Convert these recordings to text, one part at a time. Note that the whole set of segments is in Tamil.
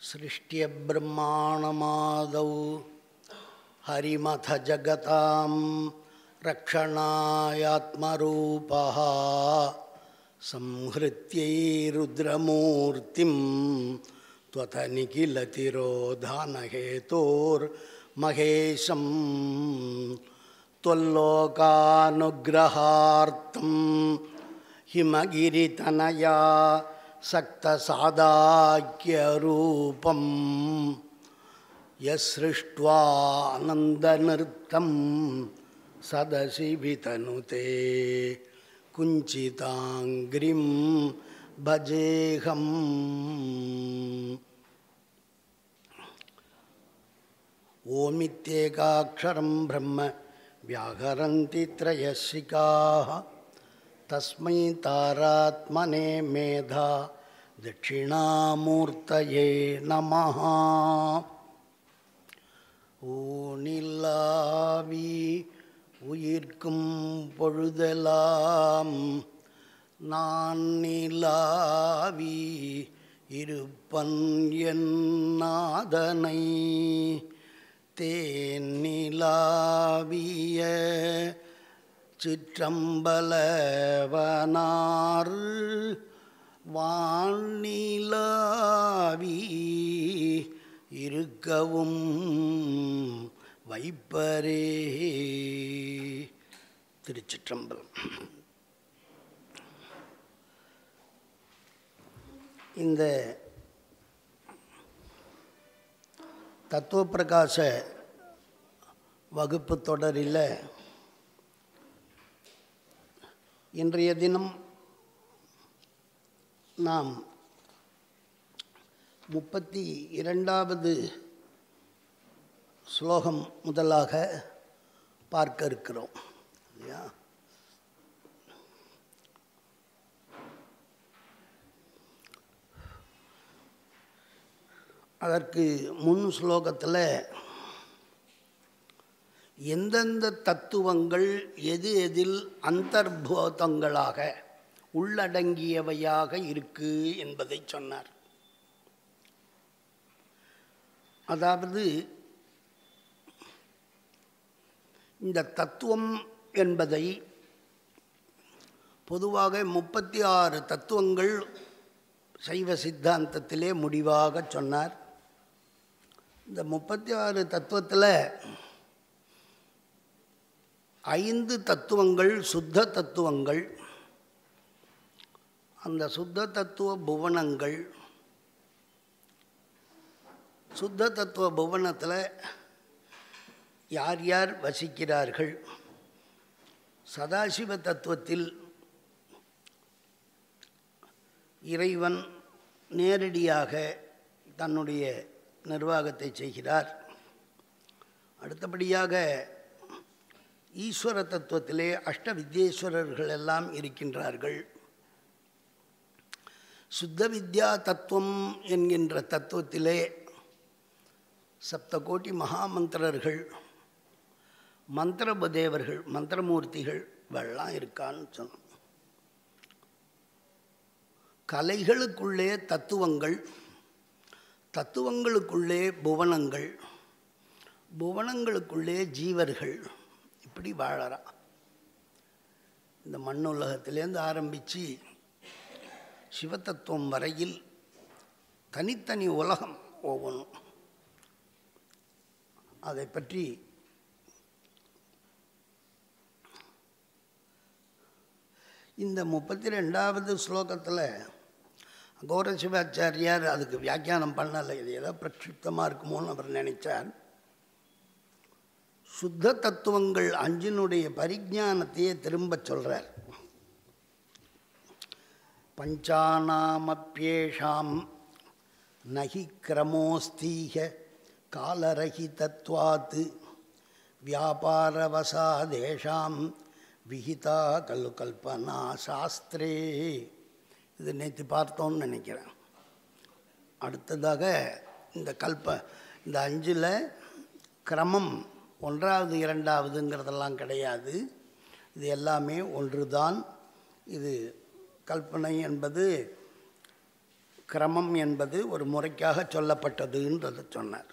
सृष्ट्यब्रह्माणमादौ हरिमथ जगतां रक्षणायात्मरूपः संहृत्यैरुद्रमूर्तिं त्वत निखिलतिरोधानहेतोर्महेशं त्वल्लोकानुग्रहार्थं हिमगिरितनया सक्तसादाख्यरूपं यस्सृष्ट्वानन्दनृत्तं सदसि वितनुते कुञ्चिताङ्घ्रिं भजेऽहम्। ओमित्येकाक्षरं ब्रह्म व्याहरन्ति त्रयशिखाः तस्मै तारात्मने मेधा दक्षिणामूर्तये नमः। ஊனில்லாவி உயிர்க்கும் பொழுதெல்லாம் நான் நிலாவி இருப்பன் என் நாதனை தேனிலாவிய சிற்றம்பலவனார் வானிலாவி இருக்கவும் வைப்பரே. திருச்சிற்றம்பலம். இந்த தத்துவ பிரகாச வகுப்பு தொடரில் இன்றைய தினம் நாம் 32வது ஸ்லோகம் முதலாக பார்க்க இருக்கிறோம். அதற்கு முன் ஸ்லோகத்தில் எந்தெந்த தத்துவங்கள் எது எதில் அந்தர்போதங்களாக உள்ளடங்கியவையாக இருக்கு என்பதை சொன்னார். அதாவது இந்த தத்துவம் என்பதை பொதுவாக 36 தத்துவங்கள் சைவ சித்தாந்தத்திலே முடிவாக சொன்னார். இந்த 36 தத்துவத்தில் 5 தத்துவங்கள் சுத்த தத்துவங்கள். அந்த சுத்த தத்துவ புவனங்கள், சுத்த தத்துவ புவனத்தில் யார் யார் வசிக்கிறார்கள்? சதாசிவ தத்துவத்தில் இறைவன் நேரடியாக தன்னுடைய நிர்வாகத்தை செய்கிறார். அடுத்தபடியாக ஈஸ்வர தத்துவத்திலே அஷ்ட வித்யேஸ்வரர்கள் எல்லாம் இருக்கின்றார்கள். சுத்த வித்யா தத்துவம் என்கின்ற தத்துவத்திலே சப்தகோட்டி மகாமந்திரர்கள், மந்திரபதேவர்கள், மந்திரமூர்த்திகள் வெள்ளம் இருக்கான்னு சொன்னோம். கலைகளுக்குள்ளே தத்துவங்கள், தத்துவங்களுக்குள்ளே புவனங்கள், புவனங்களுக்குள்ளே ஜீவர்கள். இப்படி வாழறா. இந்த மண்ணுலகத்திலேருந்து ஆரம்பித்து சிவத்தத்துவம் வரையில் தனித்தனி உலகம் ஒவ்வொன்றும். அதை பற்றி இந்த 32வது ஸ்லோகத்தில் அகோர சிவாச்சாரியார் அதுக்கு வியாக்கியானம் பண்ணலை. இது ஏதோ பிரக்ஷிப்தமாக இருக்குமோன்னு அவர் நினைச்சார். சுத்த தத்துவங்கள் 5னுடைய பரிஜானத்தையே திரும்ப சொல்கிறார். பஞ்சானாமப்யேஷாம் நஹி கிரமோஸ்தீக காலரஹிதத்வாத் வியாபாரவசாதேஷாம் விஹிதா கல்லு கல்பனா சாஸ்திரே. இது நேற்று பார்த்தோன்னு நினைக்கிறேன். அடுத்ததாக இந்த இந்த 5ல் கிரமம் 1வது 2வதுங்கிறதெல்லாம் கிடையாது. இது எல்லாமே ஒன்று தான். இது கல்பனை என்பது கிரமம் என்பது ஒரு முறைக்காக சொல்லப்பட்டதுன்றதை சொன்னார்.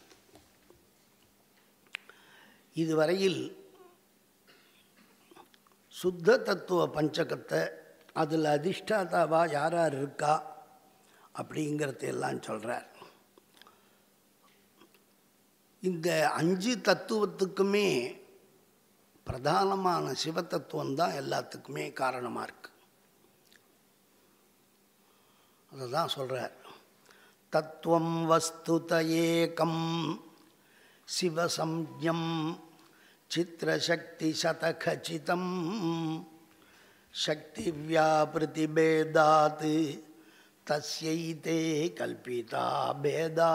இதுவரையில் சுத்த தத்துவ பஞ்சகத்தை அதில் அதிஷ்டாதாவா யார் யார் இருக்கா அப்படிங்கிறதையெல்லாம் சொல்கிறார். இந்த 5 தத்துவத்துக்குமே பிரதானமான சிவத்தத்துவம் தான் எல்லாத்துக்குமே காரணமாக இருக்கு. அதை தான் சொல்கிறார். தத்துவம் வஸ்துத ஏகம் சிவசம்ஞம் சித்திரசக்தி சதகச்சிதம் சக்தி வியாபிருதிபேதாத் தஸ்யைதே கல்பிதா பேதா.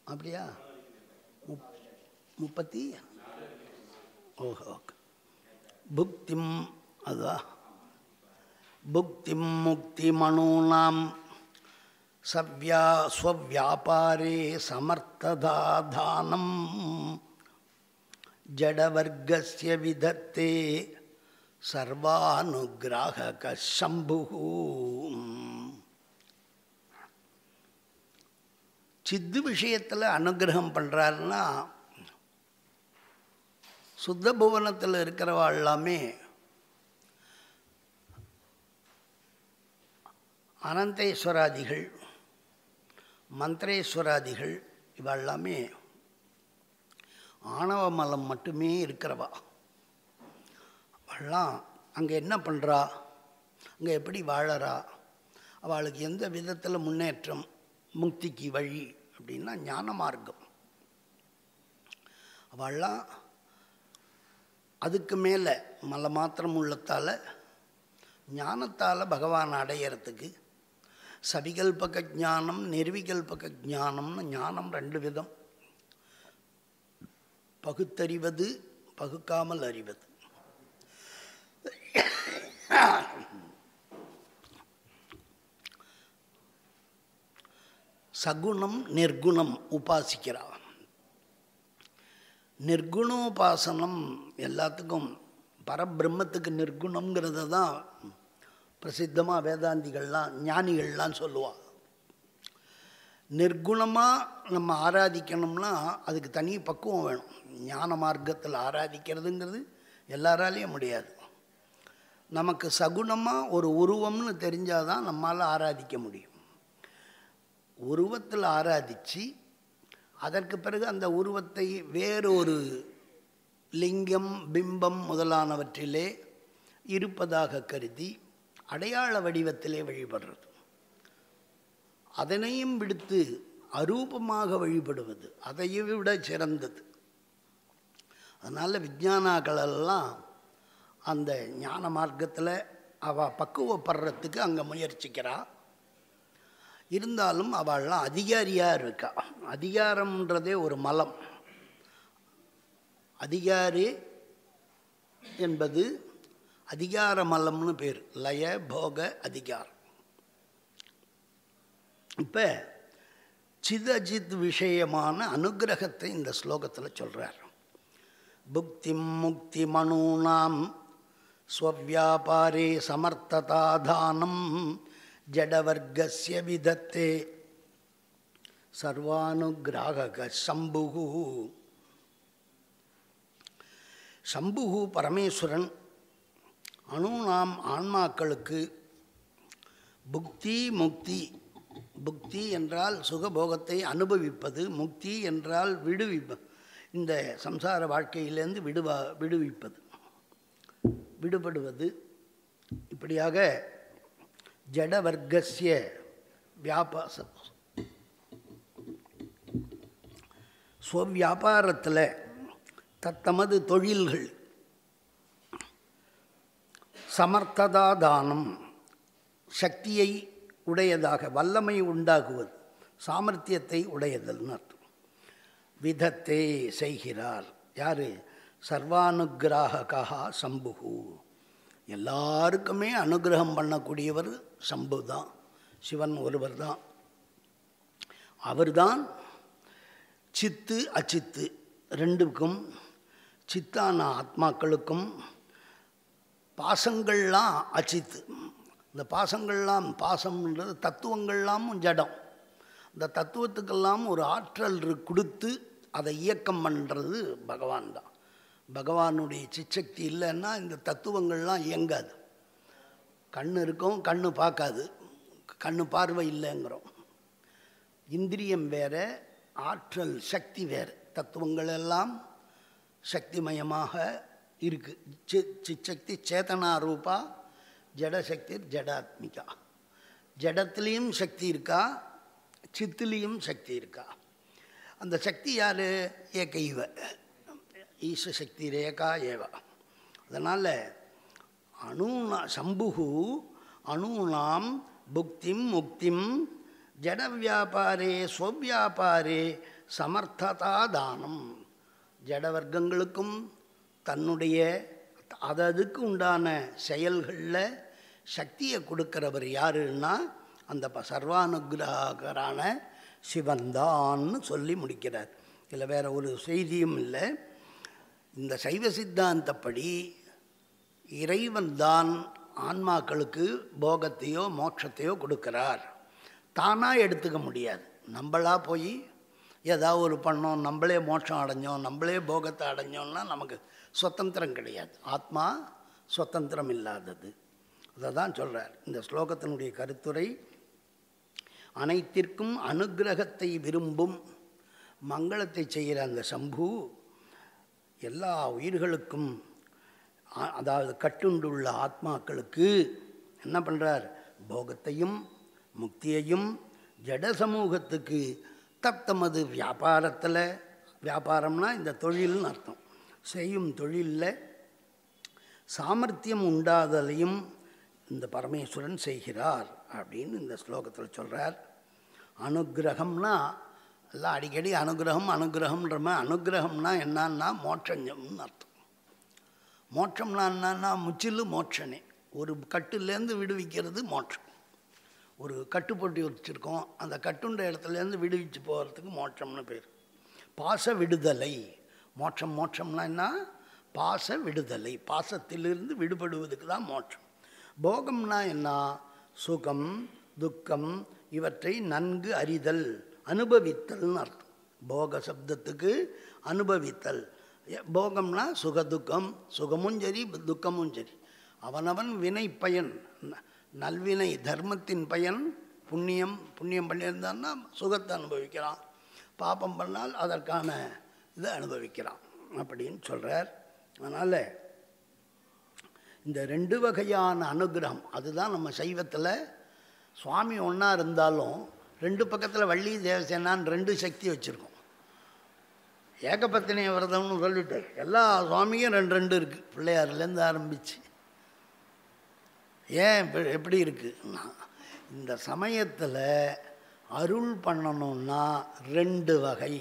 அப்படியா? 30. ஓஹோ. புக்திம் அதுவா புக்திம் முக்தி மனூனாம் ஸ்வவ்யாபாரே சமர்த்ததாதானம் ஜடவர்கஸ்ய விதத்தே சர்வானுகிராஹக சம்புஹு. சித்து விஷயத்தில் அனுகிரகம் பண்ணுறாருன்னா சுத்த புவனத்தில் இருக்கிறவா எல்லாமே அனந்தேஸ்வராதிகள் மந்திரேஸ்வராதிகள் இவெல்லாமே ஆணவ மலம் மட்டுமே இருக்கிறவா. அவள்லாம் அங்கே என்ன பண்ணுறா, அங்கே எப்படி வாழறா, அவளுக்கு எந்த விதத்தில் முன்னேற்றம், முக்திக்கு வழி அப்படின்னா ஞான மார்க்கம். அவள்லாம் அதுக்கு மேலே மல மாத்திரம் உள்ளத்தால் ஞானத்தால் பகவான் அடையிறதுக்கு சவிகல்பக ஞானம் நிர்விகல்பக ஞானம்னு ஞானம் 2 விதம். பகுத்தறிவது பகுக்காமல் அறிவது. சகுணம் நிர்குணம் உபாசிக்கிறா. நிர்குணோபாசனம் எல்லாத்துக்கும் பரபிரம்மத்துக்கு நிர்குணங்கிறத தான் பிரசித்தமாக வேதாந்திகள்லாம் ஞானிகள்லாம் சொல்லுவாள். நிர்குணமாக நம்ம ஆராதிக்கணும்னா அதுக்கு தனி பக்குவம் வேணும். ஞான மார்க்கத்தில் ஆராதிக்கிறதுங்கிறது எல்லாராலையும் முடியாது. நமக்கு சகுணமாக ஒரு உருவம்னு தெரிஞ்சால் தான் நம்மால் ஆராதிக்க முடியும். உருவத்தில் ஆராதித்து அதற்கு பிறகு அந்த உருவத்தை வேறொரு லிங்கம் பிம்பம் முதலானவற்றிலே இருப்பதாக கருதி அடையாள வடிவத்திலே வழிபடுறது. அதனையும் விடுத்து அரூபமாக வழிபடுவது அதையும் விட சிறந்தது. அதனால் விஞ்ஞானாக்களெல்லாம் அந்த ஞான மார்க்கத்தில் அவள் பக்குவப்படுறதுக்கு அங்கே முயற்சிக்கிறா. இருந்தாலும் அவள்லாம் அதிகாரியாக இருக்கா. அதிகாரம்ன்றதே ஒரு மலம். அதிகாரி என்பது அதிகார மலம்னு பேர். லய போக அதிகாரம். இப்போ சிதஜித் விஷயமான அனுகிரகத்தை இந்த ஸ்லோகத்தில் சொல்கிறார். புக்திம் முக்தி மனூனாம் ஸ்வவ்யாபாரே சமர்த்ததாதானம் ஜடவர்கஸ்ய விதத்தே சர்வானுகிராஹக சம்புஹு. சம்புஹு பரமேஸ்வரன் அணுநாம் ஆன்மாக்களுக்கு புக்தி முக்தி. புக்தி என்றால் சுகபோகத்தை அனுபவிப்பது, முக்தி என்றால் இந்த சம்சார வாழ்க்கையிலேருந்து விடுவிப்பது, இப்படியாக ஜடவர்கஸ்ய ஸ்வவியாபாரத்தில் தத்தமது தொழில்கள் சமர்த்ததாதானம் சக்தியை உடையதாக வல்லமை உண்டாகுவது, சாமர்த்தியத்தை உடையதல்னு அர்த்தம். விதத்தை செய்கிறார் யார்? சர்வானுகிராஹகா சம்புஹு. எல்லாருக்குமே அனுகிரகம் பண்ணக்கூடியவர் சம்பு தான், சிவன் ஒருவர் தான். அவர்தான் சித்து அச்சித்து ரெண்டுக்கும், சித்தான ஆத்மாக்களுக்கும் பாசங்கள்லாம் அச்சித்து, இந்த பாசங்கள்லாம், பாசம்ன்றது தத்துவங்கள்லாமும் ஜடம். இந்த தத்துவத்துக்கெல்லாம் ஒரு ஆற்றல் கொடுத்து அதை இயக்கம் பண்ணுறது பகவான் தான். பகவானுடைய சிச்சக்தி இல்லைன்னா இந்த தத்துவங்கள்லாம் இயங்காது. கண் இருக்கும், கண்ணு பார்க்காது, கண்ணு பார்வை இல்லைங்கிறோம். இந்திரியம் வேறு, ஆற்றல் சக்தி வேறு. தத்துவங்கள் எல்லாம் சக்திமயமாக இருக்குது. சிச்சக்தி சேதனா ரூபா, ஜடசக்தி ஜடாத்மிகா. ஜடத்துலேயும் சக்தி இருக்கா, சித்துலேயும் சக்தி இருக்கா. அந்த சக்தி யார்? ஏகைவ ஈசசக்தி ரேகா ஏவ. அதனால் சம்புகு அணூனாம் புக்திம் முக்திம் ஜட வியாபாரே ஸ்வவியாபாரே சமர்த்ததா தானம். ஜடவர்க்கங்களுக்கும் தன்னுடைய அதுக்கு உண்டான செயல்களில் சக்தியை கொடுக்கிறவர் யாருன்னா அந்த சர்வானுகிரகரான சிவன்தான்னு சொல்லி முடிக்கிறார். இதில் வேறு ஒரு செய்தியும் இல்லை. இந்த சைவ சித்தாந்தப்படி இறைவன்தான் ஆன்மாக்களுக்கு போகத்தையோ மோட்சத்தையோ கொடுக்கிறார். தானாக எடுத்துக்க முடியாது. நம்மளா போய் ஏதாவது ஒரு பண்ணோம், நம்மளே மோட்சம் அடைஞ்சோம், நம்மளே போகத்தை அடைஞ்சோம்னா நமக்கு சுதந்திரம் கிடையாது. ஆத்மா சுதந்திரம் இல்லாதது. அதை தான் சொல்கிறார் இந்த ஸ்லோகத்தினுடைய கருத்துரை. அனைத்திற்கும் அனுகிரகத்தை விரும்பும் மங்களத்தை செய்கிற அந்த சம்பு எல்லா உயிர்களுக்கும், அதாவது கட்டுண்டுள்ள ஆத்மாக்களுக்கு என்ன பண்ணுறார்? போகத்தையும் முக்தியையும் ஜட சமூகத்துக்கு தத்தமது வியாபாரத்தில், வியாபாரம்னா இந்த தொழில்னு அர்த்தம், செய்யும் தொழிலில் சாமர்த்தியம் உண்டாதலையும் இந்த பரமேஸ்வரன் செய்கிறார் அப்படின்னு இந்த ஸ்லோகத்தில் சொல்கிறார். அனுகிரகம்னா எல்லாம் அடிக்கடி அனுகிரகம்ன்றமே. அனுகிரகம்னா என்னன்னா மோட்சம்னு அர்த்தம். மோட்சம்னா என்னன்னா முச்சிலு மோட்சனே. ஒரு கட்டுலேருந்து விடுவிக்கிறது மோட்சம். ஒரு கட்டு போட்டி வச்சுருக்கோம், அந்த கட்டுன்ற இடத்துலேருந்து விடுவிச்சு போகிறதுக்கு மோட்சம்னு பேர். பாச விடுதலை. மோட்சம்னா என்ன? பாச விடுதலை. பாசத்திலிருந்து விடுபடுவதுக்கு தான் மோட்சம். போகம்னா என்ன? சுகம் துக்கம் இவற்றை நன்கு அறிதல், அனுபவித்தல்னு அர்த்தம். போக சப்தத்துக்கு அனுபவித்தல். போகம்னா சுகதுக்கம், சுகமும் சரி துக்கமும் சரி. அவனவன் வினை பயன், நல்வினை தர்மத்தின் பயன். புண்ணியம் பண்ணியிருந்தான்னா சுகத்தை அனுபவிக்கிறான், பாபம் பண்ணால் அதற்கான இதை அனுபவிக்கிறான் அப்படின்னு சொல்கிறார். அதனால் இந்த ரெண்டு வகையான அனுகிரகம், அதுதான் நம்ம சைவத்தில் சுவாமி ஒன்றா இருந்தாலும் ரெண்டு பக்கத்தில் வள்ளி தேவசேனான்னு ரெண்டு சக்தி வச்சுருக்கோம். ஏகபத்தினி விரதம்னு சொல்லிட்டு எல்லா சுவாமியும் ரெண்டு இருக்குது, பிள்ளையார்லேருந்து ஆரம்பித்து. ஏன் எப்படி இருக்குன்னா, இந்த சமயத்தில் அருள் பண்ணணும்னா ரெண்டு வகை.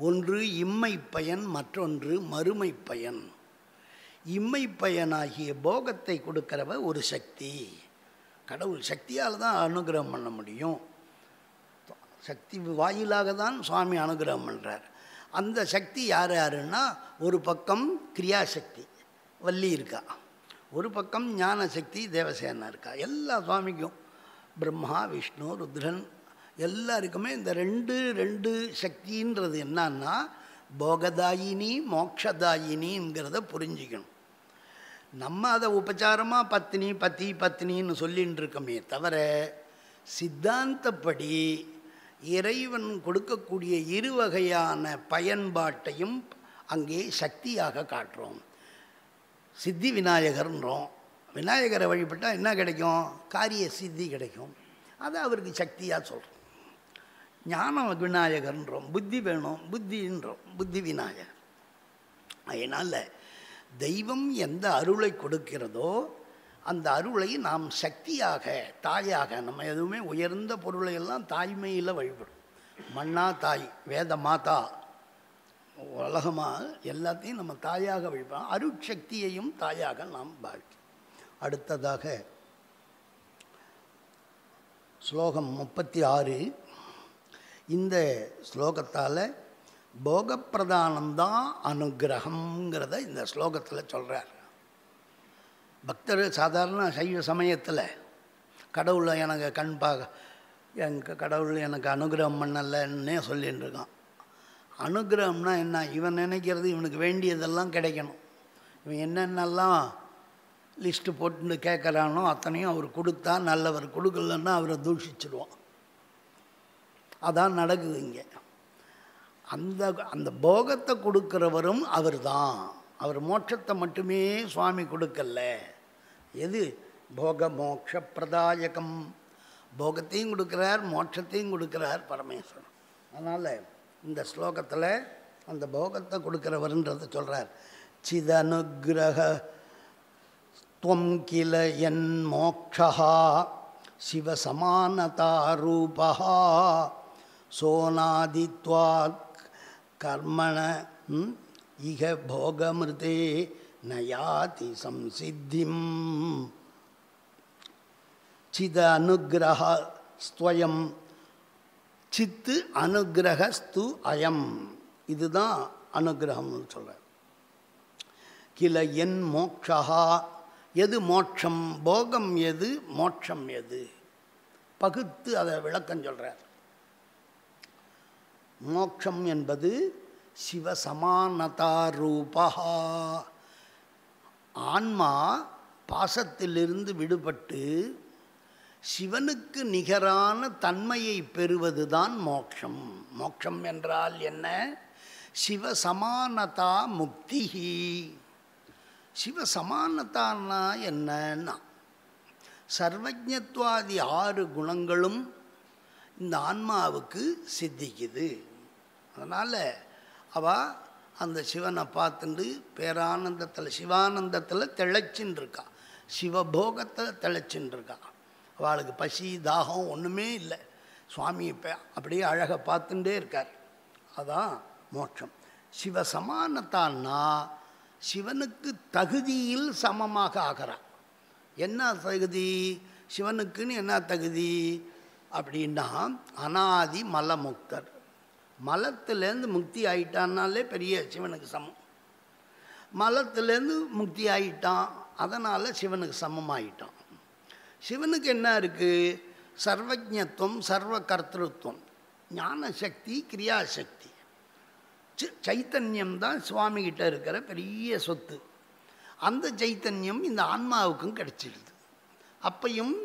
ஒன்று இம்மை பயன், மற்றொன்று மறுமை பயன். இம்மை பயனாகிய போகத்தை கொடுக்கிறவ ஒரு சக்தி. கடவுள் சக்தியால் தான் அனுகிரகம் பண்ண முடியும். சக்தி வாயிலாக தான் சுவாமி அனுகிரகம் பண்ணுறார். அந்த சக்தி யாருன்னா, ஒரு பக்கம் கிரியாசக்தி வள்ளி இருக்கா, ஒரு பக்கம் ஞான சக்தி தேவசேனா இருக்கா. எல்லா சுவாமிக்கும் பிரம்மா விஷ்ணு ருத்ரன் எல்லாருக்குமே இந்த ரெண்டு சக்தின்றது என்னன்னா போகதாயினி மோக்ஷதாயினிங்கிறத புரிஞ்சிக்கணும். நம்ம அதை உபச்சாரமாக பத்தினின்னு சொல்லின்னு இருக்கோமே தவிர, சித்தாந்தப்படி இறைவன் கொடுக்கக்கூடிய இரு வகையான பயன்பாட்டையும் அங்கே சக்தியாக காட்டுறோம். சித்தி விநாயகர்ன்றோம். விநாயகரை வழிபட்டால் என்ன கிடைக்கும்? காரிய சித்தி கிடைக்கும். அதை அவருக்கு சக்தியாக சொல்கிறோம். ஞான விநாயகர்ன்றோம். புத்தி வேணும், புத்தின்றோம், புத்தி விநாயகர். அதனால் தெய்வம் எந்த அருளை கொடுக்கிறதோ அந்த அருளை நாம் சக்தியாக, தாயாக, நம்ம எதுவுமே உயர்ந்த பொருளை எல்லாம் தாய்மையில் வழிபடும். மண்ணா தாய், வேத மாதா, உலகமாக எல்லாத்தையும் நம்ம தாயாக வழிபடும். அருட்சக்தியையும் தாயாக நாம் பாவிக்கிறோம். அடுத்ததாக ஸ்லோகம் 36. இந்த ஸ்லோகத்தால் போகப்பிரதானம்தான் அனுகிரகங்கிறத இந்த ஸ்லோகத்தில் சொல்கிறார். பக்தர் சாதாரண சைவ சமயத்தில் கடவுளை எனக்கு எங்கள் கடவுள் எனக்கு அனுகிரகம் பண்ணலன்னே சொல்லின்னு இருக்கான். அனுகிரகம்னா என்ன? இவன் நினைக்கிறது இவனுக்கு வேண்டியதெல்லாம் கிடைக்கணும். இவன் என்னென்னலாம் லிஸ்ட்டு போட்டு கேட்குறானோ அத்தனையும் அவர் கொடுத்தா நல்லவர், கொடுக்கலன்னா அவரை தூஷிச்சிடுவான். அதான் நடக்குது இங்கே. அந்த போகத்தை கொடுக்குறவரும் அவர் தான். அவர் மோட்சத்தை மட்டுமே சுவாமி கொடுக்கல. எது? போக மோட்ச பிரதாயகம். போகத்தையும் கொடுக்குறார், மோட்சத்தையும் கொடுக்குறார் பரமேஸ்வரன். அதனால் இந்த ஸ்லோகத்தில் அந்த போகத்தை கொடுக்குறவர்ன்றதை சொல்கிறார். சிதனுகிரக துவம் கில என் மோக்ஷா சிவசமானதா ரூபா சோனாதித்வாத் கர்மண இக போகமிருதே நயாதி சம்சித்திம். சித அனுகிரக ஸ்வயம் சித்து அனுகிரகஸ்து அயம். இதுதான் அனுகிரகம்னு சொல்கிறார். கில என் மோக்ஷா. எது மோட்சம்? போகம் எது? மோட்சம் எது? பகுத்து அதை விளக்கம் சொல்கிறார். மோட்சம் என்பது சிவசமானதா ரூபா. ஆன்மா பாசத்திலிருந்து விடுபட்டு சிவனுக்கு நிகரான தன்மையை பெறுவது தான் மோட்சம். மோட்சம் என்றால் என்ன? சிவசமானதா முக்தி. சிவசமானதான்னா என்னன்னா, சர்வஜத்வாதி 6 குணங்களும் இந்த ஆன்மாவுக்கு சித்திக்குது. அதனால் அவள் அந்த சிவனை பார்த்துட்டு பேரானந்தத்தில் சிவானந்தத்தில் திளைச்சின்னு இருக்கா, சிவபோகத்தை திளைச்சின்னு இருக்கா. அவளுக்கு பசி தாகம் ஒன்றுமே இல்லை. சுவாமி இப்போ அப்படியே அழகை பார்த்துட்டே இருக்கார். அதான் மோட்சம். சிவசமானத்தான்னா சிவனுக்கு தகுதியில் சமமாக ஆகிறான். என்ன தகுதி சிவனுக்குன்னு? என்ன தகுதி அப்படின்னா, அனாதி மலமுக்தர். மலத்திலேருந்து முக்தி ஆயிட்டான்னாலே பெரிய சிவனுக்கு சமம். மலத்திலேருந்து முக்தி ஆயிட்டான், அதனால் சிவனுக்கு சமமாயிட்டான். சிவனுக்கு என்ன இருக்குது? சர்வஜத்துவம், சர்வ கர்த்திருவம், ஞான சக்தி, கிரியாசக்தி. சைத்தன்யம் தான் சுவாமிகிட்ட இருக்கிற பெரிய சொத்து. அந்த சைத்தன்யம் இந்த ஆன்மாவுக்கும் கிடைச்சிடுது. அப்பையும்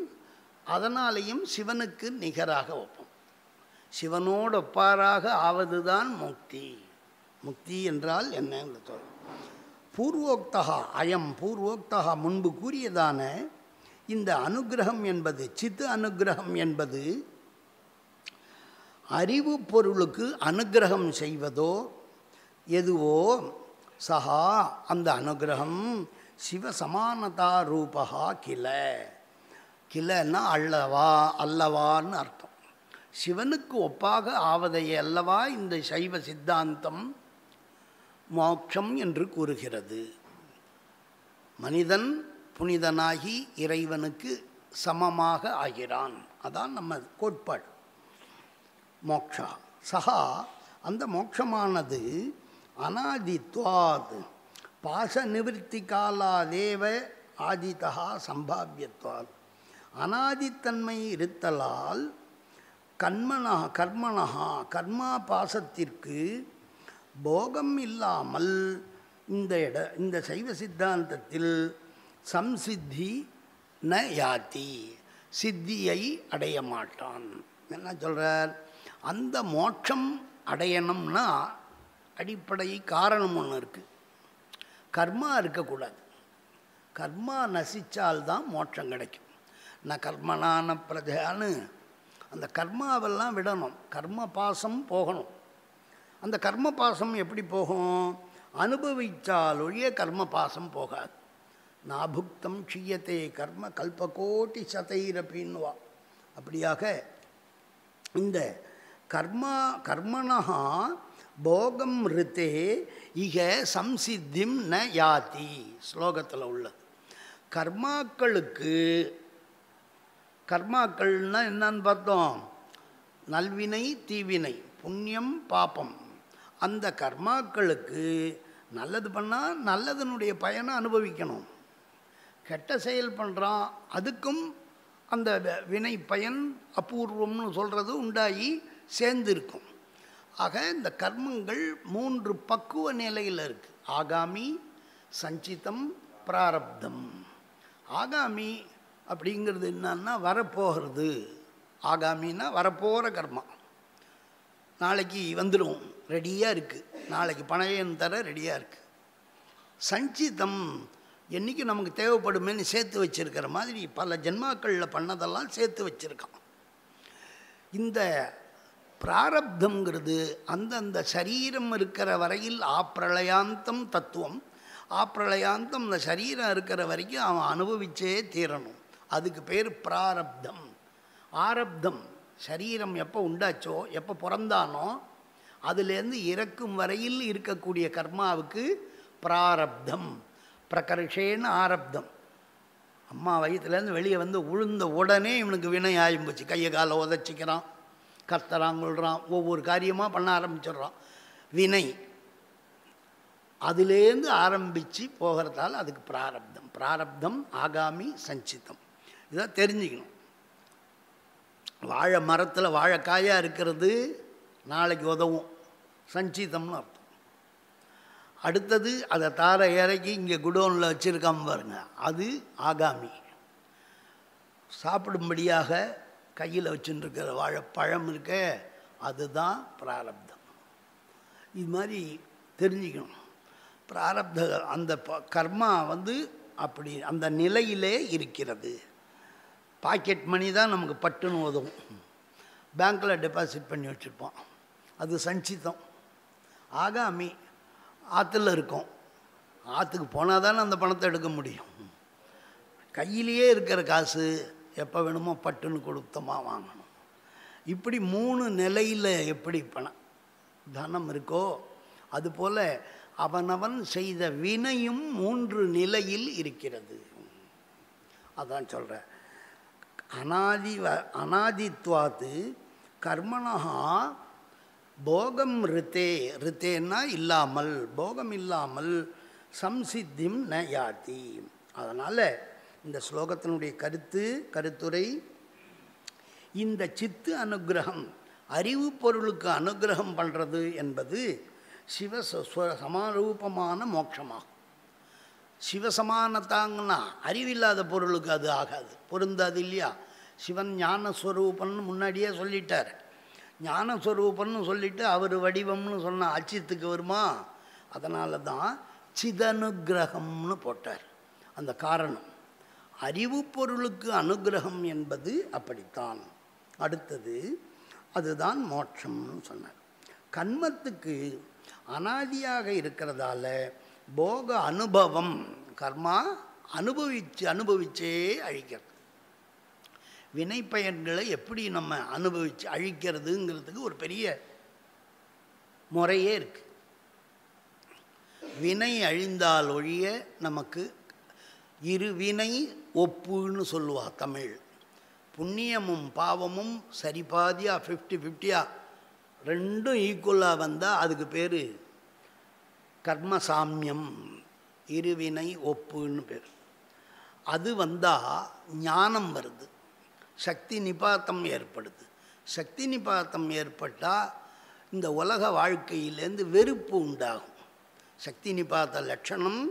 அதனாலேயும் சிவனுக்கு நிகராக வைப்போம். சிவனோடு ஒப்பாராக ஆவது தான் முக்தி. முக்தி என்றால் என்ன? பூர்வோக்தா அயம் பூர்வோக்தா முன்பு கூறியதான இந்த அனுகிரகம் என்பது, சித்து அனுகிரகம் என்பது அறிவு பொருளுக்கு அனுகிரகம் செய்வதோ எதுவோ சஹா அந்த அனுகிரகம் சிவசமானதா ரூபா கில. கிலன்னா அல்லவா, அல்லவான்னு அர்த்தம். சிவனுக்கு ஒப்பாக ஆவதை அல்லவா இந்த சைவ சித்தாந்தம் மோட்சம் என்று கூறுகிறது. மனிதன் புனிதனாகி இறைவனுக்கு சமமாக ஆகிறான். அதான் நம்ம கோட்பாடு. மோக்ஷா சஹா அந்த மோட்சமானது அநாதித்வாத் பாச நிவர்த்தி காலாதேவ ஆதிதா சம்பாவியத்வாத். அநாதித்தன்மை இருத்தலால் கர்மணா கர்மா பாசத்திற்கு போகம் இல்லாமல் இந்த சைவ சித்தாந்தத்தில் சம்சித்தி ந யாதி, சித்தியை அடைய மாட்டான். என்ன சொல்கிறார்? அந்த மோட்சம் அடையணும்னா அடிப்படை காரணம் ஒன்று இருக்குது. கர்மா இருக்கக்கூடாது. கர்மா நசிச்சால்தான் மோட்சம் கிடைக்கும். நான் கர்மனான பிரஜான்னு அந்த கர்மாவெல்லாம் விடணும். கர்ம பாசம் போகணும். அந்த கர்ம பாசம் எப்படி போகும்? அனுபவித்தாலொழிய கர்ம பாசம் போகாது. நாபுக்தம் க்ஷீயத்தே கர்ம கல்பகோட்டி சதைரப்பின்வா. அப்படியாக இந்த கர்மணா போகம் ரித்தே இக சம்சித்திம் ந யாதி ஸ்லோகத்தில் உள்ளது. கர்மாக்கள்னா என்னன்னு பார்த்தோம்? நல்வினை தீவினை, புண்ணியம் பாபம். அந்த கர்மாக்களுக்கு நல்லது பண்ணால் நல்லதனுடைய பயனை அனுபவிக்கணும். கெட்ட செயல் பண்ணுறான், அதுக்கும் அந்த வினை பயன் அபூர்வம்னு சொல்கிறது உண்டாகி சேர்ந்திருக்கும். ஆக இந்த கர்மங்கள் 3 பக்குவ நிலையில் இருக்குது. ஆகாமி, சஞ்சிதம், பிராரப்தம். ஆகாமி அப்படிங்கிறது என்னன்னா வரப்போகிறது. ஆகாமின்னா வரப்போகிற கர்மா, நாளைக்கு வந்துடும், ரெடியாக இருக்குது, நாளைக்கு பணம் தர ரெடியாக இருக்குது. சஞ்சிதம் என்றைக்கு நமக்கு தேவைப்படுமேன்னு சேர்த்து வச்சுருக்கிற மாதிரி பல ஜென்மாக்களில் பண்ணதெல்லாம் சேர்த்து வச்சுருக்கான். இந்த பிராரப்தங்கிறது அந்தந்த சரீரம் இருக்கிற வரையில் ஆப்ரளயாந்தம் தத்துவம். ஆப்ரளயாந்தம் இந்த சரீரம் இருக்கிற வரைக்கும் அவன் அனுபவிச்சே தீரணும். அதுக்கு பேர் பிராரப்தம். ஆரப்தம் சரீரம் எப்போ உண்டாச்சோ, எப்போ பிறந்தானோ அதுலேருந்து இறக்கும் வரையில் இருக்கக்கூடிய கர்மாவுக்கு பிராரப்தம். பிரகர்ஷேன்னு ஆரப்தம். அம்மா வயிற்றுலேருந்து வெளியே வந்து உழுந்த உடனே இவனுக்கு வினை ஆரம்பிச்சு, கையை காலை உதச்சிக்கிறான், கர்த்தரான் கொள்கிறான், ஒவ்வொரு காரியமாக பண்ண ஆரம்பிச்சிடுறான். வினை அதுலேருந்து ஆரம்பித்து போகிறதால அதுக்கு பிராரப்தம். பிராரப்தம், ஆகாமி, சஞ்சிதம். இதை தெரிஞ்சுக்கணும். வாழை மரத்தில் வாழைக்காயாக இருக்கிறது நாளைக்கு உதவும், சஞ்சிதம்னு அர்த்தம். அடுத்தது அதை தார இறக்கி இங்கே குடோனில் வச்சுருக்காம பாருங்க, அது ஆகாமி. சாப்பிடும்படியாக கையில் வச்சுருக்கிற வாழைப்பழம் இருக்க, அதுதான் பிராரப்தம். இது மாதிரி தெரிஞ்சுக்கணும். பிராரப்த அந்த கர்மா அப்படி அந்த நிலையிலே இருக்கிறது. பாக்கெட் மணி தான் நமக்கு பட்டுன்னு உதவும். பேங்க்கில் டெபாசிட் பண்ணி வச்சுருப்போம், அது சஞ்சிதம். ஆகாமி ஆற்றுல இருக்கும், ஆற்றுக்கு போனால் தானே அந்த பணத்தை எடுக்க முடியும். கையிலேயே இருக்கிற காசு எப்போ வேணுமோ பட்டுன்னு கொடுத்தமாக வாங்கணும். இப்படி 3 நிலையில் எப்படி தனம் இருக்கோ அதுபோல் அவனவன் செய்த வினையும் 3 நிலையில் இருக்கிறது. அதான் சொல்கிறேன். அனாதித்வாத்து கர்மணா போகம் ரித்தே. ரித்தேன்னா இல்லாமல், போகம் இல்லாமல் சம்சித்திம் ந யாதி. அதனால் இந்த ஸ்லோகத்தினுடைய கருத்துரை, இந்த சித்து அனுகிரகம், அறிவு பொருளுக்கு அனுகிரகம் பண்ணுறது என்பது சமாரூபமான மோட்சமாகும். சிவசமானத்தாங்கன்னா அறிவில்லாத பொருளுக்கு அது ஆகாது, பொருந்தாது இல்லையா? சிவன் ஞானஸ்வரூபன்னு முன்னாடியே சொல்லிட்டார். ஞானஸ்வரூபன்னு சொல்லிவிட்டு அவர் வடிவம்னு சொன்னால் அச்சித்துக்கு வருமா? அதனால தான் சிதனுகிரகம்னு போட்டார். அந்த காரணம் அறிவு பொருளுக்கு அனுகிரகம் என்பது அப்படித்தான். அடுத்தது அதுதான் மோட்சம்னு சொன்னார். கர்மத்துக்கு அனாதியாக இருக்கிறதால போக அனுபவம், கர்மா அனுபவிச்சே அழிக்கிறது. வினை பயன்களை எப்படி நம்ம அனுபவித்து அழிக்கிறதுங்கிறதுக்கு ஒரு பெரிய முறையே இருக்குது. வினை அழிந்தால் ஒழிய நமக்கு இருவினை ஒப்புன்னு சொல்லுவா தமிழ். புண்ணியமும் பாவமும் சரிபாதியாக 50-50 ரெண்டும் ஈக்குவலாக வந்தால் அதுக்கு பேர் கர்மசாமியம், இருவினை ஒப்புன்னு பேர். அது வந்தால் ஞானம் வருது, சக்தி நிபாத்தம் ஏற்படுது. சக்தி நிபாத்தம் ஏற்பட்டால் இந்த உலக வாழ்க்கையிலேருந்து வெறுப்பு உண்டாகும். சக்தி நிபாத்த லட்சணம்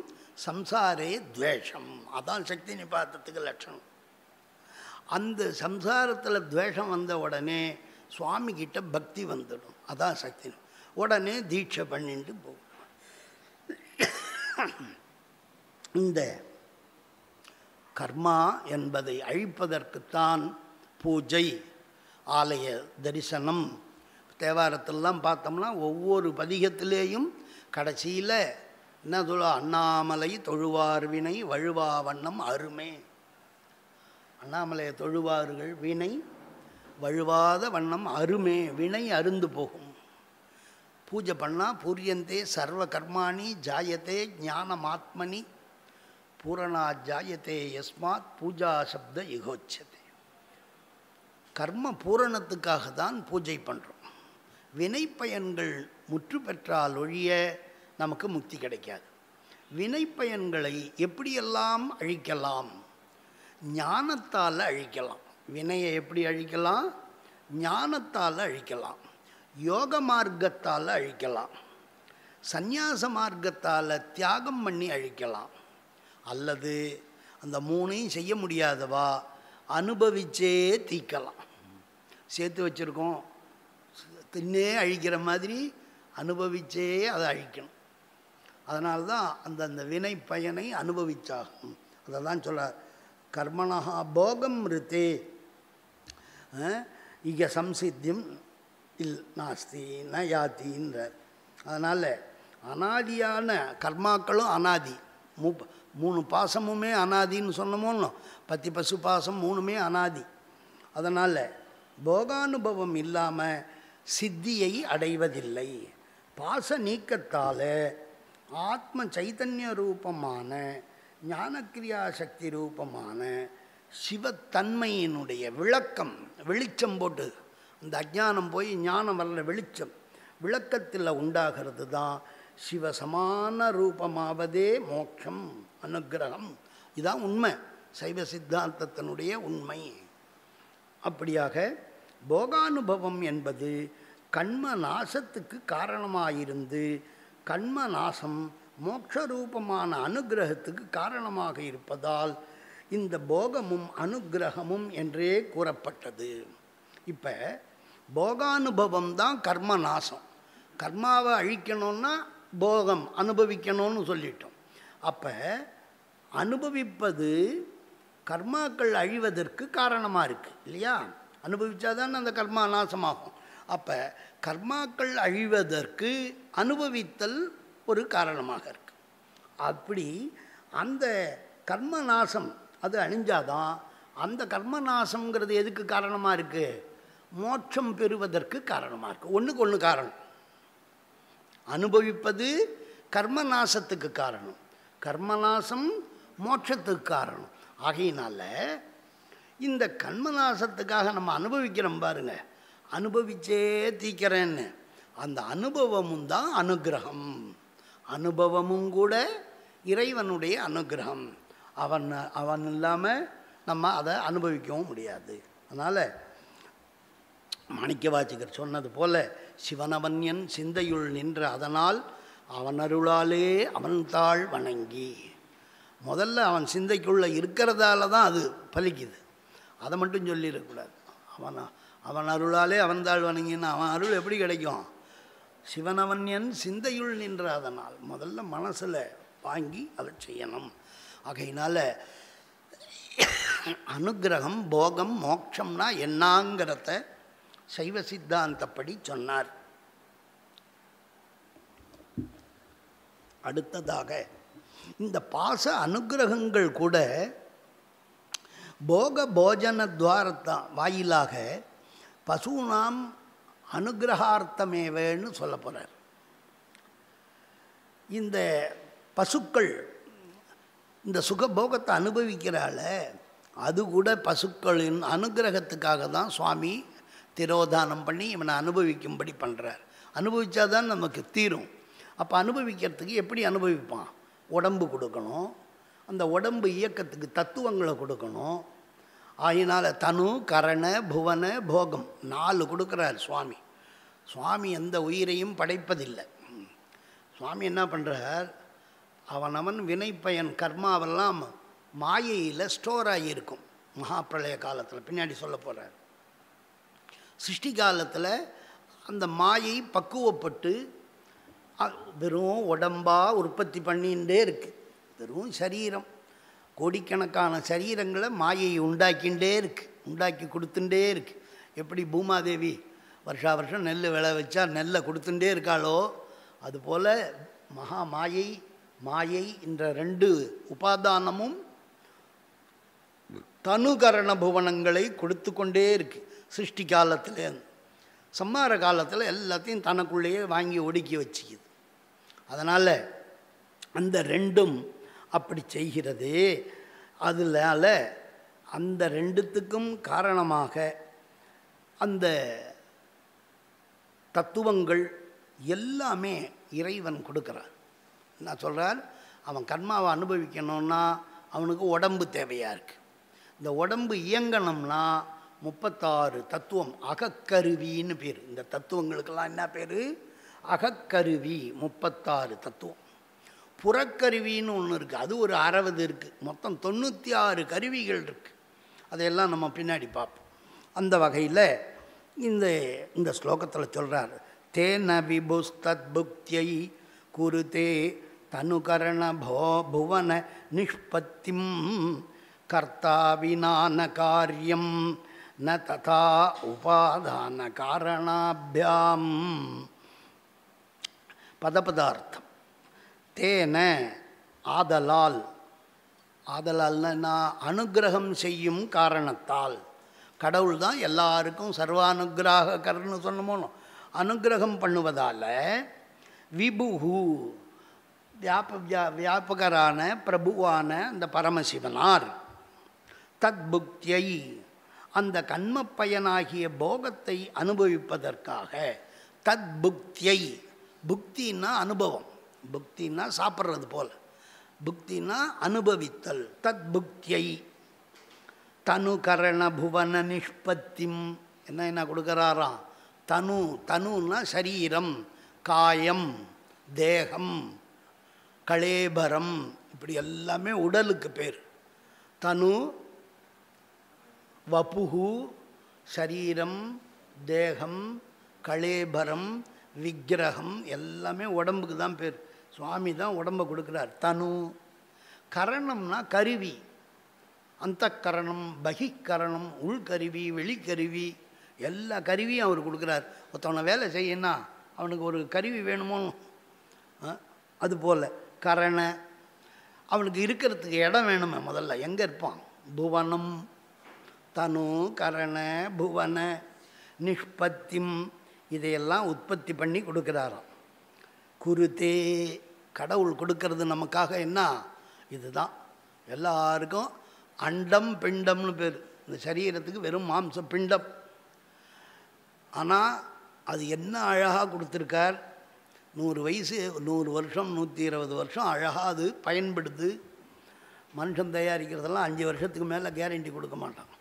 சம்சாரே துவேஷம். அதான் சக்தி நிபாத்தத்துக்கு லட்சணம். அந்த சம்சாரத்தில் துவேஷம் வந்த உடனே சுவாமிகிட்ட பக்தி வந்துடும். அதான் சக்தி. உடனே தீட்சை பண்ணிட்டு போகும். இந்த கர்மா என்பதை அழிப்பதற்குத்தான் பூஜை, ஆலய தரிசனம். தேவாரத்திலலாம் பார்த்தோம்னா ஒவ்வொரு பதிகத்திலேயும் கடைசியில் என்ன சொல்ல, அண்ணாமலை தொழுவார் வினை வழுவா வண்ணம் அருமே. அண்ணாமலையை தொழுவார்கள் வினை வழுவாத வண்ணம் அருமே, வினை அருந்து போகும். பூஜை பண்ணால் பூரியந்தே சர்வ கர்மாணி ஜாயத்தே ஞானமாத்மனி பூரணா ஜாயத்தே யஸ்மாத் பூஜா சப்த யுகோச்சதே. கர்ம பூரணத்துக்காக தான் பூஜை பண்ணுறோம். வினை பயன்கள் முற்று பெற்றால் ஒழிய நமக்கு முக்தி கிடைக்காது. வினை பயன்களை எப்படியெல்லாம் அழிக்கலாம்? ஞானத்தால் அழிக்கலாம். வினையை எப்படி அழிக்கலாம்? ஞானத்தால் அழிக்கலாம், யோக மார்க்கத்தால் அழிக்கலாம், சந்நியாச மார்க்கத்தால் தியாகம் பண்ணி அழிக்கலாம், அல்லது அந்த மூணையும் செய்ய முடியாதவா அனுபவிச்சே தீக்கலாம். சேர்த்து வச்சுருக்கோம், தின்னே அழிக்கிற மாதிரி அனுபவிச்சே அதை அழிக்கணும். அதனால தான் அந்த வினை பயனை அனுபவிச்சாகும். அதை தான் சொல்கிறார், கர்மணா போகம் ரித்தே இக சம்சித்தியம் நாஸ்தி ந யாத்தின்றார். அதனால் அனாதியான கர்மாக்களும் அனாதி, 3 பாசமுமே அனாதின்னு சொன்னமோன்னு, பத்தி பசு பாசம் 3மே அனாதி. அதனால் போகானுபவம் இல்லாமல் சித்தியை அடைவதில்லை. பாச நீக்கத்தால் ஆத்ம சைத்தன்ய ரூபமான ஞானக்கிரியா சக்தி ரூபமான சிவத்தன்மையினுடைய விளக்கம், வெளிச்சம் போட்டு அந்த அஜ்ஞானம் போய் ஞானம் வரல, வெளிச்சம் விளக்கத்தில் உண்டாகிறது தான் சிவசமான ரூபமாவதே மோட்சம், அனுக்கிரகம். இதுதான் உண்மை, சைவ சித்தாந்தத்தினுடைய உண்மை. அப்படியாக போகானுபவம் என்பது கண்ம நாசத்துக்கு காரணமாயிருந்து கண்ம நாசம் மோட்சரூபமான அனுக்கிரகத்துக்கு காரணமாக இருப்பதால் இந்த போகமும் அனுக்கிரகமும் என்றே கூறப்பட்டது. இப்போ போகானுபவம் தான் கர்ம நாசம். கர்மாவை அழிக்கணும்னா போகம் அனுபவிக்கணும்னு சொல்லிட்டோம். அப்போ அனுபவிப்பது கர்மாக்கள் அழிவதற்கு காரணமாக இருக்குது இல்லையா? அனுபவித்தாதான் அந்த கர்மா நாசமாகும். அப்போ கர்மாக்கள் அழிவதற்கு அனுபவித்தல் ஒரு காரணமாக இருக்குது. அப்படி அந்த கர்ம நாசம் அது அழிஞ்சாதான் அந்த கர்ம நாசங்கிறது எதுக்கு காரணமாக இருக்குது? மோட்சம் பெறுவதற்கு காரணமாக இருக்குது. ஒன்றுக்கு ஒன்று காரணம். அனுபவிப்பது கர்ம நாசத்துக்கு காரணம், கர்மநாசம் மோட்சத்துக்கு காரணம். ஆகையினால இந்த கர்மநாசத்துக்காக நம்ம அனுபவிக்கிறோம் பாருங்க, அனுபவிச்சே தீக்கிறேன்னு, அந்த அனுபவமும் தான் அனுக்கிரகம். அனுபவமும் கூட இறைவனுடைய அனுக்கிரகம். அவன் இல்லாமல் நம்ம அதை அனுபவிக்கவும் முடியாது. அதனால் மாணிக்கவாசகர் சொன்னது போல, சிவனவன்யன் சிந்தையுள் நின்ற அதனால் அவன் அருளாலே அவன் தாழ் வணங்கி. முதல்ல அவன் சிந்தைக்குள்ளே இருக்கிறதால தான் அது பலிக்குது. அதை மட்டும் சொல்லிடக்கூடாது. அவன் அருளாலே அவன் தாழ் வணங்கின்னு அவன் அருள் எப்படி கிடைக்கும்? சிவனவன்யன் சிந்தையுள் நின்ற அதனால் முதல்ல மனசில் வாங்கி அதை செய்யணும். ஆகையினால அனுக்கிரகம் போகம் மோட்சம்னா என்னாங்கிறத சைவ சித்தாந்தப்படி சொன்னார். அடுத்ததாக இந்த பாச அனுக்கிரகங்கள் கூட போக போஜன துவாரத்தான் வாயிலாக பசுனாம் அனுகிரகார்த்தமேவேன்னு சொல்ல போகிறார். இந்த பசுக்கள் இந்த சுகபோகத்தை அனுபவிக்கிறால, அது கூட பசுக்களின் அனுகிரகத்துக்காக தான் சுவாமி திரோதானம் பண்ணி இவனை அனுபவிக்கும்படி பண்ணுறார். அனுபவித்தாதான் நமக்கு தீரும். அப்போ அனுபவிக்கிறதுக்கு எப்படி அனுபவிப்பான்? உடம்பு கொடுக்கணும், அந்த உடம்பு இயக்கத்துக்கு தத்துவங்களை கொடுக்கணும். ஆகினால தனு கரண புவன போகம் 4 கொடுக்குறார் சுவாமி. சுவாமி எந்த உயிரையும் படைப்பதில்லை. சுவாமி என்ன பண்ணுறார், அவனவன் வினைப்பயன் கர்மாவெல்லாம் மாயையில் ஸ்டோர் ஆகியிருக்கும். மகாப்பிரளய காலத்தில் பின்னாடி சொல்ல போகிறார். சிருஷ்டி காலத்தில் அந்த மாயை பக்குவப்பட்டு வெறும் உடம்பாக உற்பத்தி பண்ணிகிட்டே இருக்குது. வெறும் சரீரம், கோடிக்கணக்கான சரீரங்களை மாயை உண்டாக்கிண்டே இருக்குது, உண்டாக்கி கொடுத்துட்டே இருக்குது. எப்படி பூமாதேவி வருஷா வருஷம் நெல் விளை வச்சா நெல்லை கொடுத்துட்டே இருக்காளோ, அதுபோல் மகா மாயை என்ற 2 உபாதானமும் தனுகரண புவனங்களை கொடுத்து கொண்டே இருக்குது. சிருஷ்டி காலத்தில் சம்மார காலத்தில் எல்லாத்தையும் தனக்குள்ளேயே வாங்கி ஒடுக்கி வச்சுக்குது. அதனால் அந்த 2ம் அப்படி செய்கிறது. அதனால அந்த 2த்துக்கும் காரணமாக அந்த தத்துவங்கள் எல்லாமே இறைவன் கொடுக்குறார். என்ன சொல்கிறார், அவன் கர்மாவை அனுபவிக்கணும்னா அவனுக்கு உடம்பு தேவையாக இருக்குது. இந்த உடம்பு இயங்கணும்னா 36 தத்துவம், அகக்கருவின்னு பேர். இந்த தத்துவங்களுக்கெல்லாம் என்ன பேர்? அகக்கருவி. 36 தத்துவம். புறக்கருவின்னு ஒன்று இருக்குது, அது ஒரு 60 இருக்குது. மொத்தம் 96 கருவிகள் இருக்குது. அதையெல்லாம் நம்ம பின்னாடி பார்ப்போம். அந்த வகையில் இந்த ஸ்லோகத்தில் சொல்கிறார், தேன விபுஸ்தத் புக்தியை குருதே தனுகரண புவன நிஷ்பத்திம் கர்த்தா வினான காரியம் ந ததா உபாதான காரணாபியாம். பதபதார்த்தம். தேன ஆதலால், ஆதலால்னா அனுகிரகம் செய்யும் காரணத்தால். கடவுள் தான் எல்லாருக்கும் சர்வானுகிராகர்னு சொன்னமோனோ, அனுகிரகம் பண்ணுவதால் விபுஹு வியாபகரான பிரபுவான அந்த பரமசிவனார் தத் புக்தியை அந்த கண்ம பயனாகிய போகத்தை அனுபவிப்பதற்காக, தத் புக்தியை, புக்தின்னா அனுபவம், புக்தின்னா சாப்பிட்றது போல, புக்தின்னா அனுபவித்தல். தத் புக்தியை தனுகரண புவன நிஷ்பத்திம், என்ன கொடுக்குறாராம்? தனுன்னா சரீரம், காயம், தேகம், களேபரம், இப்படி எல்லாமே உடலுக்கு பேர். தனு, வபுகு, சரீரம், தேகம், களேபரம், விக்கிரகம், எல்லாமே உடம்புக்கு தான் பேர். சுவாமி தான் உடம்பை கொடுக்குறார். தனு. கரணம்னா கருவி, அந்த கரணம், பகிக்கரணம், உள்கருவி, வெளிக்கருவி, எல்லா கருவியும் அவர் கொடுக்குறார். ஒருத்தவனை வேலை செய்யணும்னா அவனுக்கு ஒரு கருவி வேணுமோ, அதுபோல் கரண, அவனுக்கு இருக்கிறதுக்கு இடம் வேணுமே. முதல்ல எங்கே இருப்பான்? புவனம். தனு கரண புவன நிஷ்பத்திம், இதையெல்லாம் உற்பத்தி பண்ணி கொடுக்குறாராம். குருதே, கடவுள் கொடுக்கறது நமக்காக என்ன? இதுதான். எல்லாருக்கும் அண்டம் பிண்டம்னு பேர். இந்த சரீரத்துக்கு வெறும் மாம்ச பிண்டம். ஆனால் அது என்ன அழகாக கொடுத்துருக்கார். 100 வயசு, 100 வருஷம், 120 வருஷம் அழகாக அது பயன்படுது. மனுஷன் தயாரிக்கிறதெல்லாம் 5 வருஷத்துக்கு மேலே கேரண்டி கொடுக்க மாட்டான்.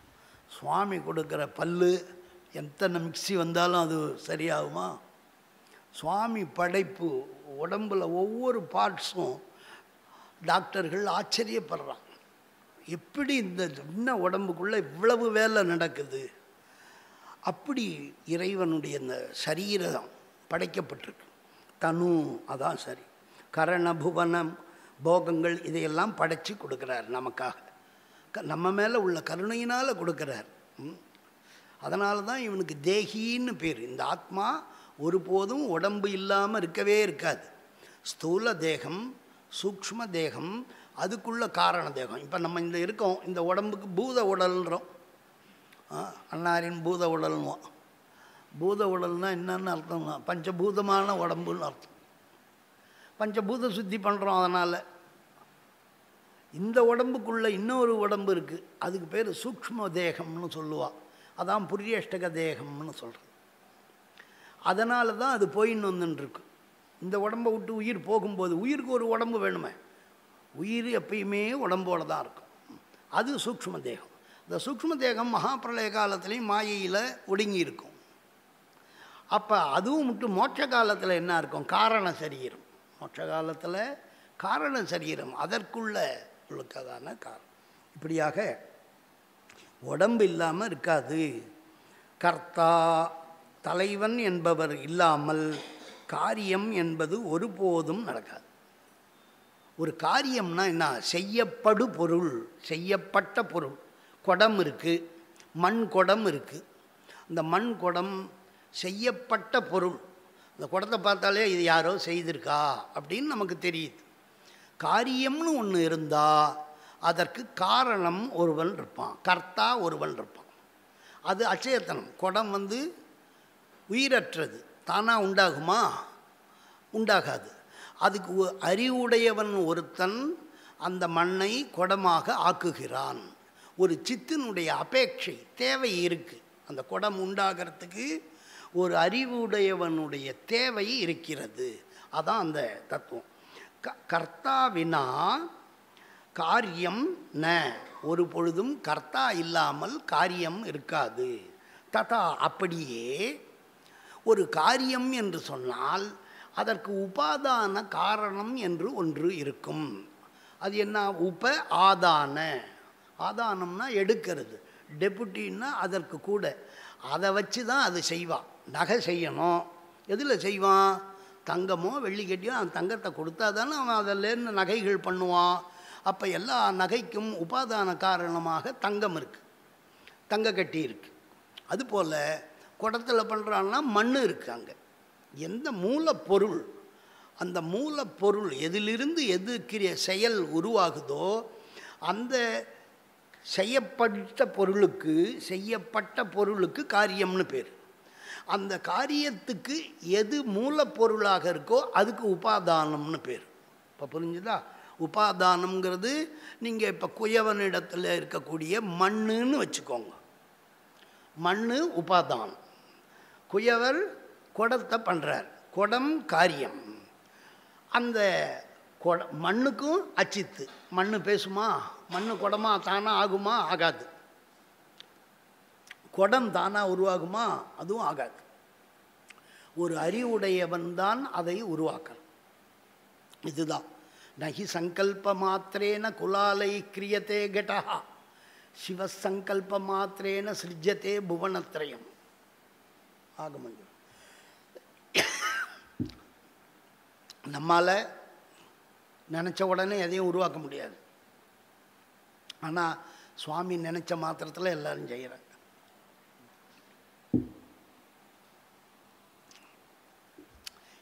சுவாமி கொடுக்குற பல்லு எத்தனை மிக்சி வந்தாலும் அது சரியாகுமா? சுவாமி படைப்பு, உடம்பில் ஒவ்வொரு பார்ட்ஸும் டாக்டர்கள் ஆச்சரியப்படுறான். எப்படி இந்த சின்ன உடம்புக்குள்ளே இவ்வளவு வேலை நடக்குது? அப்படி இறைவனுடைய இந்த சரீரம் படைக்கப்பட்டிருக்கு. தனு, அதான் சரி. கரணபுவனம், போகங்கள், இதையெல்லாம் படைச்சி கொடுக்குறார் நமக்காக. நம்ம மேலே உள்ள கருணையினால் கொடுக்குறார். அதனால தான் இவனுக்கு தேகின்னு பேர். இந்த ஆத்மா ஒருபோதும் உடம்பு இல்லாமல் இருக்கவே இருக்காது. ஸ்தூல தேகம், சூக்ஷ்ம தேகம், அதுக்குள்ள காரண தேகம். இப்போ நம்ம இந்த இருக்கோம், இந்த உடம்புக்கு பூத உடல்ன்றோம். அன்னாரின் பூத உடல்னுவோம். பூத உடல்னால் என்னன்னு அர்த்தம்னா பஞ்சபூதமான உடம்புன்னு அர்த்தம். பஞ்சபூத சுத்தி பண்ணுறோம். அதனால் இந்த உடம்புக்குள்ளே இன்னொரு உடம்பு இருக்குது, அதுக்கு பேர் சூக்ஷ்ம தேகம்னு சொல்லுவாள். அதான் புரியஷ்டக தேகம்னு சொல்கிறது. அதனால தான் அது போயின்னு வந்துட்டுருக்கு. இந்த உடம்பை விட்டு உயிர் போகும்போது, உயிருக்கு ஒரு உடம்பு வேணுமே. உயிர் எப்பயுமே உடம்போடு தான் இருக்கும். அது சூக்ஷ்ம தேகம். இந்த சூக்ஷ்ம தேகம் மகாபிரளய காலத்துலேயும் மாயையில் ஒடுங்கி இருக்கும். அப்போ அதுவும் மட்டும் மோட்ச காலத்தில் என்ன இருக்கும்? காரண சரீரம். மோட்ச காலத்தில் காரண சரீரம், அதற்குள்ள உள்ளதான காரணம். இப்படியாக உடம்பு இல்லாமல் இருக்காது. கர்த்தா, தலைவன் என்பவர் இல்லாமல் காரியம் என்பது ஒருபோதும் நடக்காது. ஒரு காரியம்னா என்ன? செய்யப்படு பொருள், செய்யப்பட்ட பொருள். குடம் இருக்குது, மண் குடம் இருக்குது. அந்த மண் குடம் செய்யப்பட்ட பொருள். அந்த குடத்தை பார்த்தாலே இது யாரோ செய்திருக்கா அப்படின்னு நமக்கு தெரியுது. காரியம்னு ஒன்று இருந்தால் அதற்கு காரணம் ஒருவன் இருப்பான், கர்த்தா ஒருவன் இருப்பான். அது அச்சேதனம். குடம் உயிரற்றது, தானாக உண்டாகுமா? உண்டாகாது. அதுக்கு அறிவுடையவன் ஒருத்தன் அந்த மண்ணை குடமாக ஆக்குகிறான். ஒரு சித்தினுடைய அபேட்சை, தேவை இருக்குது. அந்த குடம் உண்டாகிறதுக்கு ஒரு அறிவுடையவனுடைய தேவை இருக்கிறது. அதான் அந்த தத்துவம். கர்த்தாவினா காரியம் ந, ஒரு பொழுதும் கர்த்தா இல்லாமல் காரியம் இருக்காது. ததா அப்படியே ஒரு காரியம் என்று சொன்னால் அதற்கு உபாதான காரணம் என்று ஒன்று இருக்கும். அது என்ன? உப ஆதான. ஆதானம்னா எடுக்கிறது, டெபுட்டின்னா அதற்கு கூட. அதை வச்சு தான் அது செய்வான். நகை செய்யணும், எதில் செய்வான்? தங்கமோ வெள்ளிக்கட்டியோ அந்த தங்கத்தை கொடுத்தா தானே அவன் அதிலேருந்து நகைகள் பண்ணுவான். அப்போ எல்லா நகைக்கும் உபாதான காரணமாக தங்கம் இருக்குது, தங்க கட்டி இருக்குது. அதுபோல் குடத்தில் பண்ணுறான்னா மண் இருக்குது. அங்கே எந்த மூலப்பொருள், அந்த மூலப்பொருள் எதிலிருந்து எது செயல் உருவாகுதோ அந்த செய்யப்பட்ட பொருளுக்கு காரியம்னு பேர். அந்த காரியத்துக்கு எது மூலப்பொருளாக இருக்கோ அதுக்கு உபாதானம்னு பேர். இப்போ புரிஞ்சுதா? உபாதானம்ங்கிறது நீங்கள் இப்போ குயவனிடத்தில் இருக்கக்கூடிய மண்ணுன்னு வச்சுக்கோங்க. மண் உபாதானம். குயவர் குடத்தை பண்ணுறார், குடம் காரியம். அந்த மண்ணுக்கும் அச்சித்து. மண் பேசுமா? மண் குடமா தானாக ஆகுமா? ஆகாது. குடம் தானாக உருவாகுமா? அதுவும் ஆகாது. ஒரு அறிவுடையவன் தான் அதை உருவாக்கணும். இதுதான் நகி சங்கல்ப மாத்திரேன குலாலை கிரியத்தே கடா சிவசங்கல்ப மாத்திரேன சிருஜ்யத்தே புவனத்ரயம். ஆகமங்கள். நம்மால் நினச்ச உடனே எதையும் உருவாக்க முடியாது. ஆனால் சுவாமி நினச்ச மாத்திரத்தில் எல்லாரும் செய்கிறாங்க.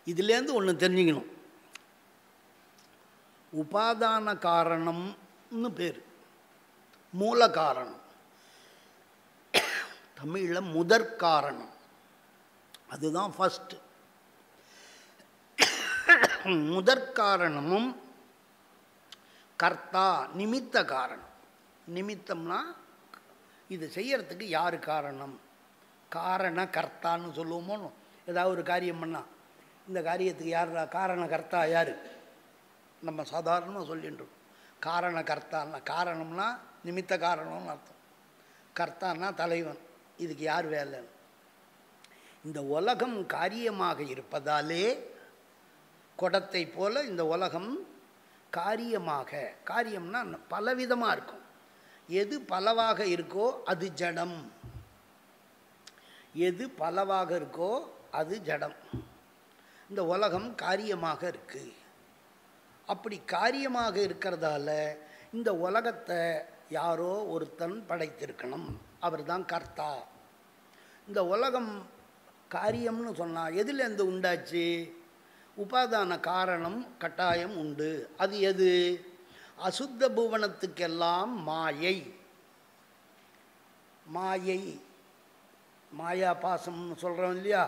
இதுலேருந்து ஒன்று தெரிஞ்சுக்கணும். உபாதான காரணம்னு பேர், மூல காரணம். தமிழில் முதற்காரணம், அதுதான் ஃபஸ்ட்டு. முதற்காரணமும் கர்த்தா நிமித்த காரணம். நிமித்தம்னா இது செய்யறதுக்கு யார் காரணம்? காரண கர்த்தான்னு சொல்லுவோமோ. ஏதாவது ஒரு காரியம் பண்ணால் இந்த காரியத்துக்கு யார் காரண கர்த்தா? யார்? நம்ம சாதாரணமாக சொல்லின்றோம் காரண கர்த்தான்னா. காரணம்னா நிமித்த காரணம்னு அர்த்தம். கர்த்தான்னா தலைவன். இதுக்கு யார் வேலை? இந்த உலகம் காரியமாக இருப்பதாலே குடத்தை போல இந்த உலகம் காரியமாக, காரியம்னா பலவிதமாக இருக்கும். எது பலவாக இருக்கோ அது ஜடம், எது பலவாக இருக்கோ அது ஜடம். இந்த உலகம் காரியமாக இருக்கு. அப்படி காரியமாக இருக்கிறதால இந்த உலகத்தை யாரோ ஒருத்தன் படைத்திருக்கணும், அவர் தான் கர்த்தா. இந்த உலகம் காரியம்னு சொன்னால் எதுலேருந்து உண்டாச்சு? உபாதான காரணம் கட்டாயம் உண்டு. அது எது? அசுத்த புவனத்துக்கெல்லாம் மாயை. மாயை, மாயா பாசம்னு சொல்கிறோம் இல்லையா?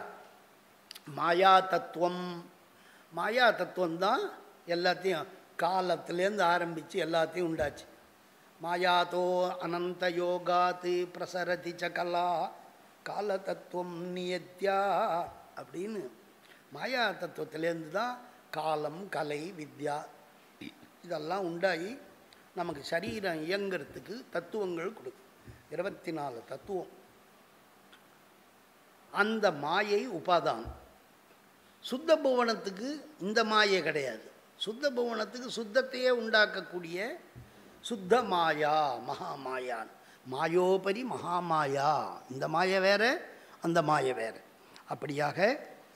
மாயா தத்துவம். மாயா தத்துவம் தான் எல்லாத்தையும் காலத்துலேருந்து ஆரம்பித்து எல்லாத்தையும் உண்டாச்சு. மாயாதோ அனந்த யோகாத்து பிரசரதி சகலா கால தத்துவம் நியத்யா அப்படின்னு மாயா தத்துவத்திலேருந்து தான் காலம், கலை, வித்யா இதெல்லாம் உண்டாகி நமக்கு சரீரம் இயங்கிறதுக்கு தத்துவங்கள் கொடுக்கும். 24 தத்துவம். அந்த மாயை உபாதானம். சுத்த புவனத்துக்கு இந்த மாயை கிடையாது. சுத்த புவனத்துக்கு சுத்தத்தையே உண்டாக்கக்கூடிய சுத்த மாயா, மகாமாயான். மாயோபரி மகாமாயா. இந்த மாயை வேற, அந்த மாயை வேற. அப்படியாக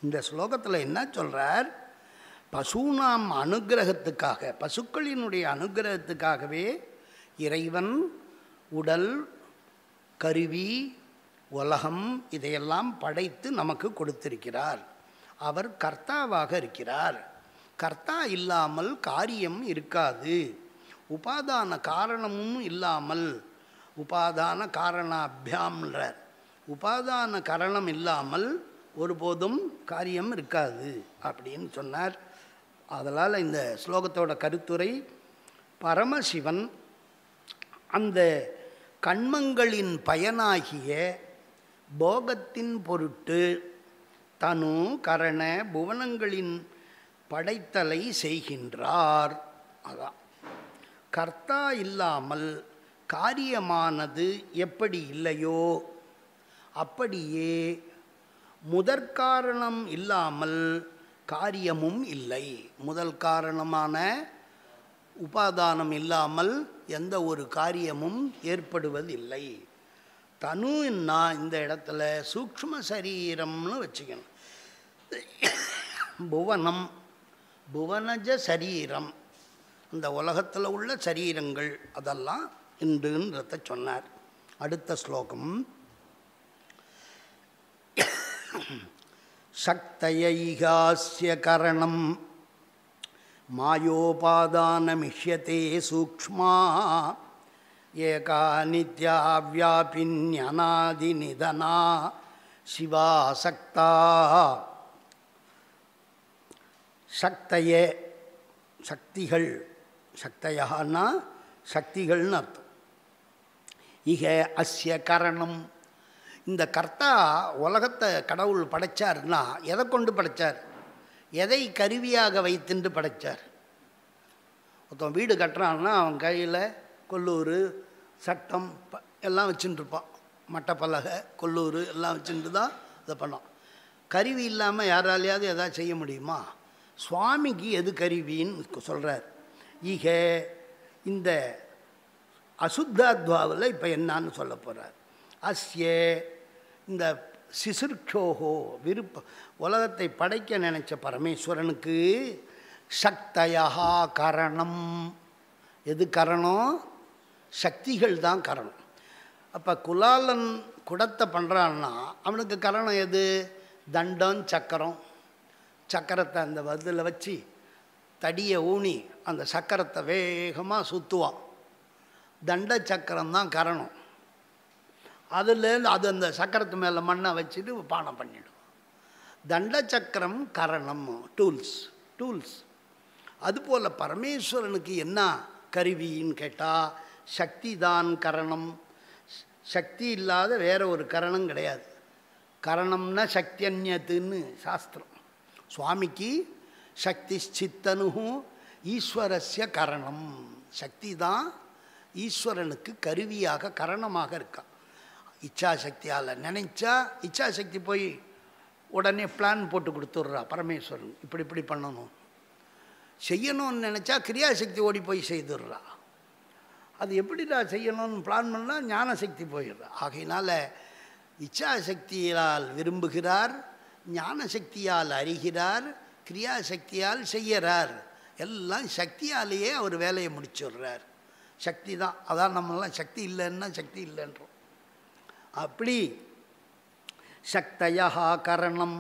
இந்த ஸ்லோகத்தில் என்ன சொல்கிறார்? பசுனாம் அனுகிரகத்துக்காக, பசுக்களினுடைய அனுகிரகத்துக்காகவே இறைவன் உடல், கருவி, உலகம் இதையெல்லாம் படைத்து நமக்கு கொடுத்திருக்கிறார். அவர் கர்த்தாவாக இருக்கிறார். கர்த்தா இல்லாமல் காரியம் இருக்காது. உபாதான காரணமும் இல்லாமல், உபாதான காரணாபியாம்ன்றார். உபாதான காரணம் இல்லாமல் ஒருபோதும் காரியம் இருக்காது அப்படின்னு சொன்னார். அதனால் இந்த ஸ்லோகத்தோட கருத்துரை, பரமசிவன் அந்த கண்மங்களின் பயனாகிய போகத்தின் பொருட்டு தனு கரண புவனங்களின் படைத்தலை செய்கின்றார். அதான் கர்த்தா இல்லாமல் காரியமானது எப்படி இல்லையோ அப்படியே முதற்காரணம் இல்லாமல் காரியமும் இல்லை. முதல் காரணமான உபாதானம் இல்லாமல் எந்த ஒரு காரியமும் ஏற்படுவதில்லை. தனுன்னா இந்த இடத்துல சூக்ஷ்ம சரீரம்னு வச்சுக்கணும். புவனம், புவனஜ சரீரம், அந்த உலகத்தில் உள்ள சரீரங்கள் அதெல்லாம் இன்றுன்றத சொன்னார். அடுத்த ஸ்லோகம். சக்தயைகாஸ்ய கரணம் மாயோபாதானமிஷ்யதே சூக்ஷ்மா ஏகா நித்யா வியாபின்யநாதி நிதனா சிவா சக்தா. சக்தயே சக்திகள், சக்தயன்னா சக்திகள்னு அர்த்தம். இக அஸ்ய கரணம், இந்த கர்த்தா உலகத்தை கடவுள் படைச்சார்னா எதை கொண்டு படைச்சார்? எதை கருவியாக வைத்துண்டு படைச்சார்? ஒருத்தன் வீடு கட்டுறான்னா அவன் கையில் கொல்லூர், சட்டம் எல்லாம் வச்சுட்டுருப்பான். மட்டப்பலகை, கொல்லூர் எல்லாம் வச்சுட்டு தான் இதை பண்ணோம். கருவி இல்லாமல் யாராலையாவது எதாவது செய்ய முடியுமா? சுவாமிக்கு எது கருவின்னு சொல்கிறார். ஈக இந்த அசுத்தாத்வாவில் இப்போ என்னான்னு சொல்ல போகிறார். அஸ்ய இந்த சிசுர்க்ஷோகோ விருப்ப உலகத்தை படைக்க நினைச்ச பரமேஸ்வரனுக்கு சக்தயா கரணம். எது கரணம்? சக்திகள் தான் கரணம். அப்போ குலாலன் குடத்தை பண்ணுறான்னா அவனுக்கு கரணம் எது? தண்டம், சக்கரம். சக்கரத்தை அந்த வதில் வச்சு தடியை ஊனி அந்த சக்கரத்தை வேகமாக சுற்றுவான். தண்ட சக்கரம் தான் கரணம். அதுலேருந்து அது அந்த சக்கரத்து மேலே மண்ணை வச்சுட்டு பானம் பண்ணிடும். தண்ட சக்கரம் கரணம், டூல்ஸ். அதுபோல் பரமேஸ்வரனுக்கு என்ன கருவின்னு கேட்டால் சக்தி தான் கரணம். சக்தி இல்லாத வேற ஒரு கரணம் கிடையாது. கரணம்னா சக்தியன்யத்துன்னு சாஸ்திரம். சுவாமிக்கு சக்தி சித்தனு ஈஸ்வரஸ்ய கரணம். சக்தி தான் ஈஸ்வரனுக்கு கருவியாக கரணமாக இருக்கா. இச்சாசக்தியால் நினைச்சா இச்சாசக்தி போய் உடனே பிளான் போட்டு கொடுத்துட்றா. பரமேஸ்வரன் இப்படி பண்ணணும் செய்யணும்னு நினச்சா கிரியாசக்தி ஓடி போய் செய்துடுறா. அது எப்படிடா செய்யணும்னு பிளான் பண்ணால் ஞானசக்தி போயிடுறா. ஆகையினால இச்சாசக்தியால் விரும்புகிறார், ஞானசக்தியால் அறிகிறார், கிரியாசக்தியால் செய்கிறார். எல்லாம் சக்தியாலேயே அவர் வேலையை முடிச்சுடுறார். சக்தி தான். அதான் நம்மளாம் சக்தி இல்லைன்னா சக்தி இல்லைன்றோம். அப்படி சக்தயா கரணம்.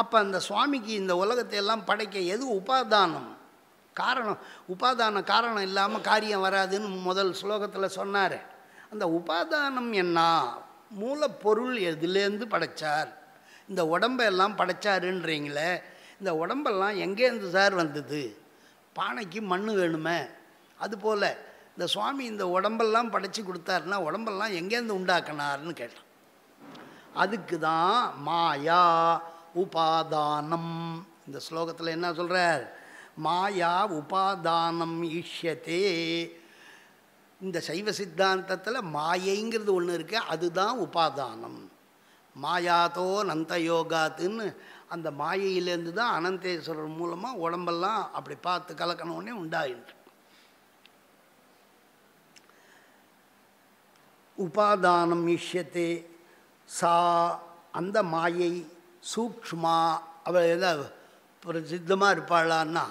அப்போ அந்த சுவாமிக்கு இந்த உலகத்தை எல்லாம் படைக்க எது உபாதானம்? காரணம். உபாதான காரணம் இல்லாமல் காரியம் வராதுன்னு முதல் ஸ்லோகத்தில் சொன்னார். அந்த உபாதானம் என்ன? மூலப்பொருள் எதுலேருந்து படைச்சார்? இந்த உடம்பெல்லாம் படைச்சாருன்றீங்களே, இந்த உடம்பெல்லாம் எங்கேருந்து சார் வந்தது? பானைக்கு மண் வேணுமே. அதுபோல் இந்த சுவாமி இந்த உடம்பெல்லாம் படைச்சி கொடுத்தாருன்னா உடம்பெல்லாம் எங்கேருந்து உண்டாக்கினார்னு கேட்டான். அதுக்கு தான் மாயா உபாதானம். இந்த ஸ்லோகத்தில் என்ன சொல்கிறார்? மாயா உபாதானம் ஈஷ்யத்தே. இந்த சைவ சித்தாந்தத்தில் மாயைங்கிறது ஒன்று இருக்குது, அதுதான் உபாதானம். மாயாதோ நந்த யோகாத்துன்னு அந்த மாயையிலேருந்து தான் அனந்தேஸ்வரர் மூலமாக உடம்பெல்லாம் அப்படி பார்த்து கலக்கணுன்னே உண்டாயின்று. உபாதானம் ஈஷ்யத்தே சா. அந்த மாயை சூக்ஷ்மா. அவள் எதாவது பிரசித்தமாக இருப்பாளான்னா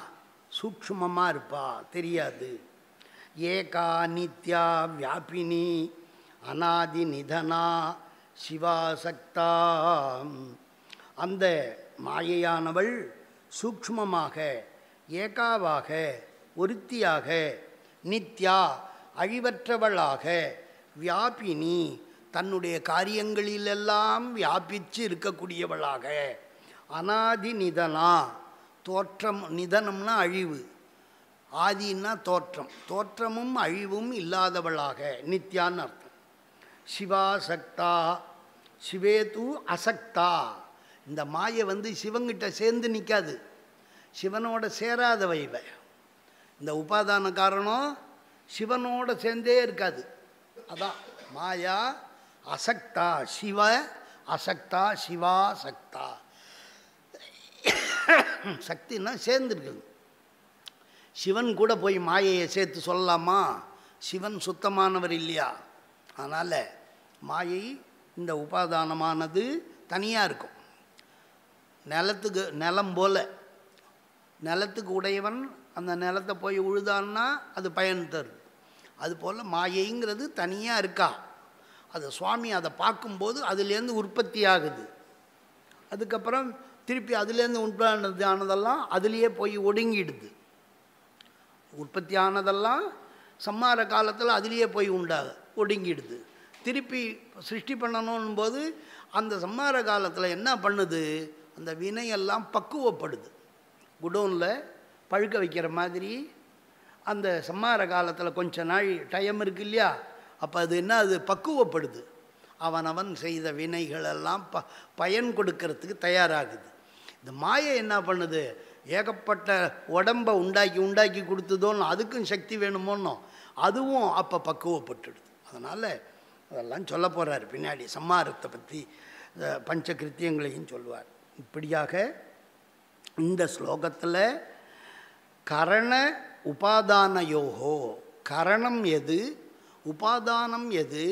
சூக்ஷ்மமாக இருப்பா, தெரியாது. ஏகா நித்யா வியாபினி அநாதி நிதனா சிவாசக்தா. அந்த மாயையானவள் சூக்ஷ்மமாக, ஏகாவாக, ஒருத்தியாக, நித்யா அழிவற்றவளாக, வியாபினி தன்னுடைய காரியங்களிலெல்லாம் வியாபித்து இருக்கக்கூடியவளாக, அநாதி நிதனா தோற்றம். நிதனம்னா அழிவு, ஆதின்னா தோற்றம். தோற்றமும் அழிவும் இல்லாதவளாக நித்யான்னு அர்த்தம். சிவாசக்தா. சிவேது அசக்தா. இந்த மாயை சிவங்கிட்ட சேர்ந்து நிற்காது, சிவனோட சேராதவை இவை. இந்த உபாதான காரணம் சிவனோட சேர்ந்தே இருக்காது. அதான் மாயா அசக்தா, சிவ அசக்தா, சிவா சக்தா. சக்தின்னா சேர்ந்துருக்குது. சிவன் கூட போய் மாயையை சேர்த்து சொல்லலாமா? சிவன் சுத்தமானவர் இல்லையா? அதனால் மாயை இந்த உபாதானமானது தனியாக இருக்கும். நிலத்துக்கு நிலம் போல், நிலத்துக்கு உடையவன் அந்த நிலத்தை போய் உழுதான்னா அது பயன் தரும். அதுபோல் மாயைங்கிறது தனியாக இருக்கா. அது சுவாமி அதை பார்க்கும்போது அதுலேருந்து உற்பத்தி ஆகுது. அதுக்கப்புறம் திருப்பி அதுலேருந்து உற்பத்தி ஆனதெல்லாம் அதுலேயே போய் ஒடுங்கிடுது. உற்பத்தி ஆனதெல்லாம் சம்மார காலத்தில் அதுலேயே போய் ஒடுங்கிடுது. திருப்பி சிருஷ்டி பண்ணணும் போது அந்த சம்மார காலத்தில் என்ன பண்ணுது? அந்த வினையெல்லாம் பக்குவப்படுது. குடோனில் பழுக்க வைக்கிற மாதிரி அந்த சம்மார காலத்தில் கொஞ்ச நாள் டைம் இருக்கு இல்லையா? அப்போ அது என்ன, அது பக்குவப்படுது. அவனவன் செய்த வினைகளெல்லாம் பயன் கொடுக்கறதுக்கு தயாராகுது. இந்த மாயை என்ன பண்ணுது? ஏகப்பட்ட உடம்பை உண்டாக்கி கொடுத்ததோன்னு அதுக்கும் சக்தி வேணுமோன்னோ அதுவும் அப்போ பக்குவப்பட்டுடுது. அதனால் அதெல்லாம் சொல்ல போகிறார் பின்னாடி. சம்மாரத்தை பற்றி பஞ்சகிருத்தியங்களையும் சொல்லுவார். இப்படியாக இந்த ஸ்லோகத்தில் கரண உபாதானயோகோ, கரணம் எது உபாதானம் எது,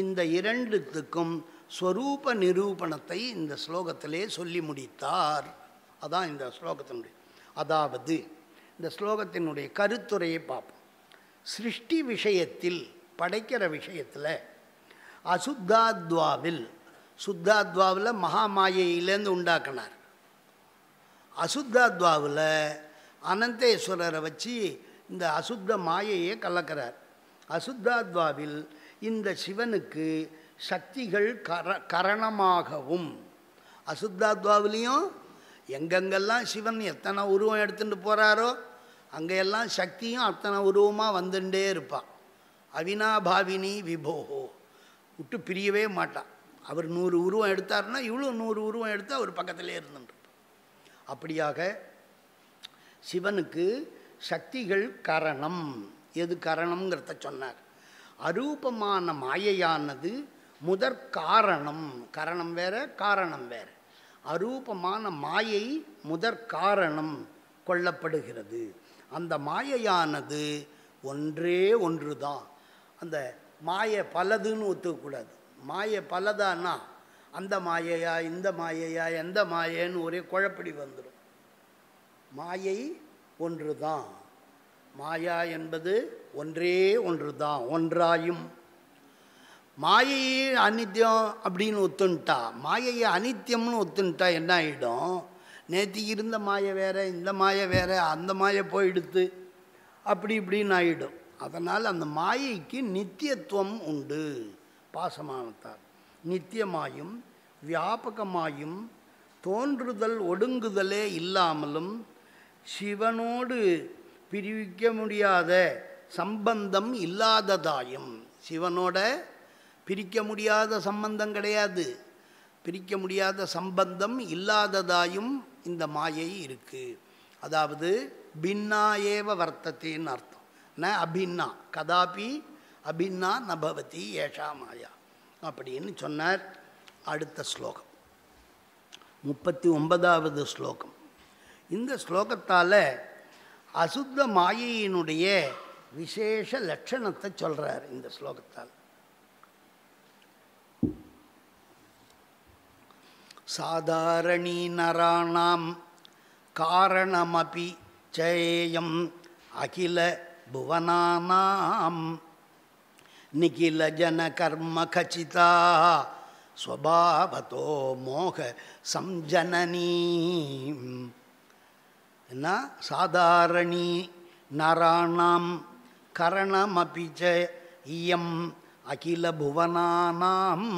இந்த இரண்டுத்துக்கும் ஸ்வரூப நிரூபணத்தை இந்த ஸ்லோகத்திலே சொல்லி முடித்தார். அதான் இந்த ஸ்லோகத்தினுடைய, அதாவது இந்த ஸ்லோகத்தினுடைய கருத்துரையை பார்ப்போம். சிருஷ்டி விஷயத்தில், படைக்கிற விஷயத்தில் அசுத்தாத்வாவில், சுத்தாத்வாவில் மகாமாயையிலேருந்து உண்டாக்கினார். அசுத்தாத்வாவில் அனந்தேஸ்வரரை வச்சு இந்த அசுத்த மாயையை கலக்கிறார். அசுத்தாத்வாவில் இந்த சிவனுக்கு சக்திகள் கரணமாகவும், அசுத்தாத்வாவிலையும் எங்கெங்கெல்லாம் சிவன் எத்தனை உருவம் எடுத்துகிட்டு போகிறாரோ அங்கெல்லாம் சக்தியும் அத்தனை உருவமாக வந்துட்டே இருப்பாள். அவினாபாவினி விபோகோ, விட்டு பிரியவே மாட்டான். அவர் 100 உருவம் எடுத்தார்னா இவ்வளோ 100 உருவம் எடுத்து அவர் பக்கத்திலே இருந்துருப்பார். அப்படியாக சிவனுக்கு சக்திகள் கரணம். எது கரணம்ங்கிறத சொன்னார். அரூபமான மாயையானது முதற் காரணம். கரணம் வேற, காரணம் வேற. அரூபமான மாயை முதற் காரணம் கொள்ளப்படுகிறது. அந்த மாயையானது ஒன்றே ஒன்று தான். அந்த மாயை பலதுன்னு ஒத்துக்கக்கூடாது. மாயை பலதானா அந்த மாயையா இந்த மாயையா எந்த மாயைன்னு ஒரே குழப்படி வந்துடும். மாயை ஒன்று தான். மாயா என்பது ஒன்றே ஒன்று தான். ஒன்றாயும் மாயையே அனித்தியம் அப்படின்னு ஒத்துன்ட்டா, மாயையை அனித்தியம்னு ஒத்துன்ட்டா என்ன ஆகிடும்? நேற்றுக்கு இருந்த மாயை வேற, இந்த மாயை வேற, அந்த மாயை போயிடுத்து, அப்படி இப்படின்னு ஆகிடும். அதனால் அந்த மாயைக்கு நித்தியத்துவம் உண்டு. பாசமானத்தார் நித்தியமாயும் வியாபகமாயும் தோன்றுதல் ஒடுங்குதலே இல்லாமலும் சிவனோடு பிரிவிக்க முடியாத சம்பந்தம் இல்லாததாயும், சிவனோட பிரிக்க முடியாத சம்பந்தம் கிடையாது, பிரிக்க முடியாத சம்பந்தம் இல்லாததாயும் இந்த மாயை இருக்குது. அதாவது பின்னா ஏவ வர்த்தத்தின்னு அர்த்தம். ந அபின்னா, கதாபி அபின்னா நபவதி ஏஷா மாயா அப்படின்னு சொன்னார். அடுத்த ஸ்லோகம் 39வது ஸ்லோகம். இந்த ஸ்லோகத்தால் அசுத்த மாயையினுடைய விசேஷ லட்சணத்தை சொல்கிறார். இந்த ஸ்லோகத்தால் சாதாரணீ நராணாம் காரணமபி சேயம் அகில புவனானாம் நிகில ஜன கர்ம கச்சிதா ஸ்வபாவதோ மோக சம்ஜனனீ. என்ன? சாதாரணீ நராணாம் கரணமபி சேயம் அகில புவனானாம்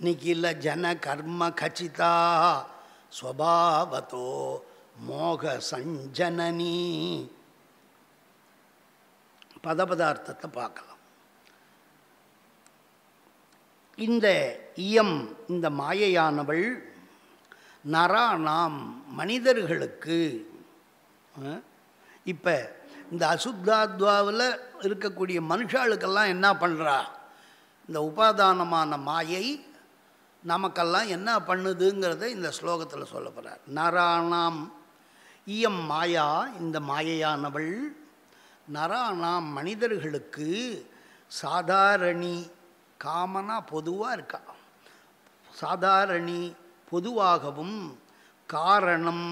நிகில ஜன கர்ம கச்சிதா ஸ்வபாவதோ மோக சஞ்சனனி. பதபதார்த்தத்தை பார்க்கலாம். இந்த இயம், இந்த மாயையானவள் நராணாம் மனிதர்களுக்கு, இப்போ இந்த அசுத்தாத்வாவில் இருக்கக்கூடிய மனுஷாளுக்கெல்லாம் என்ன பண்ணுறா? இந்த உபாதானமான மாயை நமக்கெல்லாம் என்ன பண்ணுதுங்கிறத இந்த ஸ்லோகத்தில் சொல்ல போகிறார். நராணாம் இயம் மாயா, இந்த மாயையானவள் நராணாம் மனிதர்களுக்கு சாதாரணி, காமனா பொதுவாக இருக்கா, சாதாரணி பொதுவாகவும், காரணம்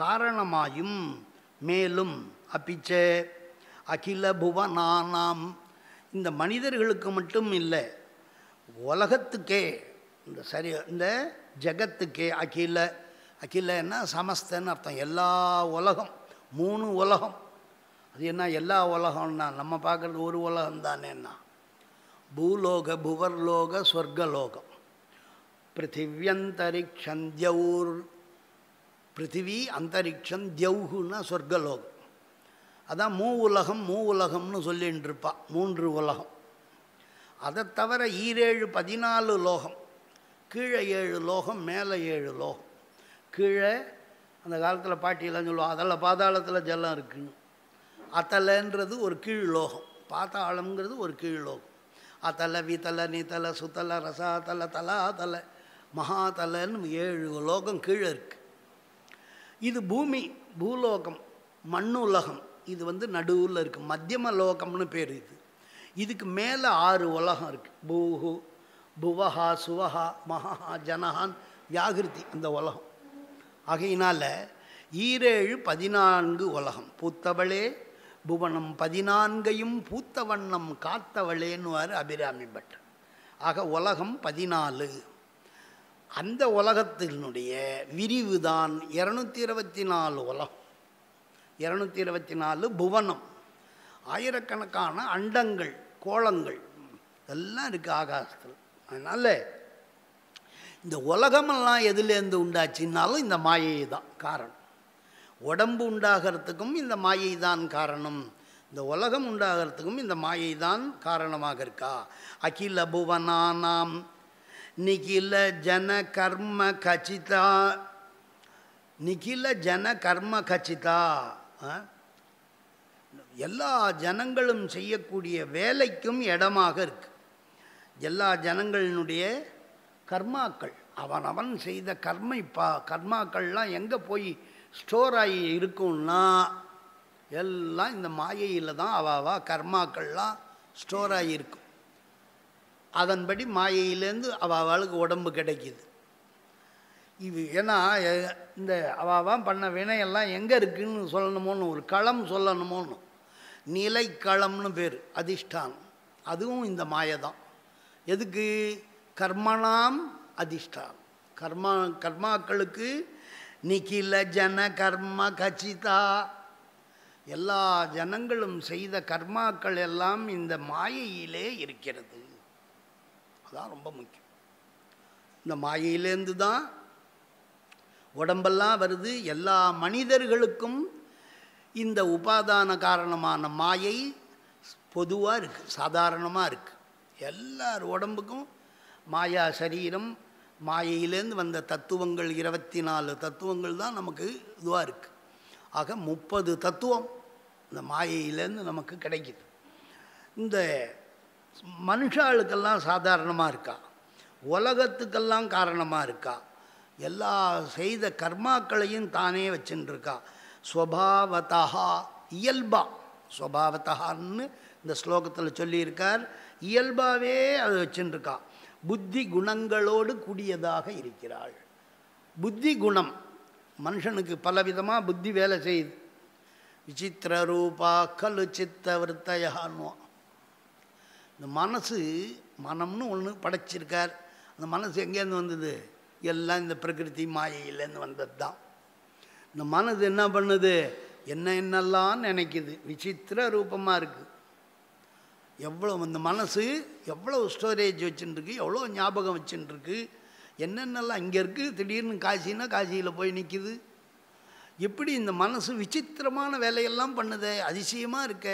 காரணமாயும், மேலும் அப்பிச்ச அகில புவனானாம், இந்த மனிதர்களுக்கு மட்டும் இல்லை, உலகத்துக்கே, இந்த ஜகத்துக்கே, அகில அகிலன்னா சமஸ்தன்னு அர்த்தம், எல்லா உலகம், 3 உலகம். அது என்ன எல்லா உலகம்னா நம்ம பார்க்குறது ஒரு உலகம் தானேன்னா, பூலோக புவர்லோக சொர்க்கலோகம், பிருத்திவியந்தரிக்ஷம் தியௌர், பிருத்திவி அந்தரிக்ஷம் தியௌகுன்னா சொர்க்கலோகம். அதான் மூ உலகம்னு சொல்லின்னு இருப்பா, 3 உலகம். அதை தவிர 14 லோகம், கீழே 7 லோகம், மேலே 7 லோகம். கீழே அந்த காலத்தில் பாட்டியெல்லாம் சொல்லுவோம், அதில் பாதாளத்தில் ஜலம் இருக்குன்னு. அத்தலைன்றது ஒரு கீழ் லோகம், பாத்தாளம்ங்கிறது ஒரு கீழ் லோகம். அத்தலை வித்தலை நீத்தலை சுத்தலை ரசாத்தலை தலாத்தலை மகாத்தலைன்னு 7 லோகம் கீழே இருக்குது. இது பூமி, பூலோகம், மண்ணுலகம். இது நடுவில் இருக்குது, மத்தியம லோகம்னு பேர். இதுக்கு மேலே 6 உலகம் இருக்குது. பூஹு புவஹா சுவஹா மகா ஜனஹான் வியாகிருதி அந்த உலகம். ஆகையினால் 14 உலகம். பூத்தவளே புவனம் 14ஐயும் பூத்த வண்ணம் காத்தவளேன்னுவார் அபிராமி பட்டர். ஆக உலகம் 14. அந்த உலகத்தினுடைய விரிவு தான் 224 உலகம், 224 புவனம், ஆயிரக்கணக்கான அண்டங்கள் கோளங்கள் எல்லாம் இருக்குது ஆகாசத்தில். அதனால் இந்த உலகமெல்லாம் எதுலேருந்து உண்டாச்சுன்னாலும் இந்த மாயை தான் காரணம். உடம்பு உண்டாகிறதுக்கும் இந்த மாயை தான் காரணம், இந்த உலகம் உண்டாகிறதுக்கும் இந்த மாயை தான் காரணமாக இருக்கா. அகில புவனானாம் நிகில ஜன கர்ம கச்சிதா, நிகில ஜன கர்ம கச்சிதா, எல்லா ஜனங்களும் செய்யக்கூடிய வேலைக்கும் இடமாக இருக்கு. எல்லா ஜனங்களினுடைய கர்மாக்கள், அவன் செய்த கர்மாக்கள்லாம் எங்கே போய் ஸ்டோர் ஆகி இருக்கும்னா எல்லாம் இந்த மாயையில் தான் அவா கர்மாக்கள்லாம் ஸ்டோர் ஆகி இருக்கும். அதன்படி மாயையிலேருந்து அவளுக்கு உடம்பு கிடைக்கிது. இது ஏன்னா இந்த அவாவான் பண்ண வினையெல்லாம் எங்கே இருக்குதுன்னு சொல்லணுமோன்னு, ஒரு களம் சொல்லணுமோன்னு, நிலைக்களம்னு பேர், அதிஷ்டானம். அதுவும் இந்த மாயை தான். எதுக்கு? கர்மணாம் அதிஷ்டானம், கர்மாக்களுக்கு. நிகில ஜன கர்ம கச்சிதா, எல்லா ஜனங்களும் செய்த கர்மாக்கள் எல்லாம் இந்த மாயையிலே இருக்கிறது. அதான் ரொம்ப முக்கியம். இந்த மாயையிலேருந்து தான் உடம்பெல்லாம் வருது. எல்லா மனிதர்களுக்கும் இந்த உபாதான காரணமான மாயை பொதுவாக இருக்குது, சாதாரணமாக இருக்குது. எல்லார் உடம்புக்கும் மாயா சரீரம், மாயையிலேருந்து வந்த தத்துவங்கள் 24 தத்துவங்கள் தான் நமக்கு இதுவாக இருக்குது. ஆக 30 தத்துவம் இந்த மாயையிலேருந்து நமக்கு கிடைக்குது. இந்த மனுஷாளுக்கெல்லாம் சாதாரணமாக இருக்கா, உலகத்துக்கெல்லாம் காரணமாக இருக்கா, எல்லா செய்த கர்மாக்களையும் தானே வச்சுருக்கா. ஸ்வபாவதா, இயல்பா, ஸ்வபாவத்தான்னு இந்த ஸ்லோகத்தில் சொல்லியிருக்கார். இயல்பாகவே அதை வச்சுருக்கா. புத்தி குணங்களோடு கூடியதாக இருக்கிறாள். புத்தி குணம், மனுஷனுக்கு பலவிதமாக புத்தி வேலை செய்யுது. விசித்திர ரூபா கலு சித்த விருத்தையான்னுவான். இந்த மனசு, மனம்னு ஒன்று படைச்சிருக்கார். அந்த மனசு எங்கேருந்து வந்தது? எல்லாம் இந்த பிரகிருதி மாயையிலேருந்து வந்தது தான். இந்த மனது என்ன பண்ணுது? என்னென்னலாம் நினைக்குது, விசித்திர ரூபமாக இருக்குது. எவ்வளோ இந்த மனசு எவ்வளோ ஸ்டோரேஜ் வச்சுட்டுருக்கு, எவ்வளோ ஞாபகம் வச்சுட்டுருக்கு, என்னென்னலாம் இங்கே இருக்குது. திடீர்னு காசின்னா காசியில் போய் நிற்கிது. எப்படி இந்த மனசு விசித்திரமான வேலையெல்லாம் பண்ணுது, அதிசயமாக இருக்க.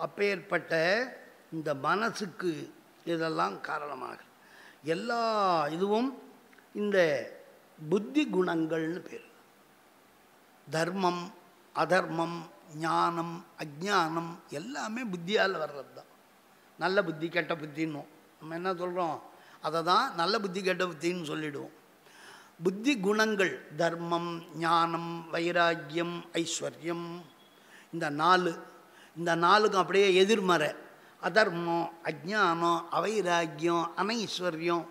அப்பேற்பட்ட இந்த மனசுக்கு இதெல்லாம் காரணமாக எல்லா இதுவும் இந்த புத்தி குணங்கள்னு பேர். தர்மம் அதர்மம் ஞானம் அஜ்ஞானம் எல்லாமே புத்தியால் வர்றது தான். நல்ல புத்தி கெட்ட புத்தின்னும் நம்ம என்ன சொல்கிறோம், அதை தான் நல்ல புத்தி கெட்ட புத்தின்னு சொல்லிவிடுவோம். புத்தி குணங்கள் தர்மம், ஞானம், வைராக்கியம், ஐஸ்வர்யம், இந்த நாலுக்கும் அப்படியே எதிர்மறை. அதர்மம், அஜ்ஞானம், அவைராக்கியம், அனைஸ்வர்யம்,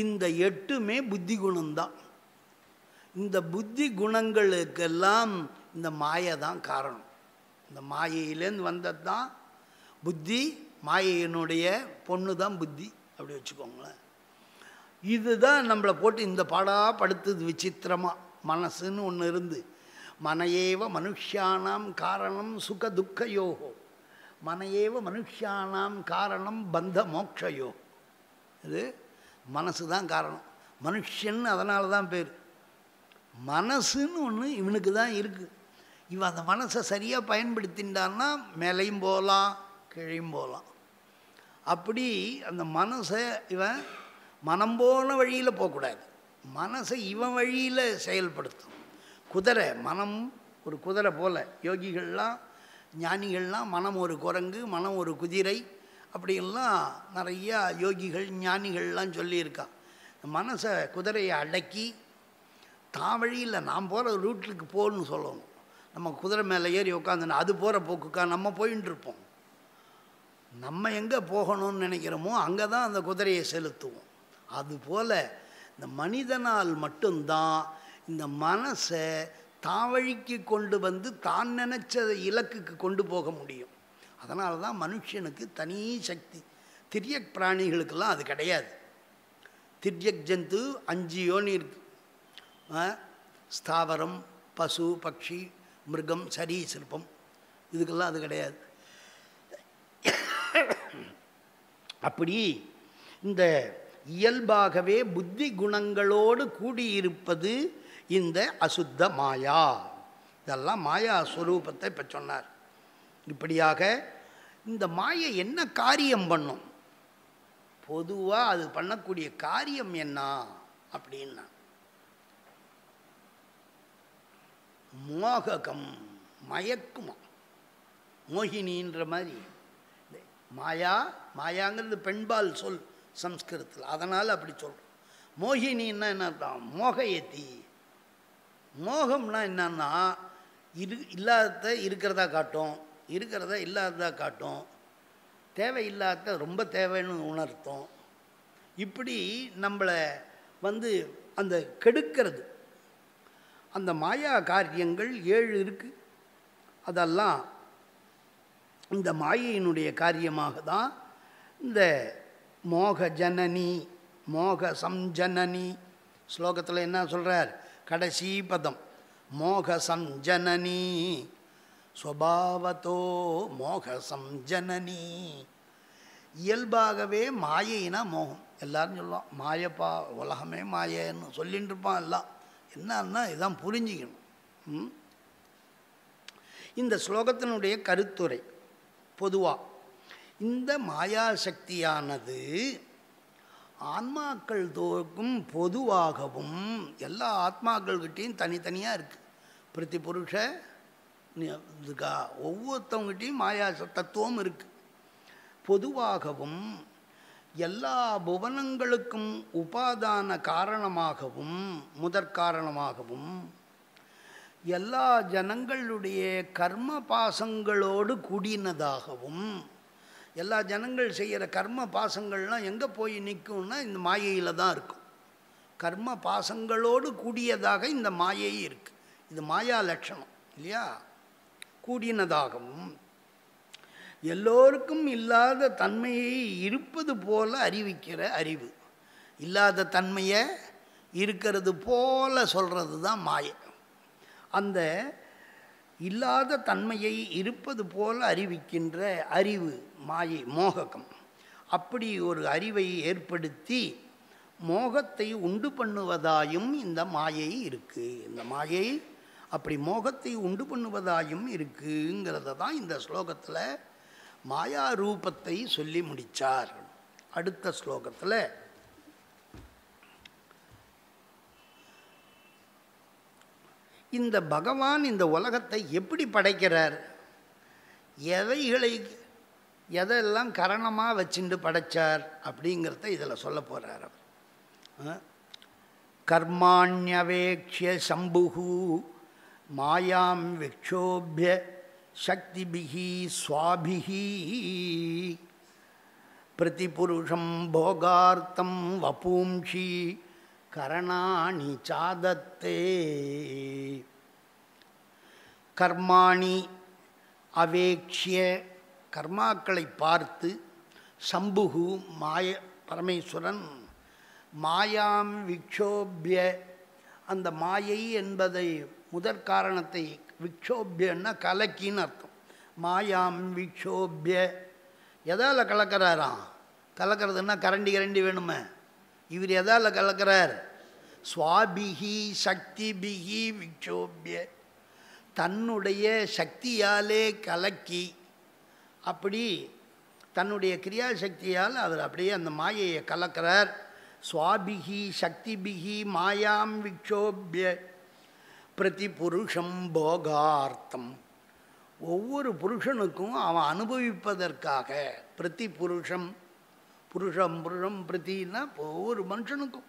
இந்த 8மே புத்தி குணம்தான். இந்த புத்தி குணங்களுக்கெல்லாம் இந்த மாயை தான் காரணம். இந்த மாயையிலேருந்து வந்தது தான் புத்தி. மாயையினுடைய பொண்ணு தான் புத்தி, அப்படி வச்சுக்கோங்களேன். இதுதான் நம்மளை போட்டு இந்த பாடாக படுத்துது விசித்திரமாக. மனசுன்னு ஒன்று இருந்து, மனையேவ மனுஷியானாம் காரணம் சுக துக்கயோகோ, மனையேவ மனுஷியானாம் காரணம் பந்த மோக்ஷயோ. இது மனசு தான் காரணம். மனுஷன் அதனால தான் பேர். மனசுன்னு ஒன்று இவனுக்கு தான் இருக்குது. இவன் அந்த மனசை சரியாக பயன்படுத்தின்றான்னா மேலையும் போகலாம் கீழையும் போகலாம். அப்படி அந்த மனசை இவன் மனம் போன வழியில் போகக்கூடாது. மனசை இவன் வழியில் செயல்படுத்தும். குதிரை, மனம் ஒரு குதிரை போல். யோகிகள்லாம் ஞானிகள்லாம் மனம் ஒரு குரங்கு, மனம் ஒரு குதிரை, அப்படின்லாம் நிறையா யோகிகள் ஞானிகள்லாம் சொல்லியிருக்கான். மனசை குதிரையை அடக்கி தான் வழியில் நாம் போகிற ரூட்டுக்கு போகணுன்னு சொல்லணும். நம்ம குதிரை மேலே ஏறி உட்காந்துனா அது போகிற போக்குக்கா நம்ம போயின்னு இருப்போம். நம்ம எங்கே போகணும்னு நினைக்கிறோமோ அங்கே தான் அந்த குதிரையை செலுத்துவோம். அதுபோல் இந்த மனிதனால் மட்டும்தான் இந்த மனசை தான் வழிக்கு கொண்டு வந்து தான் நினச்ச இலக்குக்கு கொண்டு போக முடியும். அதனால தான் மனுஷனுக்கு தனி சக்தி. திரியக் பிராணிகளுக்கெல்லாம் அது கிடையாது. திரியக் ஜந்து 5 யோனி இருக்கு. ஸ்தாவரம், பசு, பக்ஷி, மிருகம், சரீசிற்பம், இதுக்கெல்லாம் அது கிடையாது. அப்படி இந்த இயல்பாகவே புத்தி குணங்களோடு கூடியிருப்பது இந்த அசுத்த மாயா. இதெல்லாம் மாயா ஸ்வரூபத்தை இப்போ சொன்னார். இப்படியாக இந்த மாயை என்ன காரியம் பண்ணும், பொதுவாக அது பண்ணக்கூடிய காரியம் என்ன அப்படின்னா, மோககம், மயக்குமா. மோகினின்ற மாதிரி மாயாங்கிறது பெண்பால் சொல் சம்ஸ்கிருதத்தில், அதனால் அப்படி சொல்கிறோம். மோகினின்னா என்ன அர்த்தம், மோகயத்தி. மோகம்னா என்னன்னா இல்லாத இருக்கிறதா காட்டும், இருக்கிறத இல்லாததாக காட்டும், தேவையில்லாத ரொம்ப தேவைன்னு உணர்த்தும். இப்படி நம்மளை அந்த கெடுக்கிறது. அந்த மாயா காரியங்கள் 7 இருக்குது. அதெல்லாம் இந்த மாயையினுடைய காரியமாக தான் இந்த மோக ஜனனி, மோக சம்ஜனனி. ஸ்லோகத்தில் என்ன சொல்கிறார், கடைசி பதம் மோக சம்ஜனனி, ஸ்வபாவத்தோ மோக சம்ஜனனி. இயல்பாகவே மாயைனா மோகம். எல்லாரும் சொல்லுவான் மாயப்பா, உலகமே மாயன்னு சொல்லிட்டு இருப்பான். எல்லாம் என்னன்னா இதான் புரிஞ்சிக்கணும். இந்த ஸ்லோகத்தினுடைய கருத்துரை பொதுவாக இந்த மாயாசக்தியானது ஆன்மாக்கள் தோறும் பொதுவாகவும் எல்லா ஆத்மாக்கள்கிட்டையும் தனித்தனியாக இருக்குது. பிரதி புருஷ இதுக்கா ஒவ்வொருத்தவங்ககிட்டையும் மாயா தத்துவம் இருக்குது. பொதுவாகவும் எல்லா புவனங்களுக்கும் உபாதான காரணமாகவும் முதற்காரணமாகவும் எல்லா ஜனங்களுடைய கர்ம பாசங்களோடு கூடினதாகவும், எல்லா ஜனங்கள் செய்கிற கர்ம பாசங்கள்லாம் எங்கே போய் நிற்கும்னா இந்த மாயையில் தான் இருக்கும். கர்ம பாசங்களோடு கூடியதாக இந்த மாயை இருக்குது. இது மாயா லட்சணம் இல்லையா. கூடினதாகவும் எல்லோருக்கும் இல்லாத தன்மையை இருப்பது போல அறிவிக்கிற அறிவு. இல்லாத தன்மையை இருக்கிறது போல சொல்கிறது தான் மாயை. அந்த இல்லாத தன்மையை இருப்பது போல அறிவிக்கின்ற அறிவு மாயை, மோககம். அப்படி ஒரு அறிவை ஏற்படுத்தி மோகத்தை உண்டு பண்ணுவதாயும் இந்த மாயை இருக்குது. இந்த மாயை அப்படி மோகத்தை உண்டு பண்ணுவதாயும் இருக்குங்கிறத தான் இந்த ஸ்லோகத்தில் மாயா ரூபத்தை சொல்லி முடித்தார். அடுத்த ஸ்லோகத்தில் இந்த பகவான் இந்த உலகத்தை எப்படி படைக்கிறார், எதெல்லாம் கரணமாக வச்சுட்டு படைச்சார் அப்படிங்கிறத இதில் சொல்ல போகிறார் அவர். கர்மாண்யவேக்ஷிய சம்புஹு மாயாம் விக்ஷோபிய சக்திபிஹி ஸ்வாபிஹி பிரதிபுருஷம் போகார்த்தம் வபூம்ஷி கரணாணி சாதத்தே. கர்மாணி அவேக்ஷிய, கர்மாக்களை பார்த்து, சம்புகு பரமேஸ்வரன் மாயாம் விக்ஷோபிய, அந்த மாயை என்பதை முதற் காரணத்தை, விக்ஷோபியன்னா கலக்கின்னு அர்த்தம். மாயாம் விக்ஷோபிய, எதால் கலக்கிறாராம்? கலக்கிறதுன்னா கரண்டி வேணுமே. இவர் எதால் கலக்கிறார்? ஸ்வாபிஹி சக்திபிஹி விக்ஷோபிய, தன்னுடைய சக்தியாலே கலக்கி, அப்படி தன்னுடைய கிரியாசக்தியால் அவர் அப்படியே அந்த மாயையை கலக்கிறார். ஸ்வாபிஹி சக்திபிஹி மாயாம் விக்ஷோபிய பிரதிபுருஷம் போகார்த்தம், ஒவ்வொரு புருஷனுக்கும் அவன் அனுபவிப்பதற்காக, பிரதிபுருஷம், புருஷம் பிரதின்னா ஒவ்வொரு மனுஷனுக்கும்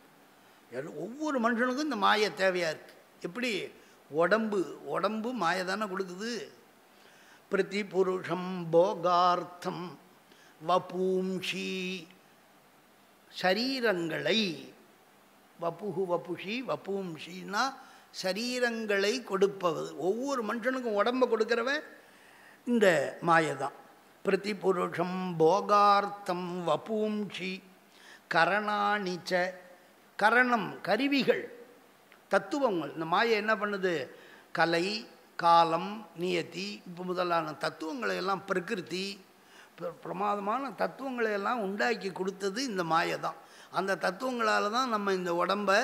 இந்த மாயை தேவையாக இருக்குது. எப்படி? உடம்பு மாயை தானே கொடுக்குது. பிரதிபுருஷம் போகார்த்தம் வபூம்ஷி, சரீரங்களை, வபுஷி வபூம்ஷின்னா சரீரங்களை கொடுப்பது. ஒவ்வொரு மனுஷனுக்கும் உடம்பை கொடுக்கிறவன் இந்த மாயை தான். பிரதிபுருஷம் போகார்த்தம் வபூம்ஷி கரணாணிச்ச, கரணம் கருவிகள், தத்துவங்கள். இந்த மாயை என்ன பண்ணுது? கலை, காலம், நியதி, இப்போ முதலான தத்துவங்களை எல்லாம், பிரகிருதி, பிரமாதமான தத்துவங்களை எல்லாம் உண்டாக்கி கொடுத்தது இந்த மாயை தான். அந்த தத்துவங்களால் தான் நம்ம இந்த உடம்பை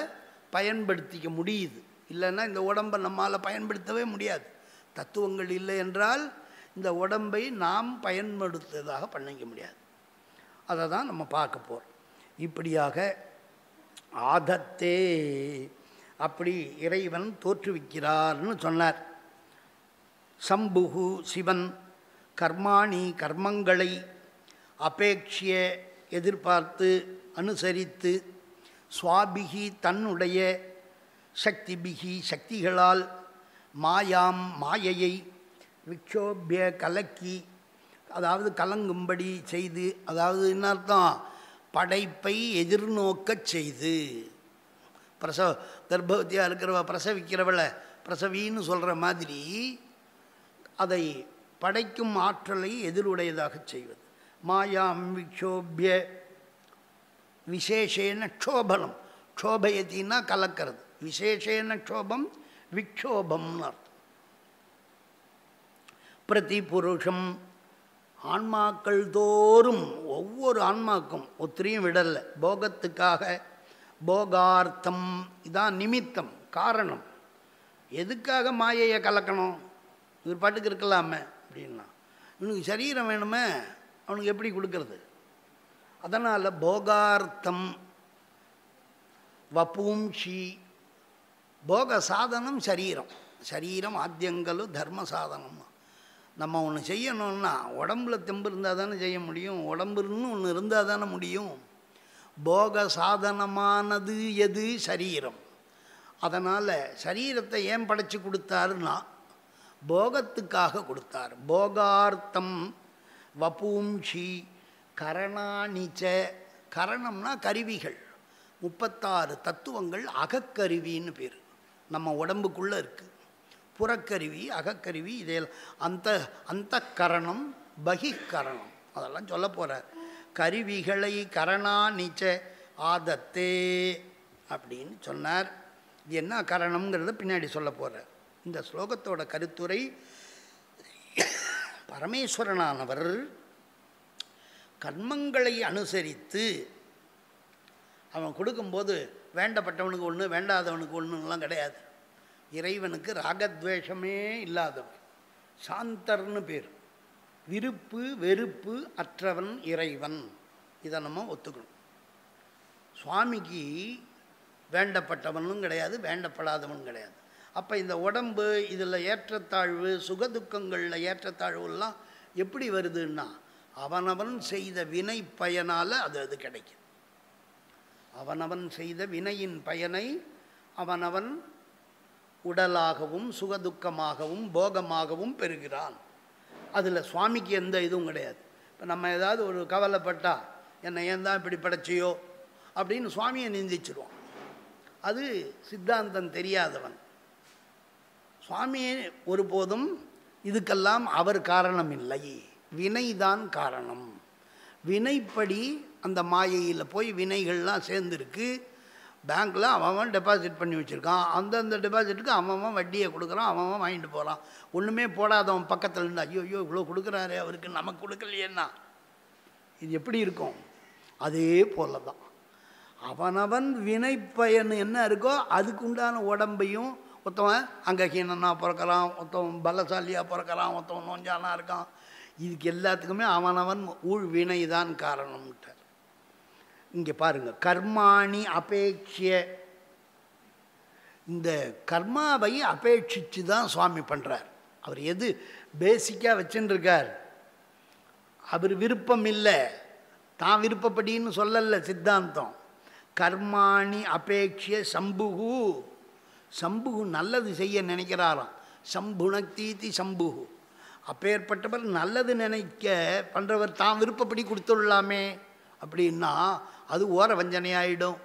பயன்படுத்திக்க முடியுது. இல்லைன்னா இந்த உடம்பை நம்மால் பயன்படுத்தவே முடியாது. தத்துவங்கள் இல்லை என்றால் இந்த உடம்பை நாம் பயன்படுத்துவதாக பண்ணிக்க முடியாது. அதை தான் நம்ம பார்க்க போகிறோம். இப்படியாக ஆதத்தே, அப்படி இறைவன் தோற்றுவிக்கிறார்னு சொன்னார். சம்புகு சிவன் கர்மாணி கர்மங்களை அபேட்சிய எதிர்பார்த்து அனுசரித்து, ஸ்வாபிகி தன்னுடைய சக்திபிகி சக்திகளால், மாயாம் மாயையை, விக்ஷோபிய கலக்கி, அதாவது கலங்கும்படி செய்து, அதாவது என்ன அர்த்தம்? படைப்பை எதிர்நோக்கச் செய்து. கர்ப்பவதியாக இருக்கிறவ பிரசவிக்கிறவளை பிரசவின்னு சொல்கிற மாதிரி அதை படைக்கும் ஆற்றலை எதிருடையதாக செய்வது. மாயாம் விக்ஷோபிய விசேஷேன க்ஷோபனம், க்ஷோபயத்தின்னா கலக்கிறது, விசேஷேன க்ஷோபம் விக்ஷோபம்னு அர்த்தம். பிரதிபுருஷம், ஆன்மாக்கள் தோறும் ஒவ்வொரு ஆன்மாக்கும் ஒத்திரியும் விடலை, போகத்துக்காக, போகார்த்தம், இதான் நிமித்தம், காரணம். எதுக்காக மாயையை கலக்கணும்? இவர் பாட்டுக்கு இருக்கலாமே அப்படின்னா, இவனுக்கு சரீரம் வேணுமே, அவனுக்கு எப்படி கொடுக்கறது? அதனால் போகார்த்தம் வபூம்ஷி, போக சாதனம் சரீரம், சரீரம் ஆத்தியங்கலு தர்ம சாதனம். நம்ம ஒன்று செய்யணும்னா உடம்புல தெம்பு இருந்தால் தானே செய்ய முடியும், உடம்புன்னு ஒன்று இருந்தால் தானே முடியும். போக சாதனமானது எது? சரீரம். அதனால் சரீரத்தை ஏன் படைச்சி கொடுத்தாருன்னா போகத்துக்காக கொடுத்தார். போகார்த்தம் வபூம்ஷி கரணாணிச்ச, கரணம்னா கருவிகள், 36 தத்துவங்கள் அகக்கருவின்னு பேர் நம்ம உடம்புக்குள்ளே இருக்குது. புறக்கருவி, அகக்கருவி, இதெல்லாம் அந்த கரணம், பகிக்கரணம், அதெல்லாம் சொல்ல போகிறார். கருவிகளை கரணாணிச்ச ஆதத்தே அப்படின்னு சொன்னார். இது என்ன கரணம்ங்கிறத பின்னாடி சொல்ல போகிறார். இந்த ஸ்லோகத்தோட கருத்துரை, பரமேஸ்வரனானவர் கர்மங்களை அனுசரித்து அவன் கொடுக்கும்போது வேண்டப்பட்டவனுக்கு ஒன்று, வேண்டாதவனுக்கு ஒன்றுலாம் கிடையாது. இறைவனுக்கு ராகத்வேஷமே இல்லாதவன், சாந்தர்னு பேர். விருப்பு வெறுப்பு அற்றவன் இறைவன். இதை நம்ம ஒத்துக்கணும். சுவாமிக்கு வேண்டப்பட்டவனும் கிடையாது, வேண்டப்படாதவனும் கிடையாது. அப்போ இந்த உடம்பு இதில் ஏற்றத்தாழ்வு சுகதுக்கங்களில் ஏற்றத்தாழ்வுலாம் எப்படி வருதுன்னா அவனவன் செய்த வினை பயனால் அது கிடைக்கும். அவனவன் செய்த வினையின் பயனை அவனவன் உடலாகவும் சுகதுக்கமாகவும் போகமாகவும் பெறுகிறான். அதில் சுவாமிக்கு எந்த இதுவும் கிடையாது. இப்போ நம்ம ஏதாவது ஒரு கவலைப்பட்டால் என்னை ஏன் தான் இப்படி படைச்சியோ அப்படின்னு சுவாமியை நிந்திச்சிடுவான். அது சித்தாந்தம் தெரியாதவன். சுவாமியே ஒருபோதும் இதுக்கெல்லாம் அவர் காரணம் இல்லை, வினைதான் காரணம். வினைப்படி அந்த மாயையில் போய் வினைகள்லாம் சேர்ந்துருக்கு. பேங்க்கில் அவன் டெபாசிட் பண்ணி வச்சுருக்கான். அந்தந்த டெபாசிட்டுக்கு அவன் வட்டியை கொடுக்குறான், அவன் வாங்கிட்டு போகிறான். ஒன்றுமே போடாதவன் பக்கத்தில் இருந்து ஐயோ இவ்வளோ கொடுக்குறாரு அவருக்கு நமக்கு கொடுக்கலையேன்னா இது எப்படி இருக்கும்? அதே போல தான் அவனவன் வினை பயன் என்ன இருக்கோ அதுக்கு உண்டான உடம்பையும் ஒருத்தவன் அங்கஹீனனாக பிறக்கிறான், ஒருத்தவன் பலசாலியாக பிறக்கிறான், ஒருத்தவன் நோஞ்சானாக இருக்கான். இதுக்கு எல்லாத்துக்குமே அவனவன் ஊழ் வினை தான் காரணம்ட்டார். இங்கே பாருங்கள், கர்மாணி அபேட்சிய, இந்த கர்மாவை அபேட்சித்து தான் சுவாமி பண்ணுறார். அவர் எது பேசிக்காக வச்சுருக்கார், அவர் விருப்பம் இல்லை, தான் விருப்பப்படின்னு சொல்லலை சித்தாந்தம். கர்மாணி அபேட்சிய சம்புகு, சம்புகு நல்லது செய்ய நினைக்கிறாராம். சம்புணக்தீதி சம்புகு, அப்பேற்பட்டவர் நல்லது நினைக்க பண்ணுறவர் தான் விருப்பப்படி கொடுத்துடலாமே அப்படின்னா அது ஓர வஞ்சனையாயிடும்.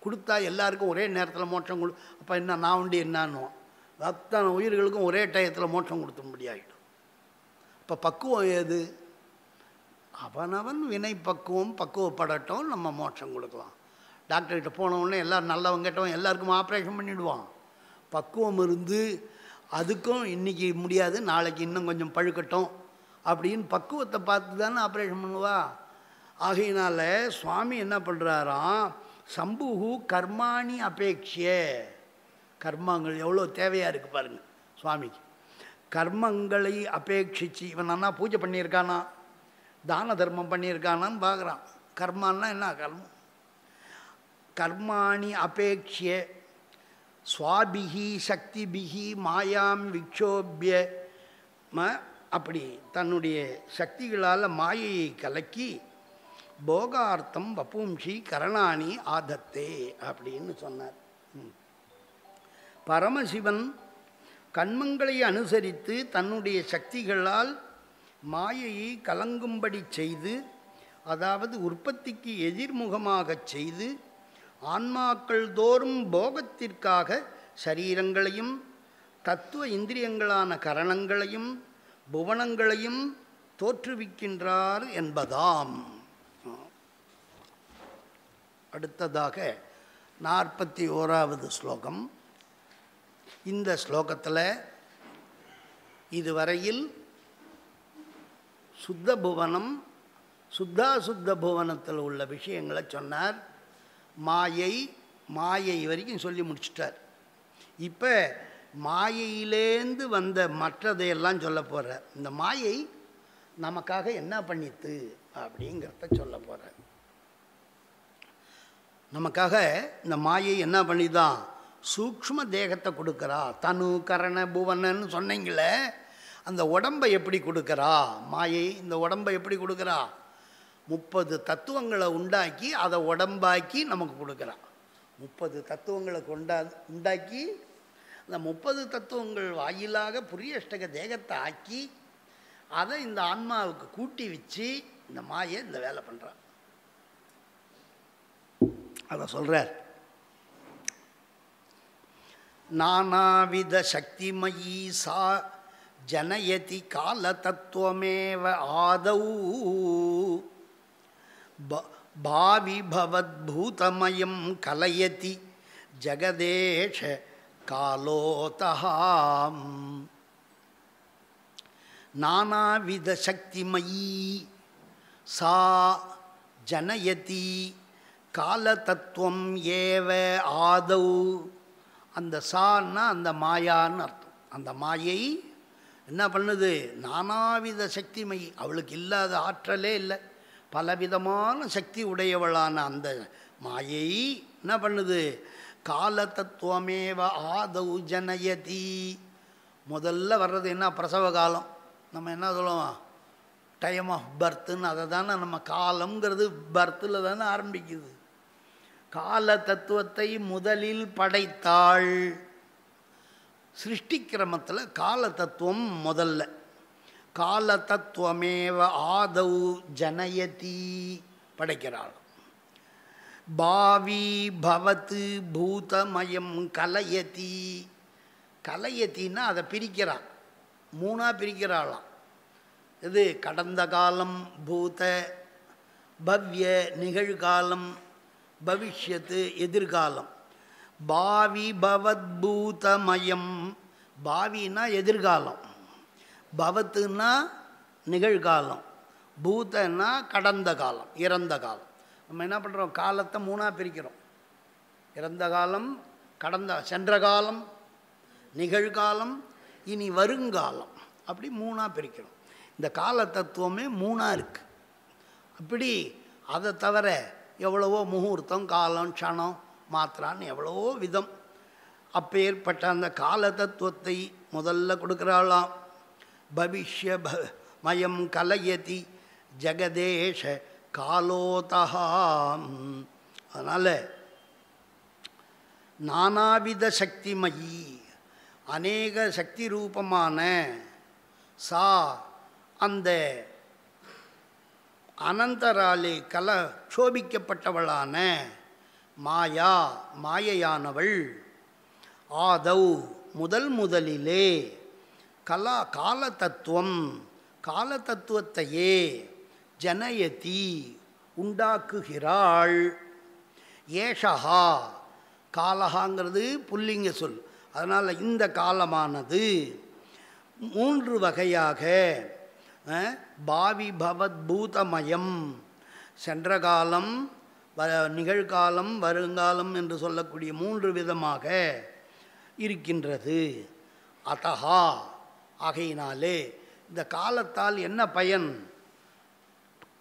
கொடுத்தா எல்லாருக்கும் ஒரே நேரத்தில் மோட்சம் கொடு, அப்போ என்ன நான் உண்டு என்னான்னுவோம். அத்தனை உயிர்களுக்கும் ஒரே டயத்தில் மோட்சம் கொடுத்த முடியாயிடும். இப்போ பக்குவம் ஏது? அவனவன் வினை பக்குவப்படட்டும், நம்ம மோட்சம் கொடுக்கலாம். டாக்டர்கிட்ட போனவுடனே எல்லோரும் நல்லவங்க கேட்டவன் எல்லாருக்கும் ஆப்ரேஷன் பண்ணிவிடுவான். பக்குவம் இருந்து அதுக்கும் இன்றைக்கி முடியாது நாளைக்கு இன்னும் கொஞ்சம் பழுக்கட்டும் அப்படின்னு பக்குவத்தை பார்த்து தானே ஆப்ரேஷன் பண்ணுவா. ஆகையினால சுவாமி என்ன பண்ணுறாராம், சம்புகு கர்மாணி அபேட்சிய, கர்மங்கள் எவ்வளோ தேவையாக இருக்குது பாருங்கள் சுவாமிக்கு. கர்மங்களை அபேட்சிச்சு இவன் நல்லா பூஜை பண்ணியிருக்கானா, தான தர்மம் பண்ணியிருக்கானான்னு பார்க்குறான். கர்மான்னா என்ன கர்மம்? கர்மாணி அபேட்சிய சுவாபிகி சக்திபிகி மாயாம் விக்ஷோபிய, அப்படி தன்னுடைய சக்திகளால் மாயையை கலக்கி போகார்த்தம் வபும்ஷி கரணாணி ஆதத்தே அப்படின்னு சொன்னார். பரமசிவன் கண்மங்களை அனுசரித்து தன்னுடைய சக்திகளால் மாயையை கலங்கும்படி செய்து, அதாவது உற்பத்திக்கு எதிர்முகமாக செய்து, ஆன்மாக்கள் தோறும் போகத்திற்காக சரீரங்களையும் தத்துவ இந்திரியங்களான கரணங்களையும் புவனங்களையும் தோற்றுவிக்கின்றார் என்பதாம். அடுத்ததாக 41வது ஸ்லோகம். இந்த ஸ்லோகத்தில் இதுவரையில் சுத்த புவனம் சுத்தாசுத்த புவனத்தில் உள்ள விஷயங்களை சொன்னார். மாயை வரைக்கும் சொல்லி முடிச்சிட்டார். இப்போ மாயையிலேந்து வந்த மற்றதையெல்லாம் சொல்ல போகிறார். இந்த மாயை நமக்காக என்ன பண்ணித்து அப்படிங்கிறத சொல்ல போகிறார். நமக்காக இந்த மாயை என்ன பண்ணிதான், சூக்ஷ்ம தேகத்தை கொடுக்குறா. தனு கரண புவனன்னு சொன்னீங்களே, அந்த உடம்பை எப்படி கொடுக்குறா மாயை? இந்த உடம்பை எப்படி கொடுக்குறா? 30 தத்துவங்களை உண்டாக்கி அதை உடம்பாக்கி நமக்கு கொடுக்குறா. 30 தத்துவங்களை உண்டாக்கி அந்த 30 தத்துவங்கள் வாயிலாக புரியஷ்டக தேகத்தை ஆக்கி அதை இந்த ஆன்மாவுக்கு கூட்டி வச்சு இந்த மாயை இந்த வேலை பண்ணுறான். அதை சொல்கிறார். நானாவித சக்திமயி சா ஜனயதி கால தத்துவமேவ ஆதௌ பாவி பவத்பூதமயம் கலயதி ஜகதேஷ காலோதஹாம். நானாவித சக்திமயி சா ஜனயதி கால தத்துவம் ஏவ ஆதௌ. அந்த சான்னா அந்த மாயான்னு அர்த்தம். அந்த மாயை என்ன பண்ணுது? நானாவித சக்திமயி, அவளுக்கு இல்லாத ஆற்றலே இல்லை, பலவிதமான சக்தி உடையவளான அந்த மாயை என்ன பண்ணுது? கால தத்துவமேவ ஆதௌ ஜனயதி. முதல்ல வர்றது என்ன? பிரசவ காலம். நம்ம என்ன சொல்லுவோம்? டைம் ஆஃப் பர்த்துன்னு. அதை தானே நம்ம காலம்ங்கிறது பர்த்தில் தானே ஆரம்பிக்குது. கால தத்துவத்தை முதலில் படைத்தாள். சிருஷ்டி கிரமத்தில் கால தத்துவம் முதல்ல. கால தத்துவமேவ ஆதௌ ஜனயதி, படைக்கிறாள். பாவி பவத்து பூதமயம் கலயதி. கலயத்தின்னா அதை பிரிக்கிறாள், மூணாக பிரிக்கிறாளாம். இது கடந்த காலம் பூத, பவ்ய நிகழ்காலம், பவிஷ்யத்து எதிர்காலம். பாவி பவத் பூதமயம். பாவினா எதிர்காலம், பவத்துன்னா நிகழ்காலம், பூதன்னா கடந்த காலம், இறந்த காலம். நம்ம என்ன பண்ணுறோம்? காலத்தை மூணாக பிரிக்கிறோம். இறந்த காலம், கடந்த சென்ற காலம், நிகழ்காலம், இனி வருங்காலம், அப்படி மூணாக பிரிக்கிறோம். இந்த கால தத்துவமே மூணாக இருக்குது. அப்படி அதை தவிர எவ்வளவோ முகூர்த்தம், காலம், க்ஷணம், மாத்திரான்னு எவ்வளவோ விதம். அப்பேற்பட்ட அந்த கால தத்துவத்தை முதல்ல கொடுக்குறாளாம். பவிஷ்ய மயம் கலயதி ஜெகதேஷ காலோதஹாம். அதனால் நானாவித சக்திமயி, அநேக சக்தி ரூபமான சா, அந்த அனந்தராலே சோபிக்கப்பட்டவளான மாயா, மாயையானவள், ஆதௌ முதலிலே, கால தத்துவம், கால தத்துவத்தையே, ஜனயதி உண்டாக்குகிறாள். ஏஷா, காலகாங்கிறது புல்லிங்க சொல். அதனால் இந்த காலமானது மூன்று வகையாக, பாவி பவத் பூதமயம், சென்ற காலம், நிகழ்காலம், வருங்காலம் என்று சொல்லக்கூடிய மூன்று விதமாக இருக்கின்றது. அத்தஹா, ஆகையினாலே இந்த காலத்தால் என்ன பயன்?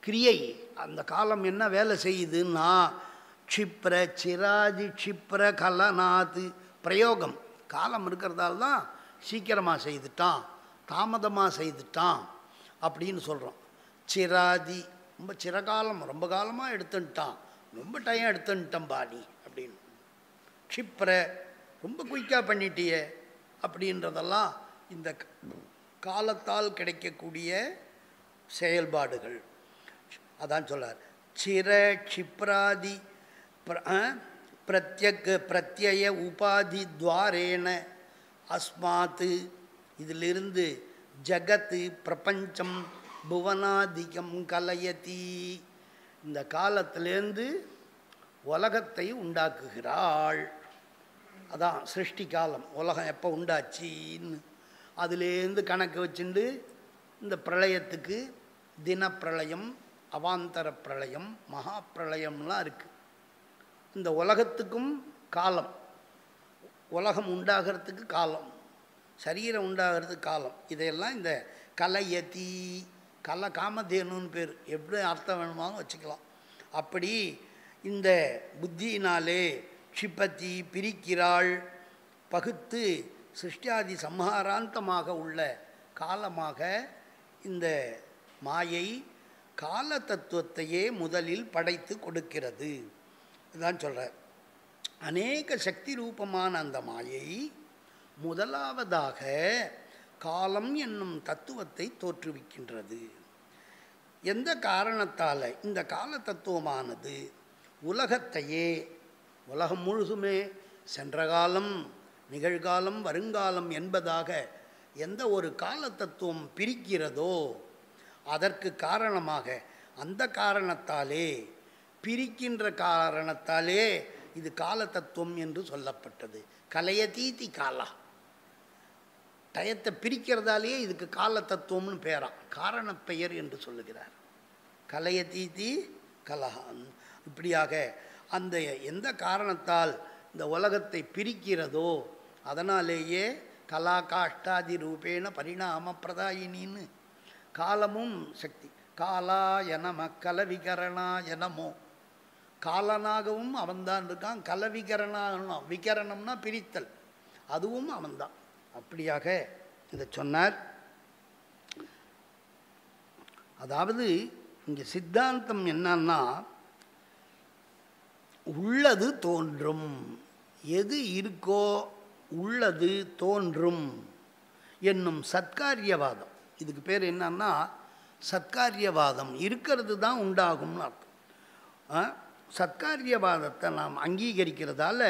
கிரியை. அந்த காலம் என்ன வேலை செய்யுதுன்னா, க்ஷிப்ர சிராதி க்ஷிப்ர கலநாத், பிரயோகம். காலம் இருக்கிறதால தான் சீக்கிரமாக செய்துட்டான், தாமதமாக செய்துட்டான் அப்படின்னு சொல்கிறோம். சிராதி, ரொம்ப சிறகாலம், ரொம்ப காலமாக எடுத்துட்டான், ரொம்ப டைம் எடுத்துட்டான் பாடி அப்படின்னு. க்ஷிப்ர, ரொம்ப குயிக்காக பண்ணிட்டியே அப்படின்றதெல்லாம் இந்த காலத்தால் கிடைக்கக்கூடிய செயல்பாடுகள். அதான் சொல்லார். சிர க்ஷிப்ராதி பிரத்யய உபாதி துவாரேன அஸ்மாத்து, இதிலிருந்து ஜகத்து பிரபஞ்சம் புவனாதிகம் கலயதி, இந்த காலத்திலேருந்து உலகத்தை உண்டாக்குகிறாள். அதான் சிருஷ்டி காலம். உலகம் எப்போ உண்டாச்சின்னு அதுலேருந்து கணக்கு வச்சுண்டு இந்த பிரளயத்துக்கு தினப்பிரளயம், அவாந்தர பிரளயம், மகா பிரளயம்லாம் இருக்குது. இந்த உலகத்துக்கும் காலம், உலகம் உண்டாகிறதுக்கு காலம், சரீரம் உண்டாகிறதுக்கு காலம், இதையெல்லாம் இந்த கலயதி, காமதேனுன்னு பேர், எப்படி அர்த்தம் வேணுமாலும் வச்சுக்கலாம். அப்படி இந்த புத்தியினாலே க்ஷிபதி, பிரிக்கிறாள், பகுத்து சிருஷ்டியாதி சம்ஹாராந்தமாக உள்ள காலமாக இந்த மாயை கால தத்துவத்தையே முதலில் படைத்து கொடுக்கிறது. இதுதான் சொல்கிறார். அநேக சக்தி ரூபமான அந்த மாயை முதலாவதாக காலம் என்னும் தத்துவத்தை தோற்றுவிக்கின்றது. எந்த காரணத்தால் இந்த கால தத்துவமானது உலகத்தையே, உலகம் முழுசுமே சென்ற காலம், நிகழ்காலம், வருங்காலம் என்பதாக எந்த ஒரு கால தத்துவம் பிரிக்கிறதோ அதற்கு காரணமாக, அந்த காரணத்தாலே, பிரிக்கின்ற காரணத்தாலே இது கால தத்துவம் என்று சொல்லப்பட்டது. கலயதீதி காலா, டயத்தை பிரிக்கிறதாலேயே இதுக்கு கால தத்துவம்னு பேராம், காரண பெயர் என்று சொல்லுகிறார். கலயதீதி கலஹான். இப்படியாக அந்த எந்த காரணத்தால் இந்த உலகத்தை பிரிக்கிறதோ அதனாலேயே கலாகாஷ்டாதி ரூபேண பரிணாம பிரதாயினின்னு காலமும் சக்தி. காலாய நம கலவிகரணாய நமோ, காலனாகவும் அவன்தான் இருக்கான். விகரணம்னா பிரித்தல், அதுவும் அவன்தான். அப்படியாக இதை சொன்னார். அதாவது இங்கே சித்தாந்தம் என்னன்னா, உள்ளது தோன்றும், எது இருக்கோ உள்ளது தோன்றும் என்னும் சத்காரியவாதம். இதுக்கு பேர் என்னன்னா சத்காரியவாதம். இருக்கிறது தான் உண்டாகும்னு அர்த்தம். சத்காரியவாதத்தை நாம் அங்கீகரிக்கிறதால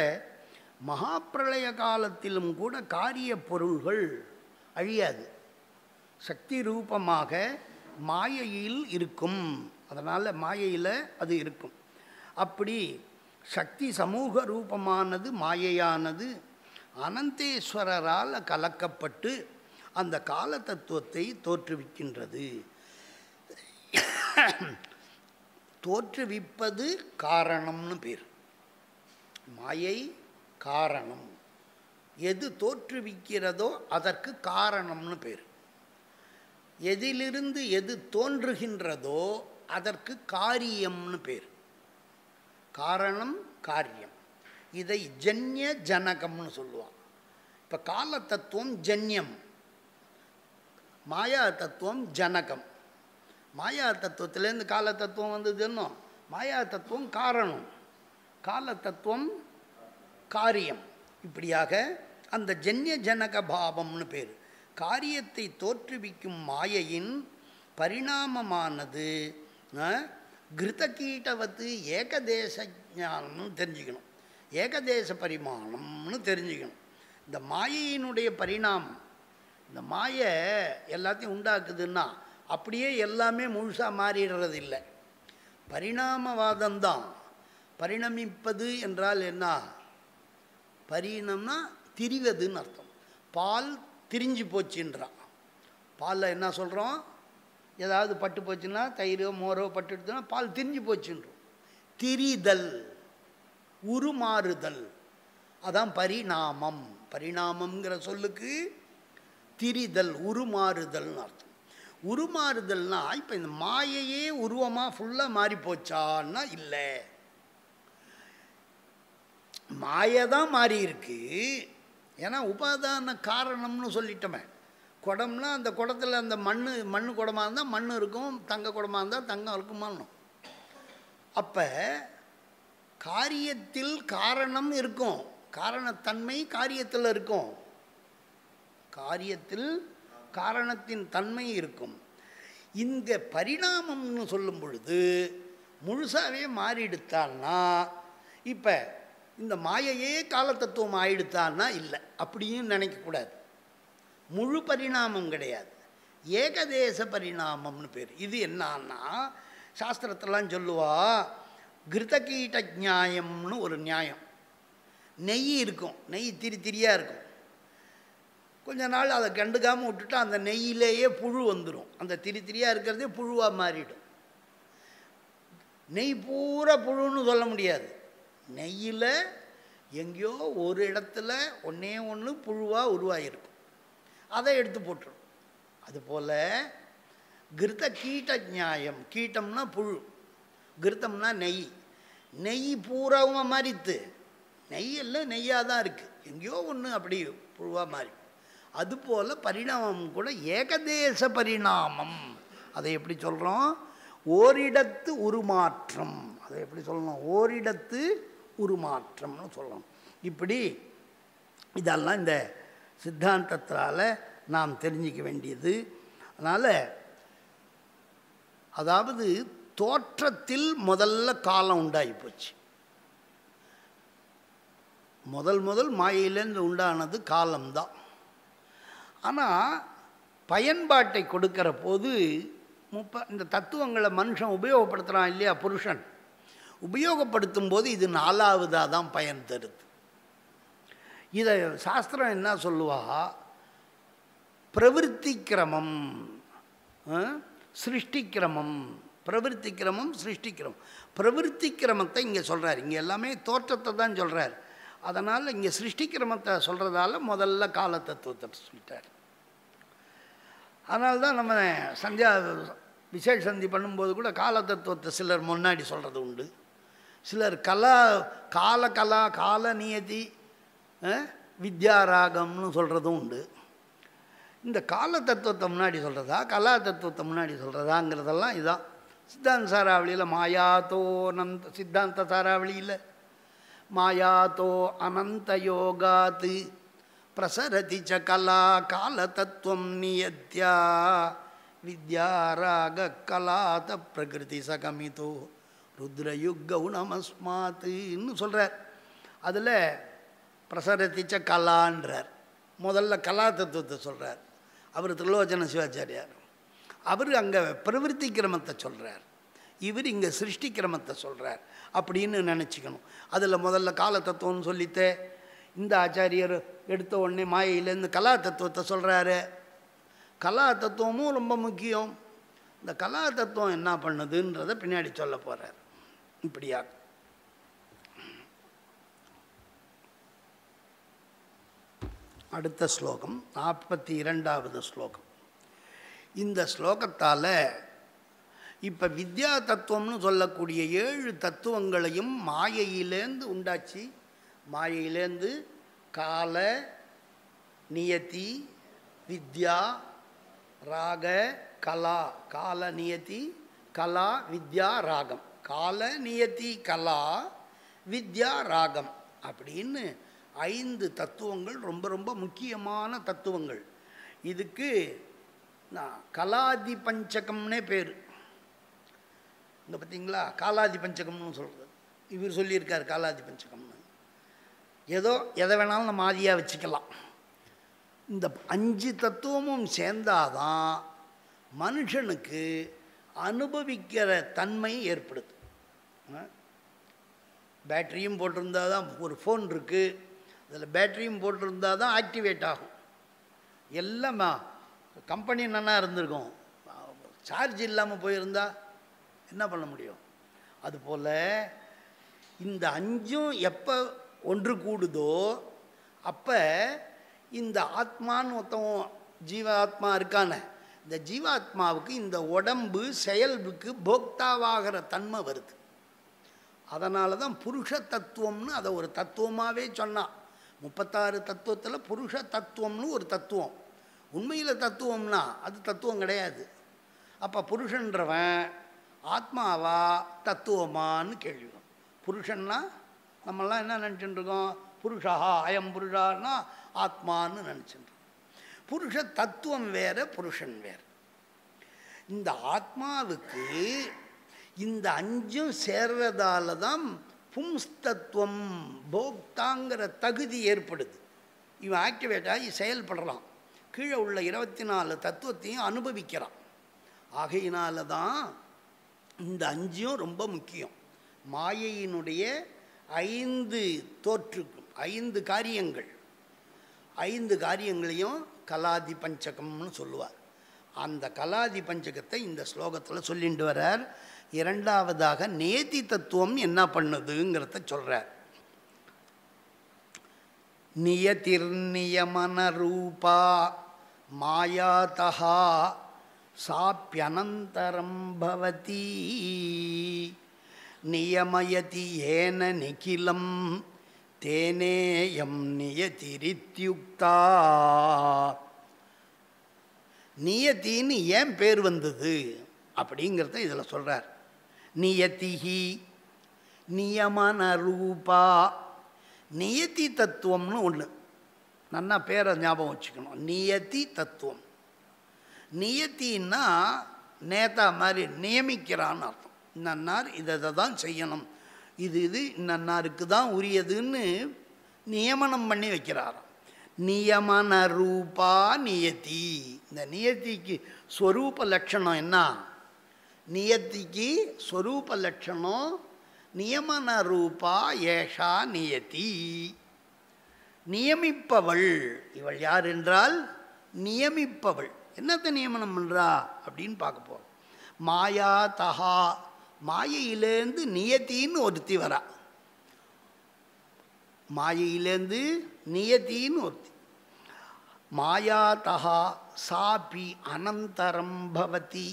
மகாப்பிரளய காலத்திலும் கூட காரிய பொருள்கள் அழியாது, சக்தி ரூபமாக மாயையில் இருக்கும். அதனால் மாயையில் அது இருக்கும். அப்படி சக்தி சமூக ரூபமானது மாயையானது அனந்தேஸ்வரரால் கலக்கப்பட்டு அந்த கால தத்துவத்தை தோற்றுவிக்கின்றது. தோற்றுவிப்பது காரணம்னு பேர். மாயை காரணம். எது தோற்றுவிக்கிறதோ அதற்கு காரணம்னு பேர். எதிலிருந்து எது தோன்றுகின்றதோ அதற்கு காரியம்னு பேர். காரணம் காரியம். இதை ஜன்ய ஜனகம்னு சொல்லுவான். இப்போ கால தத்துவம் ஜன்யம், மாயா தத்துவம் ஜனகம். மாயா தத்துவத்திலேருந்து கால தத்துவம் வந்ததுன்னோ, மாயா தத்துவம் காரணம், கால தத்துவம் காரியம். இப்படியாக அந்த ஜன்ய ஜனக பாவம்னு பேர். காரியத்தை தோற்றுவிக்கும் மாயையின் பரிணாமமானது கிருதகீட்டவத்து ஏகதேச ஞானம்னு தெரிஞ்சுக்கணும், ஏகதேச பரிமாணம்னு தெரிஞ்சுக்கணும். இந்த மாயையினுடைய பரிணாமம், இந்த மாயை எல்லாத்தையும் உண்டாக்குதுன்னா அப்படியே எல்லாமே முழுசாக மாறிடுறது இல்லை, பரிணாமவாதம்தான். பரிணமிப்பது என்றால் என்ன? பரிணம்னா திரிவதுன்னு அர்த்தம். பால் திரிஞ்சு போச்சுன்றான். பாலில் என்ன சொல்கிறோம்? ஏதாவது பட்டு போச்சுன்னா, தயிரோ மோரோ பட்டுடுச்சுன்னா பால் திரிஞ்சு போச்சுன்றோம். திரிதல், உருமாறுதல், அதான் பரிணாமம். பரிணாமங்கிற சொல்லுக்கு திரிதல், உருமாறுதல்னு அர்த்தம். உருமாறுதல்னா இப்போ இந்த மாயையே உருவமாக ஃபுல்லாக மாறி போச்சான்னா இல்லை, மாயை தான் மாறி இருக்கு. ஏன்னா உபாதான காரணம்னு சொல்லிட்டோமே. குடம்னா அந்த குடத்தில் அந்த மண் குடமாக இருந்தால் மண் இருக்கும், தங்க குடமாக இருந்தால் தங்கம் இருக்குமான்னு. அப்போ காரியத்தில் காரணம் இருக்கும், காரணத்தன்மை காரியத்தில் இருக்கும், காரியத்தில் காரணத்தின் தன்மை இருக்கும். இங்கே பரிணாமம்னு சொல்லும் பொழுது முழுசாகவே மாறிடுத்தான்னா, இப்போ இந்த மாயையே காலத்தத்துவம் ஆயிடுத்தான்னா இல்லை, அப்படியும் நினைக்கக்கூடாது. முழு பரிணாமம் கிடையாது, ஏகதேச பரிணாமம்னு பேர். இது என்னன்னா சாஸ்திரத்தெல்லாம் சொல்லுவா, கிருதகீட்ட நியாயம்னு ஒரு நியாயம். நெய் இருக்கும், நெய் திரியாக இருக்கும். கொஞ்ச நாள் அதை கண்டுக்காமல் விட்டுட்டா அந்த நெய்யிலேயே புழு வந்துடும். அந்த திரியாக இருக்கிறதே புழுவாக மாறிடும். நெய் பூரா புழுன்னு சொல்ல முடியாது. நெய்யில் எங்கேயோ ஒரு இடத்துல ஒன்றே ஒன்று புழுவாக உருவாகிருக்கும், அதை எடுத்து போட்டுரும். அதுபோல் கிருத கீட்ட நியாயம். கீட்டம்னா புழு, கிருத்தம்னா நெய். நெய் பூராவும் மாறித்து, நெய் எல்லாம் நெய்யாக தான் இருக்குது, எங்கேயோ ஒன்று அப்படி புழுவாக மாறி. அதுபோல் பரிணாமம் கூட ஏகதேச பரிணாமம். அதை எப்படி சொல்கிறோம்? ஓரிடத்து உருமாற்றம். அதை எப்படி சொல்லணும்? ஓரிடத்து உருமாற்றம்னு சொல்லணும். இப்படி இதெல்லாம் இந்த சித்தாந்தத்தால் நாம் தெரிஞ்சிக்க வேண்டியது. அதனால் அதாவது தோற்றத்தில் முதல்ல காலம் உண்டாகி போச்சு. முதல் மாயையிலேருந்து உண்டானது காலம்தான். ஆனால் பயன்பாட்டை கொடுக்கிற போது இந்த தத்துவங்களை மனுஷன் உபயோகப்படுத்துகிறான் இல்லையா, புருஷன் உபயோகப்படுத்தும் போது இது நாலாவதாக தான் பயன் தருது. இதை சாஸ்திரம் என்ன சொல்லுவா? பிரவிற்த்தி கிரமம், சிருஷ்டி கிரமம். பிரவிற்த்தி கிரமம், சிருஷ்டி கிரமம். பிரவிற்த்தி கிரமத்தை இங்கே சொல்கிறார். இங்கே எல்லாமே தோற்றத்தை தான் சொல்கிறார். அதனால் இங்கே சிருஷ்டி கிரமத்தை சொல்கிறதால முதல்ல கால தத்துவத்தை சொல்லிட்டார். அதனால்தான் நம்ம விசேஷ சந்தி பண்ணும்போது கூட கால தத்துவத்தை சிலர் முன்னாடி சொல்கிறது உண்டு, சிலர் கால நியதி வித்யாராகம்னு சொல்கிறதும் உண்டு. இந்த கால தத்துவத்தை முன்னாடி சொல்கிறதா கலா தத்துவத்தை முன்னாடி சொல்கிறதாங்கிறதெல்லாம் இதுதான். சித்தாந்த சாராவளியில் மாயாத்தோ அனந்த சித்தாந்த சாராவளியில் மாயாத்தோ அனந்த யோகாத்து பிரசரதி ச கலா கால தத்துவம் நியத்யா வித்யாராக கலாத பிரகிருதி சகமிதோ ருத்ரயுகவுணமஸ்மாத்துன்னு சொல்கிறார். அதில் பிரசரத்திச்ச கலான்றார். முதல்ல கலா தத்துவத்தை சொல்கிறார் அவர் திரிலோச்சன சிவாச்சாரியார். அவர் அங்கே பிரவிற்த்தி கிரமத்தை சொல்கிறார், இவர் இங்கே சிருஷ்டி கிரமத்தை சொல்கிறார் அப்படின்னு நினச்சிக்கணும். அதில் முதல்ல கால தத்துவம்னு சொல்லித்தே இந்த ஆச்சாரியர் எடுத்த உடனே மாயையிலேருந்து கலா தத்துவத்தை சொல்கிறாரு. கலா தத்துவமும் ரொம்ப முக்கியம். இந்த கலா தத்துவம் என்ன பண்ணுதுன்றதை பின்னாடி சொல்ல போகிறார். இப்படியா அடுத்த ஸ்லோகம் 42வது ஸ்லோகம். இந்த ஸ்லோகத்தால் இப்போ வித்யா தத்துவம்னு சொல்லக்கூடிய 7 தத்துவங்களையும் மாயையிலேருந்து உண்டாச்சு. மாயையிலேருந்து கால நியதி வித்யா ராக கலா, கால நியதி கலா வித்யா ராகம், கால நியதி கலா வித்யா ராகம் அப்படின்னு 5 தத்துவங்கள் ரொம்ப ரொம்ப முக்கியமான தத்துவங்கள். இதுக்கு கலாதி பஞ்சகம்னே பேர். இங்கே பார்த்தீங்களா காலாதி பஞ்சகம்னு சொல்கிறது. இவர் சொல்லியிருக்கார் காலாதி பஞ்சகம்னு. ஏதோ எதை வேணாலும் நம்ம ஆதியாக வச்சுக்கலாம். இந்த 5 தத்துவமும் சேர்ந்தாதான் மனுஷனுக்கு அனுபவிக்கிற தன்மை ஏற்படுது. பேட்டரியும் போட்டிருந்தால் தான், ஒரு ஃபோன் இருக்குது அதில் பேட்டரியும் போட்டிருந்தால் தான் ஆக்டிவேட் ஆகும். எல்லாம் கம்பெனி நல்லா இருந்திருக்கும், சார்ஜ் இல்லாமல் போயிருந்தால் என்ன பண்ண முடியும்? அதுபோல் இந்த 5ம் எப்போ ஒன்று கூடுதோ அப்போ இந்த ஆத்மான்னு ஒருத்தவன் ஜீவாத்மா இருக்கான, இந்த ஜீவாத்மாவுக்கு இந்த உடம்பு செயல்புக்கு போக்தாவாகிற தன்மை வருது. அதனால தான் புருஷ தத்துவம்னு அதை ஒரு தத்துவமாகவே சொன்னான். 36 தத்துவத்தில் புருஷ தத்துவம்னு ஒரு தத்துவம். உண்மையில் தத்துவம்னா அது தத்துவம் கிடையாது. அப்போ புருஷன்றவன் ஆத்மாவா தத்துவமானு கேள்வி. புருஷன்னா நம்மெல்லாம் என்ன நினச்சிட்டு இருக்கோம்? புருஷா அயம் புருஷான்னா ஆத்மான்னு நினச்சிட்டு. புருஷ தத்துவம் வேறு, புருஷன் வேறு. இந்த ஆத்மாவுக்கு இந்த 5ம் சேர்றதால தான் பும்ஸ்தத்துவம் போக்தாங்கிற தகுதி ஏற்படுது. இவன் ஆக்டிவேட் ஆகி செயல்படுறான், கீழே உள்ள 24 தத்துவத்தையும் அனுபவிக்கிறான். ஆகையினால தான் இந்த 5ம் ரொம்ப முக்கியம். மாயையினுடைய 5 தோற்றுக்கும் 5 காரியங்கள், 5 காரியங்களையும் கலாதி பஞ்சகம்னு சொல்லுவார். அந்த கலாதி பஞ்சகத்தை இந்த ஸ்லோகத்தில் சொல்லிட்டு வர்றார். 2வதாக நேதி தத்துவம் என்ன பண்ணுதுங்கிறத சொல்கிறார். நியதிர்நியமன ரூபா மாயாதஹா சாப்யனந்தரம் பவதி நியமயதி ஏன நிகிலம் தேனேயம் நியதிரித்யுக்தா. நியத்தின்னு ஏன் பேர் வந்தது அப்படிங்கிறத இதில் சொல்கிறார். நியதிஹி நியமன ரூபா. நியதி தத்துவம்னு ஒன்று, நல்லா பேரை ஞாபகம் வச்சுக்கணும். நியதி தத்துவம். நியத்தின்னா நேதா மாதிரி நியமிக்கிறான்னு அர்த்தம். இன்னார் இதை தான் செய்யணும், இது இன்னாருக்கு தான் உரியதுன்னு நியமனம் பண்ணி வைக்கிறாராம். நியமன ரூபா நியதி. இந்த நியத்திக்கு ஸ்வரூப லட்சணம் என்ன? நியத்திக்கு ஸ்வரூப லட்சணம் நியமன ரூபா ஏஷா நியதி. நியமிப்பவள் இவள் யார் என்றால் நியமிப்பவள். என்னத்தை நியமனம் பண்ணுறா அப்படின்னு பார்க்க போகிறோம். மாயா தஹா, மாயையிலேருந்து நியத்தின்னு ஒருத்தி வரா. மாயையிலேருந்து நியத்தின்னு ஒருத்தி. மாயா தஹா சாபி அனந்தரம் பவதி.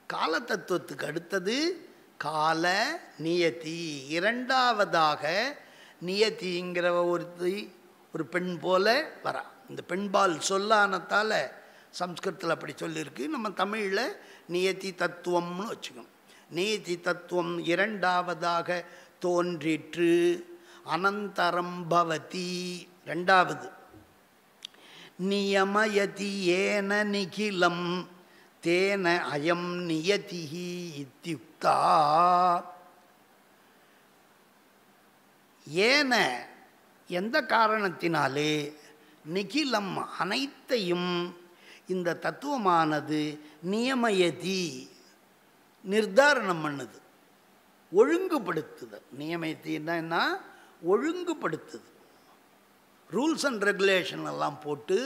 காலத்தத்துவத்துக்கு அடுத்தது கால நியதி. இரண்டாவதாக நியதிங்கிற ஒரு பெண் போல வரா. இந்த பெண்பால் சொல்லானத்தால் சம்ஸ்கிருதத்தில் அப்படி சொல்லியிருக்கு. நம்ம தமிழில் நியதி தத்துவம்னு வச்சுக்கணும். நியதி தத்துவம் இரண்டாவதாக தோன்றிற்று. அனந்தரம் பவதி. ரெண்டாவது நியமயதி ஏன நிகிலம் தேன அயம் நியதிஹி இத்யுக்தா. ஏன எந்த காரணத்தினாலே, நிகிலம் அனைத்தையும் இந்த தத்துவமானது நியமயதி நிர்தாரணம் பண்ணுது, ஒழுங்குபடுத்துது. நியமயத்தின்னா என்ன? ஒழுங்குபடுத்துது. ரூல்ஸ் அண்ட் ரெகுலேஷன் எல்லாம் போட்டு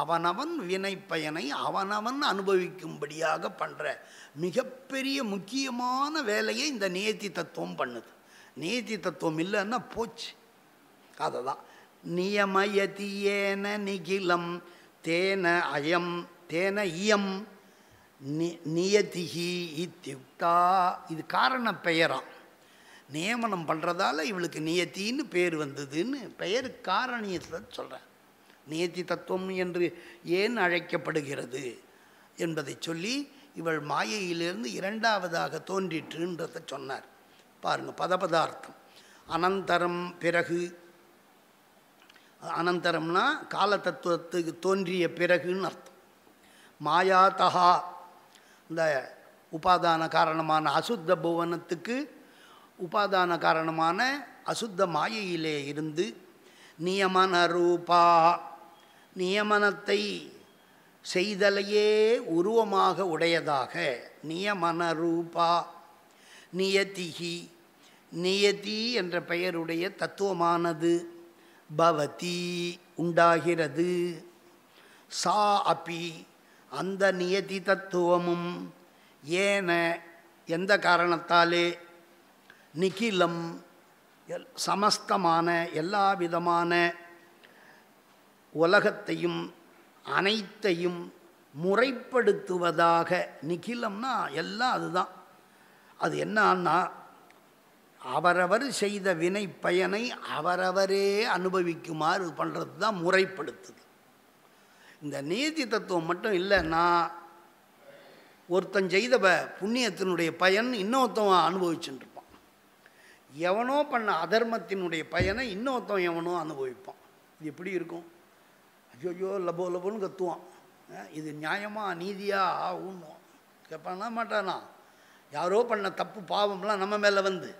அவனவன் வினை பயனை அவனவன் அனுபவிக்கும்படியாக பண்ணுற மிகப்பெரிய முக்கியமான வேலையை இந்த நியதி தத்துவம் பண்ணுது. நியதி தத்துவம் இல்லைன்னா போச்சு. அதை தான் நியமயதி ஏன நிகிலம் தேன அயம் தேன இயம் நியதிஹி இத்யுக்தா. இது காரண பெயராம். நியமனம் பண்ணுறதால இவளுக்கு நியத்தின்னு பேர் வந்ததுன்னு பெயர் காரணியத்தை சொல்கிறேன். நியதி தத்துவம் என்று ஏன் அழைக்கப்படுகிறது என்பதை சொல்லி இவள் மாயையிலிருந்து இரண்டாவதாக தோன்றிற்றுன்றதை சொன்னார். பாருங்கள், பதபதார்த்தம். அனந்தரம் பிறகு. அனந்தரம்னா கால தத்துவத்துக்கு தோன்றிய பிறகுன்னு அர்த்தம். மாயாதகா, இந்த உபாதான காரணமான அசுத்த புவனத்துக்கு உபாதான காரணமான அசுத்த மாயையிலே இருந்து நியமன ரூபா, நியமனத்தை செய்தலையே உருவமாக உடையதாக நியமன ரூபா நியதிஹி, நியதி என்ற பெயருடைய தத்துவமானது பவதி உண்டாகிறது. சா அப்பி, அந்த நியதி தத்துவமும் ஏன எந்த காரணத்தாலே நிகிலம் சமஸ்தமான எல்லா விதமான உலகத்தையும் அனைத்தையும் முறைப்படுத்துவதாக. நிகிலம்னா எல்லாம் அதுதான். அது என்னன்னா அவரவர் செய்த வினை பயனை அவரவரே அனுபவிக்குமாறு பண்ணுறது தான் முறைப்படுத்துது. இந்த நீதி தத்துவம் மட்டும் இல்லைன்னா ஒருத்தன் செய்த புண்ணியத்தினுடைய பயன் இன்னொருத்தவன் அனுபவிச்சுட்டு இருப்பான். எவனோ பண்ண அதர்மத்தினுடைய பயனை இன்னொருத்தன் எவனோ அனுபவிப்பான். இது எப்படி இருக்கும்? ஐயோ லபோ லபோன்னு கத்துவான். இது நியாயமா நீதியா ஊன்னுவான். கேட்பானா மாட்டானா? யாரோ பண்ண தப்பு பாவம்லாம் நம்ம மேலே வந்து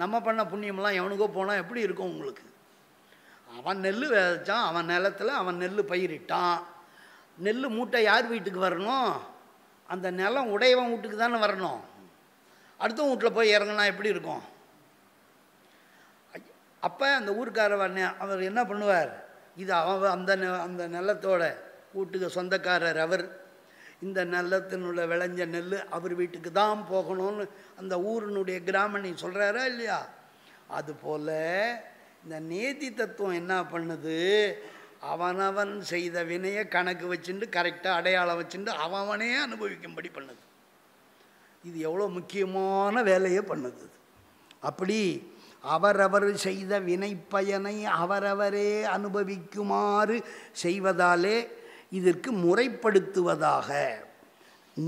நம்ம பண்ண புண்ணியம்லாம் எவனுக்கோ போனால் எப்படி இருக்கும் உங்களுக்கு? அவன் நெல் விதைச்சான், அவன் நிலத்தில் அவன் நெல் பயிரிட்டான். நெல் மூட்டை யார் வீட்டுக்கு வரணும்? அந்த நிலம் உடையவன் வீட்டுக்கு தானே வரணும். அடுத்த வீட்டில் போய் இறங்கினா எப்படி இருக்கும்? அப்போ அந்த ஊருக்காரவன் அவர் என்ன பண்ணுவார்? இது அவன் அந்த நிலத்தோட வீட்டுக்கு சொந்தக்காரர் அவர். இந்த நிலத்தினுள்ள விளைஞ்ச நெல் அவர் வீட்டுக்கு தான் போகணும்னு அந்த ஊரினுடைய கிராமணி சொல்கிறாரா இல்லையா? அதுபோல் இந்த நீதி தத்துவம் என்ன பண்ணுது? அவனவன் செய்த வினையை கணக்கு வச்சுட்டு கரெக்டாக அடையாளம் வச்சுட்டு அவனே அனுபவிக்கும்படி பண்ணுது. இது எவ்வளோ முக்கியமான வேலையை பண்ணுது. அப்படி அவரவர் செய்த வினை பயனை அவரவரே அனுபவிக்குமாறு செய்வதாலே இதற்கு முறைப்படுத்துவதாக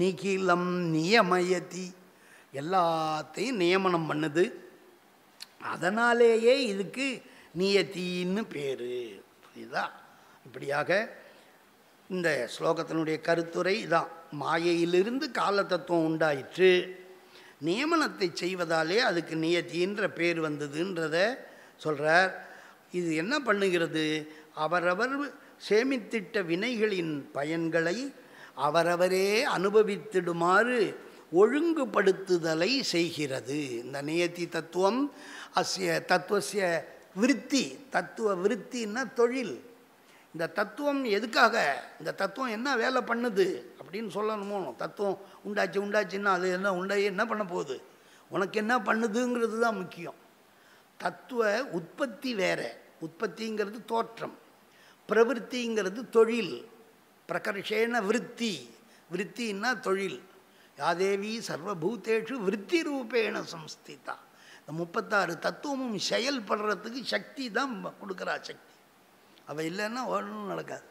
நிகிலம் நியமயதி, எல்லாத்தையும் நியமனம் பண்ணுது. அதனாலேயே இதுக்கு நியத்தின்னு பேர். புரியுதா? இப்படியாக இந்த ஸ்லோகத்தினுடைய கருத்துரை இதான். மாயையிலிருந்து கால தத்துவம் உண்டாயிற்று, நியமனத்தை செய்வதாலே அதுக்கு நியத்தின்ற பேர் வந்ததுன்றத சொல்கிறார். இது என்ன பண்ணுகிறது? அவரவர் சேமித்திட்ட வினைகளின் பயன்களை அவரவரே அனுபவித்திடுமாறு ஒழுங்குபடுத்துதலை செய்கிறது. இந்த நியதி தத்துவம் அஸ்ய தத்துவசிய விருத்தி. தத்துவ விருத்தின்னா தொழில். இந்த தத்துவம் எதுக்காக? இந்த தத்துவம் என்ன வேலை பண்ணுது அப்படின்னு சொல்லணுமோ. தத்துவம் உண்டாச்சுன்னா அது என்ன பண்ண போகுது? உனக்கு என்ன பண்ணுதுங்கிறது தான் முக்கியம். தத்துவ உற்பத்தி வேற. உற்பத்திங்கிறது தோற்றம், பிரவிற்த்திங்கிறது தொழில். பிரகர்ஷேன விருத்தி, விருத்தின்னா தொழில். யாதேவி சர்வபூதேஷு விருத்தி ரூபேண சம்ஸ்திதா. இந்த 36 தத்துவமும் செயல்படுறதுக்கு சக்தி தான் கொடுக்குறா. சக்தி அவள் இல்லைன்னா ஒன்றும் நடக்காது.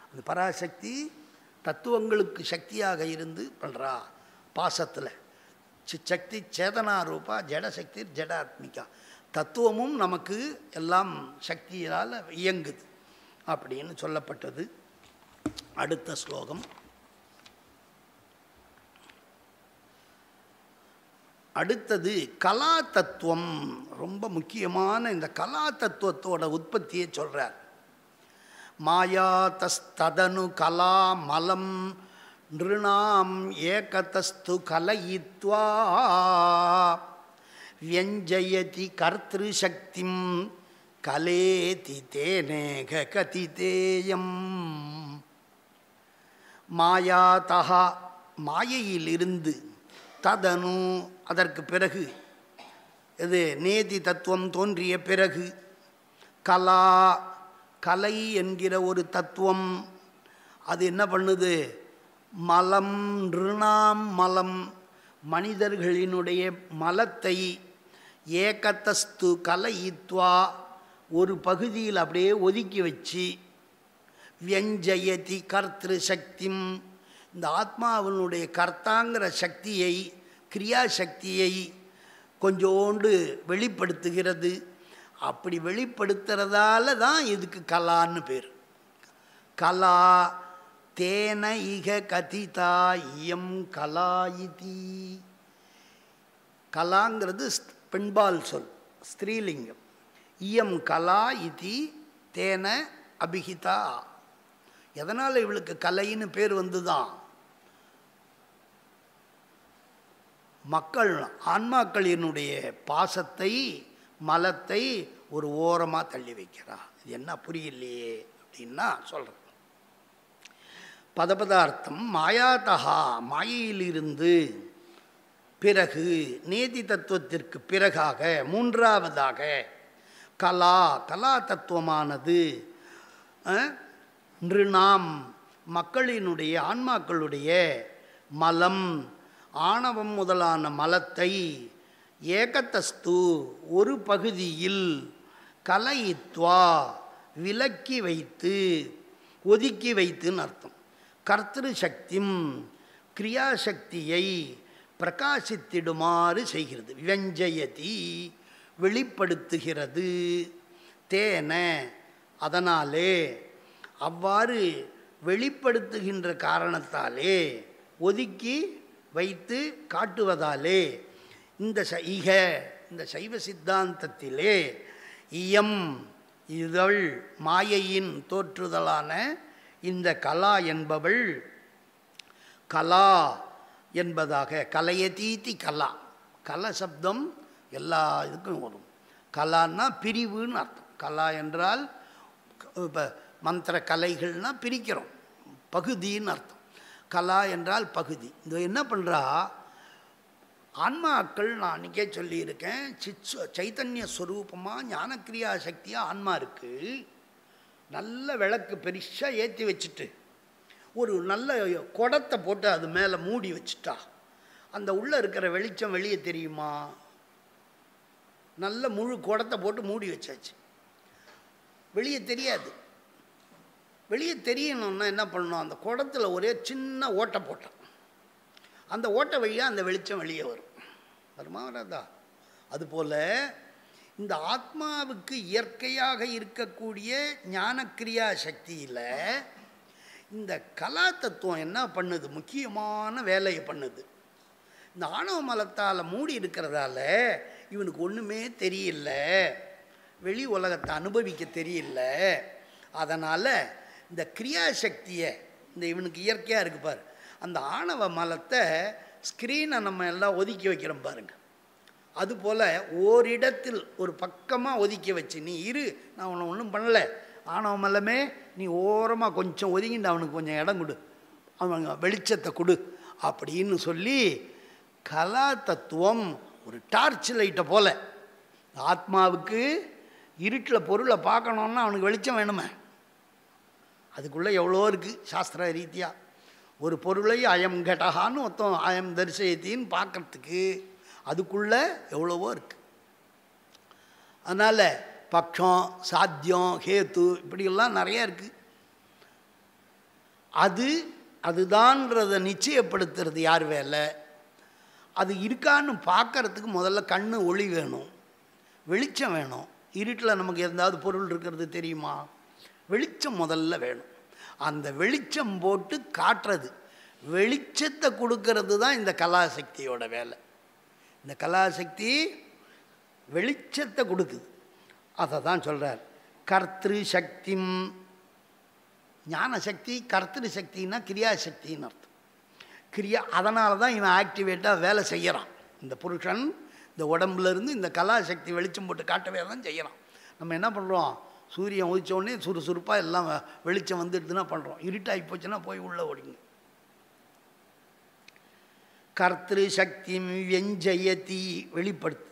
அந்த பராசக்தி தத்துவங்களுக்கு சக்தியாக இருந்து பண்ணுறா. பாசத்தில் சிச்சக்தி சேதனா ரூபா, ஜடசக்தி ஜடாத்மிகா. தத்துவமும் நமக்கு எல்லாம் சக்தியால் இயங்குது அப்படின்னு சொல்லப்பட்டது. அடுத்த ஸ்லோகம். அடுத்தது கலா தத்துவம். ரொம்ப முக்கியமான இந்த கலா தத்துவத்தோட உற்பத்தியை சொல்கிறார். மாயா தஸ்ததனு கலா மலம் நிருணாம் ஏகதஸ்து கலயித்வா வியஞ்சயதி கர்த்திரு சக்திம் கலேதி தேனேக கதிதேயம். மாயாதா மாயையிலிருந்து, ததனு அதற்கு பிறகு, இது நேதி தத்துவம் தோன்றிய பிறகு, கலா கலை என்கிற ஒரு தத்துவம் அது என்ன பண்ணுது? மலம் நிருணாம் மலம் மனிதர்களினுடைய மலத்தை ஏகதஸ்து கலயித்வா ஒரு பகுதியில் அப்படியே ஒதுக்கி வச்சு வியஞ்சயதி கர்த்திரு சக்திம் இந்த ஆத்மாவினுடைய கர்த்தாங்கிற சக்தியை, கிரியாசக்தியை கொஞ்சோண்டு வெளிப்படுத்துகிறது. அப்படி வெளிப்படுத்துறதால தான் இதுக்கு கலான்னு பேர். கலா தேன இக கதிதா இயம் கலாயிதி. கலாங்கிறது பெண்பால் சொல், ஸ்திரீலிங்கம். இயம் கலா இதி தேன அபிஹிதா. எதனால் இவளுக்கு கலைன்னு பேர் வந்துதான்? மக்கள் ஆன்மாக்களினுடைய பாசத்தை மலத்தை ஒரு ஓரமாக தள்ளி வைக்கிறா. இது என்ன புரியலையே அப்படின்னா சொல்கிறேன். பதபதார்த்தம் மாயாதகா மாயையிலிருந்து பிறகு, நேதி தத்துவத்திற்கு பிறகாக, மூன்றாவதாக கலா கலா தத்துவமானது நிருணாம் மக்களினுடைய ஆன்மாக்களுடைய மலம் ஆணவம் முதலான மலத்தை ஏகதஸ்து ஒரு பகுதியில் கலயித்வா விலக்கி வைத்து, ஒதுக்கி வைத்துன்னு அர்த்தம். கர்த்திரு சக்திம் கிரியாசக்தியை பிரகாசித்திடுமாறு செய்கிறது. வியஞ்சயதி வெளிப்படுத்துகிறது. தேன அதனாலே, அவ்வாறு வெளிப்படுத்துகின்ற காரணத்தாலே, ஒதுக்கி வைத்து காட்டுவதாலே, இந்த இந்த சைவ சித்தாந்தத்திலே இயம் இதழ் மாயையின் தோற்றுதலான இந்த கலா என்பவள், கலா என்பதாக கலையதீதி கலா. கல சப்தம் எல்லா இதுக்கும் வரும். கலான்னா பிரிவுன்னு அர்த்தம். கலா என்றால் இப்போ மந்திர கலைகள்னால் பிரிக்கிறோம், பகுதின்னு அர்த்தம். கலா என்றால் பகுதி. இது என்ன பண்ணுறா? ஆன்மாக்கள், நான் அன்றைக்கே சொல்லியிருக்கேன், சைத்தன்ய ஸ்வரூபமாக ஞானக்கிரியா சக்தியாக ஆன்மா இருக்குது. நல்ல விளக்கு பெருசாக ஏற்றி வச்சுட்டு ஒரு நல்ல குடத்தை போட்டு அது மேலே மூடி வச்சுட்டா அந்த உள்ளே இருக்கிற வெளிச்சம் வெளியே தெரியுமா? நல்ல முழு குடத்தை போட்டு மூடி வச்சாச்சு, வெளியே தெரியாது. வெளியே தெரியணும்னா என்ன பண்ணணும்? அந்த குடத்தில் ஒரே சின்ன ஓட்டை போட்டான், அந்த ஓட்டை வழியாக அந்த வெளிச்சம் வெளியே வரும். வருமா வராதா? அதுபோல் இந்த ஆத்மாவுக்கு இயற்கையாக இருக்கக்கூடிய ஞானக்கிரியா சக்தியில் இந்த கலா தத்துவம் என்ன பண்ணுது? முக்கியமான வேலையை பண்ணுது. இந்த ஆணவ மலத்தால் மூடி இருக்கிறதால இவனுக்கு ஒன்றுமே தெரியல, வெளி உலகத்தை அனுபவிக்க தெரியல. அதனால் இந்த கிரியாசக்தியை, இந்த இவனுக்கு இயற்கையாக இருக்கு பாரு, அந்த ஆணவ மலத்தை ஸ்க்ரீனை நம்ம எல்லாம் ஒதுக்கி வைக்கிறோம் பாருங்கள். அதுபோல் ஓரிடத்தில் ஒரு பக்கமாக ஒதுக்கி வச்சு, நீ இரு, நான் உன்னை ஒன்றும் பண்ணலை, ஆணவ மலமே நீ ஓரமாக கொஞ்சம் ஒதுங்கிட்டு அவனுக்கு கொஞ்சம் இடம் கொடு, அவன் வெளிச்சத்தை கொடு அப்படின்னு சொல்லி கலா தத்துவம் ஒரு டார்ச் லைட்டை போல் ஆத்மாவுக்கு இருட்டில் பொருளை பார்க்கணுன்னா அவனுக்கு வெளிச்சம் வேணுமே. அதுக்குள்ளே எவ்வளோ இருக்குது சாஸ்திர ரீதியாக. ஒரு பொருளை அயம் கடகான்னு மொத்தம் அயம் தரிசயத்தின்னு பார்க்கறதுக்கு அதுக்குள்ளே எவ்வளவோ இருக்குது. அதனால் பக்ஷம், சாத்தியம், ஹேத்து இப்படியெல்லாம் நிறையா இருக்குது. அதுதான்றதை நிச்சயப்படுத்துறது யார் வேலை? அது இருக்கான்னு பார்க்கறதுக்கு முதல்ல கண்ணு ஒளி வேணும், வெளிச்சம் வேணும். இருட்டில் நமக்கு எதாவது பொருள் இருக்கிறது தெரியுமா? வெளிச்சம் முதல்ல வேணும். அந்த வெளிச்சம் போட்டு காட்டுறது, வெளிச்சத்தை கொடுக்கறது தான் இந்த கலாசக்தியோட வேலை. இந்த கலாசக்தி வெளிச்சத்தை கொடுக்குது. அதை தான் சொல்கிறார் கர்த்திரு சக்திம். ஞான சக்தி கர்த்திரு சக்தின்னா கிரியாசக்தின்னு அர்த்தம். அதனால தான் இவன் ஆக்டிவேட்டாக வேலை செய்கிறான். இந்த புருஷன் இந்த உடம்புலேருந்து இந்த கலாசக்தி வெளிச்சம் போட்டு காட்டவே தான் செய்கிறான். நம்ம என்ன பண்ணுறோம்? சூரியன் உதிச்சோடனே சுறுசுறுப்பாக எல்லாம் வெளிச்சம் வந்துடுதுன்னா பண்ணுறோம். இருட்டாகி போச்சுன்னா போய் உள்ளே ஓடிங்க. கர்த்திரு சக்தி வெஞ்சயதி வெளிப்படுத்து.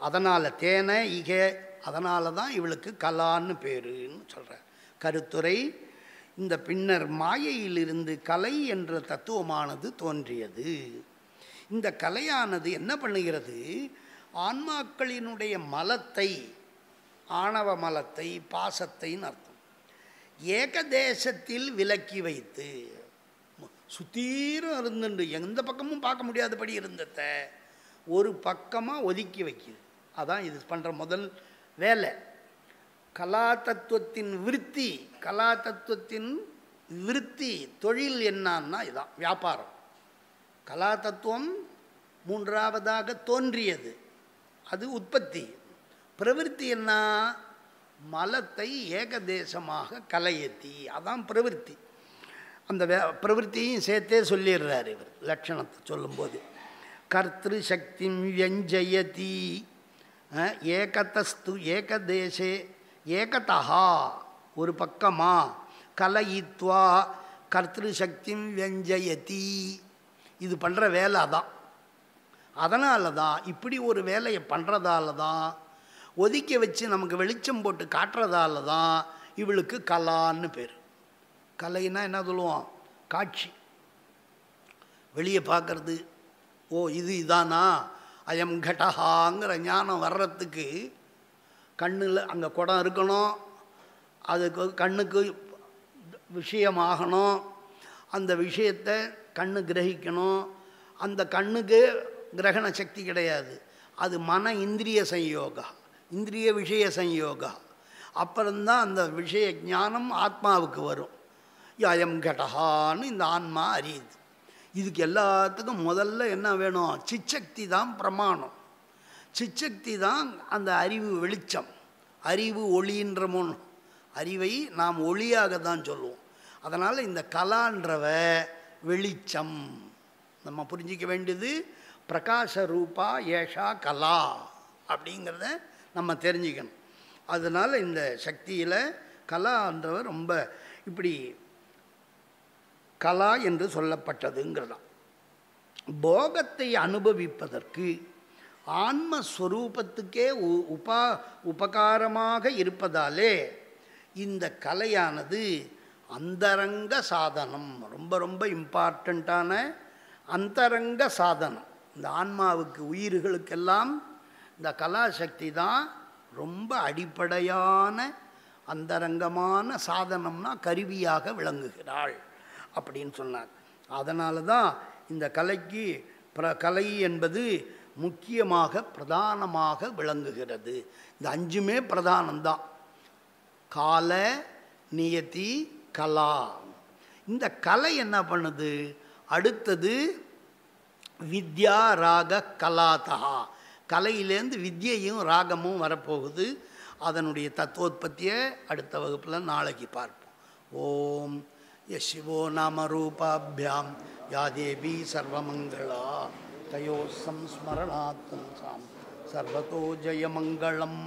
அதனால் தேனை இக, அதனால தான் இவளுக்கு கலான்னு பேருன்னு சொல்கிறார். கருத்துரை இந்த பின்னர் மாயையிலிருந்து கலை என்ற தத்துவமானது தோன்றியது. இந்த கலையானது என்ன பண்ணுகிறது? ஆன்மாக்களினுடைய மலத்தை, ஆணவ மலத்தை, பாசத்தைன்னு அர்த்தம், ஏகதேசத்தில் விலக்கி வைத்து, சுத்தீரும் இருந்துண்டு எந்த பக்கமும் பார்க்க முடியாதபடி இருந்தத ஒரு பக்கமாக ஒதுக்கி வைக்குது. அதான் இது பண்ணுற முதல் வேலை. கலா தத்துவத்தின் விருத்தி, கலா தத்துவத்தின் விருத்தி தொழில் என்னன்னா இதான் வியாபாரம். கலா தத்துவம் மூன்றாவதாக தோன்றியது, அது உற்பத்தி. பிரவிற்த்தி என்ன? மலத்தை ஏகதேசமாக கலையத்தி, அதான் பிரவிற்த்தி. அந்த பிரவிற்த்தியும் சேர்த்தே சொல்லிடுறார் இவர் லட்சணத்தை சொல்லும்போது. கர்த்திரு சக்தி வியஞ்சயதி ஏகதஸ்து ஏகதேசே ஏகதா ஒரு பக்கமா கலயித்வா கர்த்திரு சக்தி வியஞ்சயதி. இது பண்ணுற வேலை அதான். அதனால தான் இப்படி ஒரு வேலையை பண்ணுறதால தான், ஒதுக்கி வச்சு நமக்கு வெளிச்சம் போட்டு காட்டுறதால தான் இவளுக்கு கலான்னு பேர். கலைன்னா என்ன சொல்லுவோம்? காட்சி, வெளியே பார்க்கறது. ஓ இது இதானா, அயம் கடகாங்கிற ஞானம் வர்றதுக்கு கண்ணில் அங்கே குடம் இருக்கணும், அதுக்கு கண்ணுக்கு விஷயமாகணும், அந்த விஷயத்தை கண்ணு கிரகிக்கணும். அந்த கண்ணுக்கு கிரகண சக்தி கிடையாது, அது மன இந்திரிய சம்யோகா, இந்திரிய விஷய சம்யோகா. அப்புறம்தான் அந்த விஷய ஞானம் ஆத்மாவுக்கு வரும். அயம் கடகான்னு இந்த ஆன்மா அறியுது. இதுக்கு எல்லாத்துக்கும் முதல்ல என்ன வேணும்? சிச்சக்தி தான் பிரமாணம். சிச்சக்தி தான் அந்த அறிவு வெளிச்சம். அறிவு ஒளின்ற முன் அறிவை நாம் ஒளியாக தான் சொல்லுவோம். அதனால் இந்த கலான்றவ வெளிச்சம். நம்ம புரிஞ்சிக்க வேண்டியது பிரகாச ரூபா ஏஷா கலா அப்படிங்கிறத நம்ம தெரிஞ்சுக்கணும். அதனால் இந்த சக்தியில் கலான்றவர் ரொம்ப இப்படி கலா என்று சொல்லப்பட்டதுங்கிறதான். போகத்தை அனுபவிப்பதற்கு ஆன்மஸ்வரூபத்துக்கே உபகாரமாக இருப்பதாலே இந்த கலையானது அந்தரங்க சாதனம், ரொம்ப ரொம்ப இம்பார்ட்டண்ட்டான அந்தரங்க சாதனம். இந்த ஆன்மாவுக்கு உயிர்களுக்கெல்லாம் இந்த கலாசக்தி தான் ரொம்ப அடிப்படையான அந்தரங்கமான சாதனம்னா கருவியாக விளங்குகிறாள் அப்படின்னு சொன்னார். அதனால தான் இந்த கலைக்கு கலை என்பது முக்கியமாக பிரதானமாக விளங்குகிறது. இந்த அஞ்சுமே பிரதானம்தான். கால, நியதி, கலா. இந்த கலை என்ன பண்ணுது? அடுத்தது வித்யா ராக கலாதா. கலையிலேருந்து வித்யையும் ராகமும் வரப்போகுது. அதனுடைய தத்துவோத்பத்தியை அடுத்த வகுப்பில் நாளைக்கு பார்ப்போம். ஓம் யசிவோ நாம ரூபாபியாம் யா தேவி சர்வமங்களா தயோ சம்ஸ்மரணாத் சர்வதோ ஜெயமங்களம்.